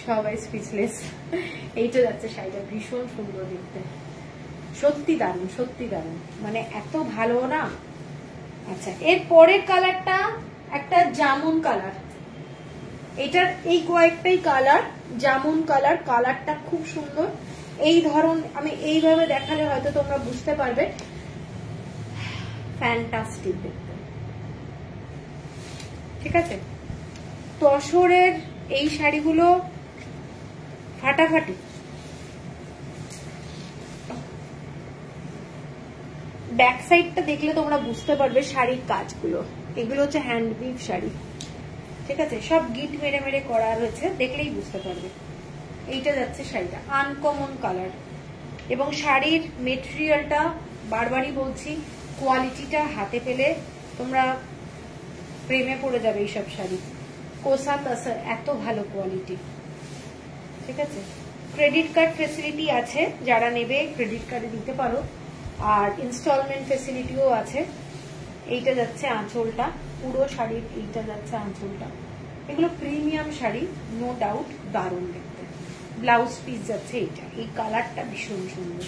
সবাই স্পিচলেস। এইটা যাচ্ছে শাড়িটা, ভীষণ সুন্দর দেখতে, সত্যি দারুণ, সত্যি দারুণ, মানে এত ভালো না। আচ্ছা, এর পরের কালারটা একটা জামুন কালার। এটার এই কয়েকটাই কালার জামুন কালার, কালারটা খুব সুন্দর। এই ধরন আমি এইভাবে দেখালে হয়তো তোমরা বুঝতে পারবে, ফ্যান্টাস্টিক দেখতে, ঠিক আছে। তসরের এই শাড়িগুলো ফাটাফাটি। ব্যাক সাইডটা দেখলে তোমরা বুঝতে পারবে শাড়ির কাজগুলো। এগুলো হচ্ছে হ্যান্ড উইভ শাড়ি, ঠিক আছে, সব গিট মেরে মেরে করা রয়েছে, দেখলেই বুঝতে পারবে। এইটা যাচ্ছে শাড়িটা, আনকমন কালার, এবং শাড়ির মেটেরিয়ালটা বারবারই বলছি, কোয়ালিটিটা হাতে পেলে তোমরা প্রেমে পড়ে যাবে এইসব শাড়ি। কোসা তাসার এত ভালো কোয়ালিটি, ঠিক আছে। ক্রেডিট কার্ড ফেসিলিটি আছে, যারা নেবে ক্রেডিট কার্ডে দিতে পারো, আর ইনস্টলমেন্ট ফেসিলিটিও আছে। এইটা যাচ্ছে আঁচলটা, পুরো শাড়ির এইটা যাচ্ছে আঁচলটা। এগুলো প্রিমিয়াম শাড়ি, নো ডাউট, দারুণ দেখতে। ব্লাউজ পিস যাচ্ছে এইটা, এই কালারটা ভীষণ সুন্দর।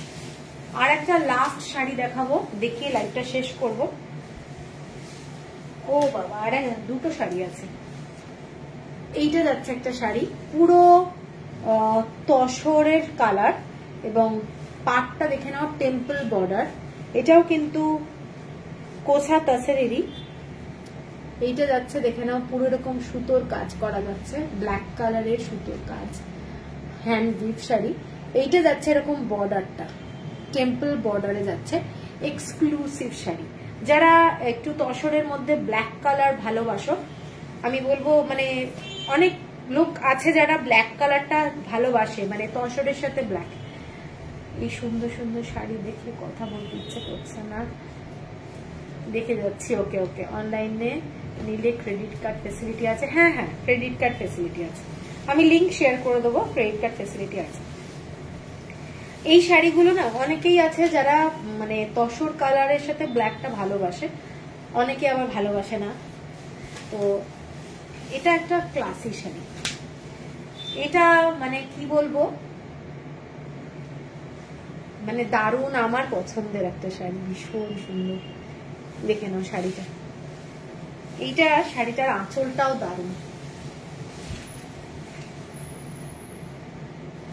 আর একটা লাস্ট শাড়ি দেখাবো, দেখিয়ে লাইভটা শেষ করব। ও বাবা, আর দুটো শাড়ি আছে। এইটা যাচ্ছে একটা শাড়ি, পুরো তসরের কালার, এবং পাটটা দেখে নাও টেম্পল বর্ডার। এটাও কিন্তু কোসা তাসেরেরই। এইটা যাচ্ছে দেখে নাও, পুরো এরকম সুতোর কাজ করা যাচ্ছে, ব্ল্যাক কালারের সুতোর কাজ, হ্যান্ড উইভ শাড়ি। এইটা যাচ্ছে এরকম বর্ডারটা টেম্পল বর্ডারে যাচ্ছে, এক্সক্লুসিভ শাড়ি। যারা একটু তসরের মধ্যে ব্ল্যাক কালার ভালোবাসো, আমি বলবো, মানে অনেক লোক আছে যারা ব্ল্যাক কালারটা ভালোবাসে, মানে তসরের সাথে ব্ল্যাক। এই সুন্দর সুন্দর শাড়ি দেখে কথা বলতে ইচ্ছে করছে না, দেখে যাচ্ছি। ওকে ওকে, অনলাইনে নিলে ক্রেডিট কার্ড ফেসিলিটি আছে? হ্যাঁ হ্যাঁ, ক্রেডিট কার্ড ফেসিলিটি আছে, আমি লিঙ্ক শেয়ার করে দেবো, ক্রেডিট কার্ড ফেসিলিটি আছে। এই শাড়িগুলো না অনেকেই আছে যারা মানে তসর কালারের সাথে ব্ল্যাকটা ভালোবাসে, অনেকে আবার ভালোবাসে না। তো এটা একটা ক্লাসি শাড়ি, এটা মানে কি বলবো, মানে দারুণ, আমার পছন্দের একটা শাড়ি, ভীষণ সুন্দর। দেখে নাও শাড়িটা, এইটা শাড়িটার আঁচলটাও দারুণ,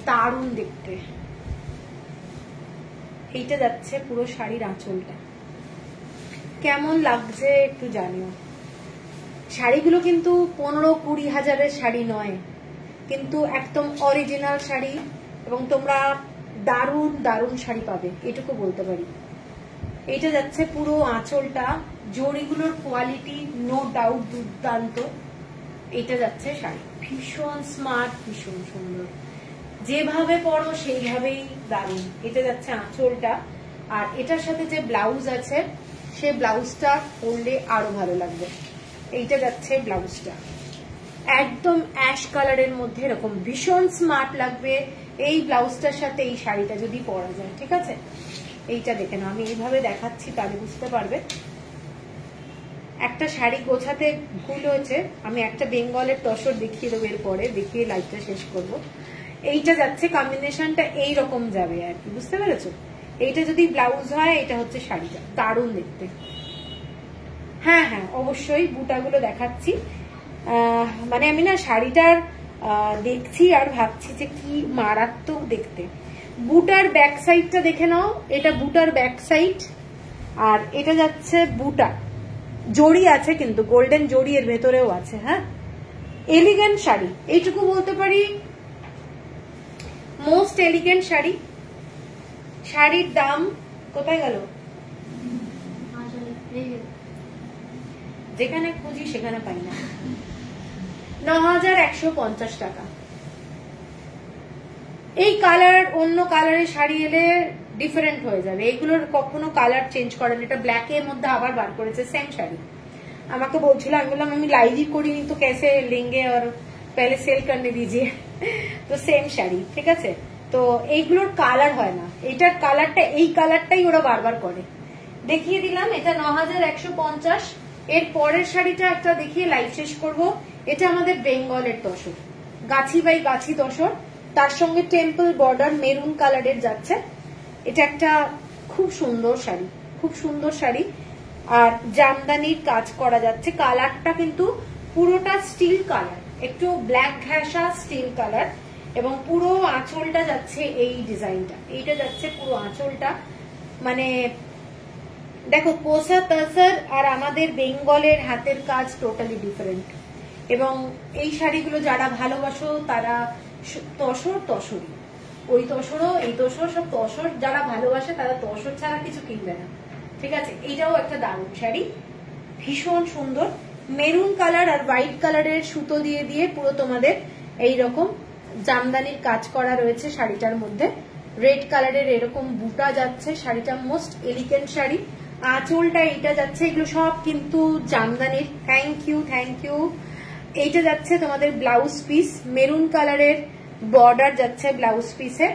দারুণ দেখতে। এইটা যাচ্ছে পুরো শাড়ির আঁচলটা, কেমন লাগছে একটু জানিও। শাড়িগুলো কিন্তু 15-20 হাজারের শাড়ি নয়, কিন্তু একদম অরিজিনাল শাড়ি, এবং তোমরা দারুণ দারুণ শাড়ি পাবে, এটুকু বলতে পারি। এইটা যাচ্ছে পুরো আঁচলটা, জড়িগুলোর কোয়ালিটি নো ডাউট দুর্দান্ত। এইটা যাচ্ছে শাড়ি, ভীষণ স্মার্ট, ভীষণ সুন্দর, যেভাবে পরো সেইভাবেই দারুণ। এটা যাচ্ছে আঁচলটা, আর এটার সাথে যে ব্লাউজ আছে সে ব্লাউজটা পরলে আরো ভালো লাগবে। এইটা যাচ্ছে ব্লাউজটা, একদম অ্যাশ কালারের মধ্যে এরকম ভীষণ স্মার্ট লাগবে এই ব্লাউজটার সাথে এই শাড়িটা যদি পরা যায়, ঠিক আছে। এইটা দেখে নাও, আমি এইভাবে দেখাচ্ছি তাহলে বুঝতে পারবে। একটা শাড়ি গোছাতে ভুল হয়েছে, আমি একটা বেঙ্গলের তসর দেখিয়ে দেবো, এরপরে দেখিয়ে লাইভটা শেষ করব। এইটা যাচ্ছে কম্বিনেশনটা এইরকম যাবে আর কি, বুঝতে পেরেছো। এইটা যদি ব্লাউজ হয়, এটা হচ্ছে শাড়িটা, দারুণ দেখতে। হ্যাঁ হ্যাঁ, অবশ্যই বুটাগুলো দেখাচ্ছি। মানে আমি না শাড়িটার দেখছি আর ভাবছি যে কি মারাত্মক দেখতে। বুটার ব্যাক সাইডটা দেখে নাও, এটা বুটার ব্যাক সাইড, আর এটা যাচ্ছে বুটা, জড়ি আছে কিন্তু গোল্ডেন জড়ি এর ভেতরেও আছে। হ্যাঁ, এলিগেন্ট শাড়ি, এইটুকু বলতে পারি, মোস্ট এলিগেন্ট শাড়ি। শাড়ির দাম কোথায় গেল, যেখানে খুঁজি সেখানে পাই না, 9150 টাকা। এই কালার, অন্য কালারের শাড়ি এলে ডিফারেন্ট হয়ে যাবে, এগুলোর কখনো কালার চেঞ্জ করে না। এটা ব্ল্যাক এর মধ্যে আবার বার করেছে সেম শাড়ি, আমাকে বলছিল, আমি বললাম আমি লাইভই করিনি তো कैसे लेंगे और पहले सेल करने दीजिए। তো সেম শাড়ি, ঠিক আছে। তো এইগুলোর কালার হয় না, এটার কালারটা, এই কালারটাই ওরা বারবার করে। দেখিয়ে দিলাম, এটা 9150। এর পরের শাড়িটা একটা দেখিয়ে লাইভ শেষ করব। এটা আমাদের বেঙ্গলের তসর, গাছি বাই গাছি তসর, তার সঙ্গে টেম্পল বর্ডার মেরুন কালারের যাচ্ছে। এটা একটা খুব সুন্দর শাড়ি, খুব সুন্দর শাড়ি, আর জামদানির কাজ করা যাচ্ছে। কালারটা কিন্তু পুরোটা স্টিল কালার, একটু ব্ল্যাক ঘেঁষা স্টিল কালার, এবং পুরো আঁচলটা যাচ্ছে এই ডিজাইনটা, এইটা যাচ্ছে পুরো আঁচলটা। মানে দেখো, কোসা তাসার আর আমাদের বেঙ্গলের হাতের কাজ টোটালি ডিফারেন্ট, এবং এই শাড়িগুলো যারা ভালোবাসো তারা তসর তসরই, ওই তসরও এই তসর, সব তসর যারা ভালোবাসে তারা তসর ছাড়া কিছু কিনবে না, ঠিক আছে, এইটাও একটা দারুণ শাড়ি, ভীষণ সুন্দর। মেরুন কালার আর হোয়াইট কালারের সুতো দিয়ে দিয়ে পুরো তোমাদের এইরকম জামদানির কাজ করা রয়েছে শাড়িটার মধ্যে। রেড কালারের এরকম বুটা যাচ্ছে, শাড়িটা মোস্ট এলিগেন্ট শাড়ি। আঁচলটা এইটা যাচ্ছে, এগুলো সব কিন্তু জামদানির। Thank you, thank you. এইটা যাচ্ছে তোমাদের ব্লাউজ পিস, মেরুন কালারের বর্ডার যাচ্ছে ব্লাউজ পিসে।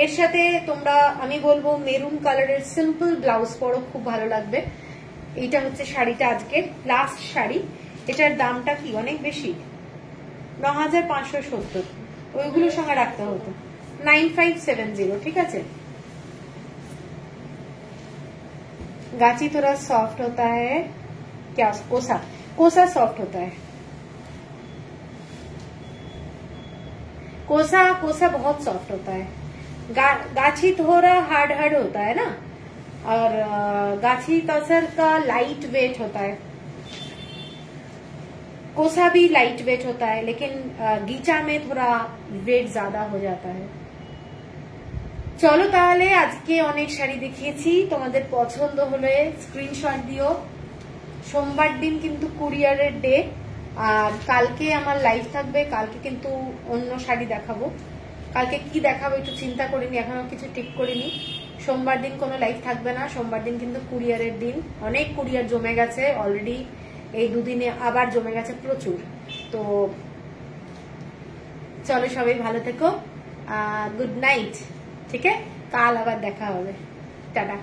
এর সাথে তোমরা আমি বলবো মেরুন কালারের সিম্পল ব্লাউজ পরো, খুব ভালো লাগবে। এইটা হচ্ছে শাড়িটা আজকের লাস্ট শাড়ি। এটার দামটা কি অনেক বেশি, 9570, ওইগুলোর সঙ্গে রাখতে হতো 9570। ঠিক আছে, गाची थोड़ा सॉफ्ट होता है क्या, कोसा कोसा सॉफ्ट होता है, कोसा कोसा बहुत सॉफ्ट होता है। गाछी थोड़ा हार्ड हार्ड होता है ना, और गाछी तसर का लाइट वेट होता है, कोसा भी लाइट वेट होता है, लेकिन गीचा में थोड़ा वेट ज्यादा हो जाता है। চলো তাহলে আজকে অনেক শাড়ি দেখিয়েছি, তোমাদের পছন্দ হলে স্ক্রিনশট দিও। সোমবার দিন কিন্তু কুরিয়ারের ডে, আর কালকে আমার লাইভ থাকবে। কালকে কিন্তু অন্য শাড়ি দেখাবো, কালকে কি দেখাবো একটু চিন্তা করিনি, এখনো কিছু ঠিক করিনি। সোমবার দিন কোনো লাইভ থাকবে না, সোমবার দিন কিন্তু কুরিয়ারের দিন। অনেক কুরিয়ার জমে গেছে অলরেডি, এই দুদিনে আবার জমে গেছে প্রচুর। তো চলো সবাই ভালো থেকো, গুড নাইট। ঠিক আছে, কাল আবার দেখা হবে, টাটা।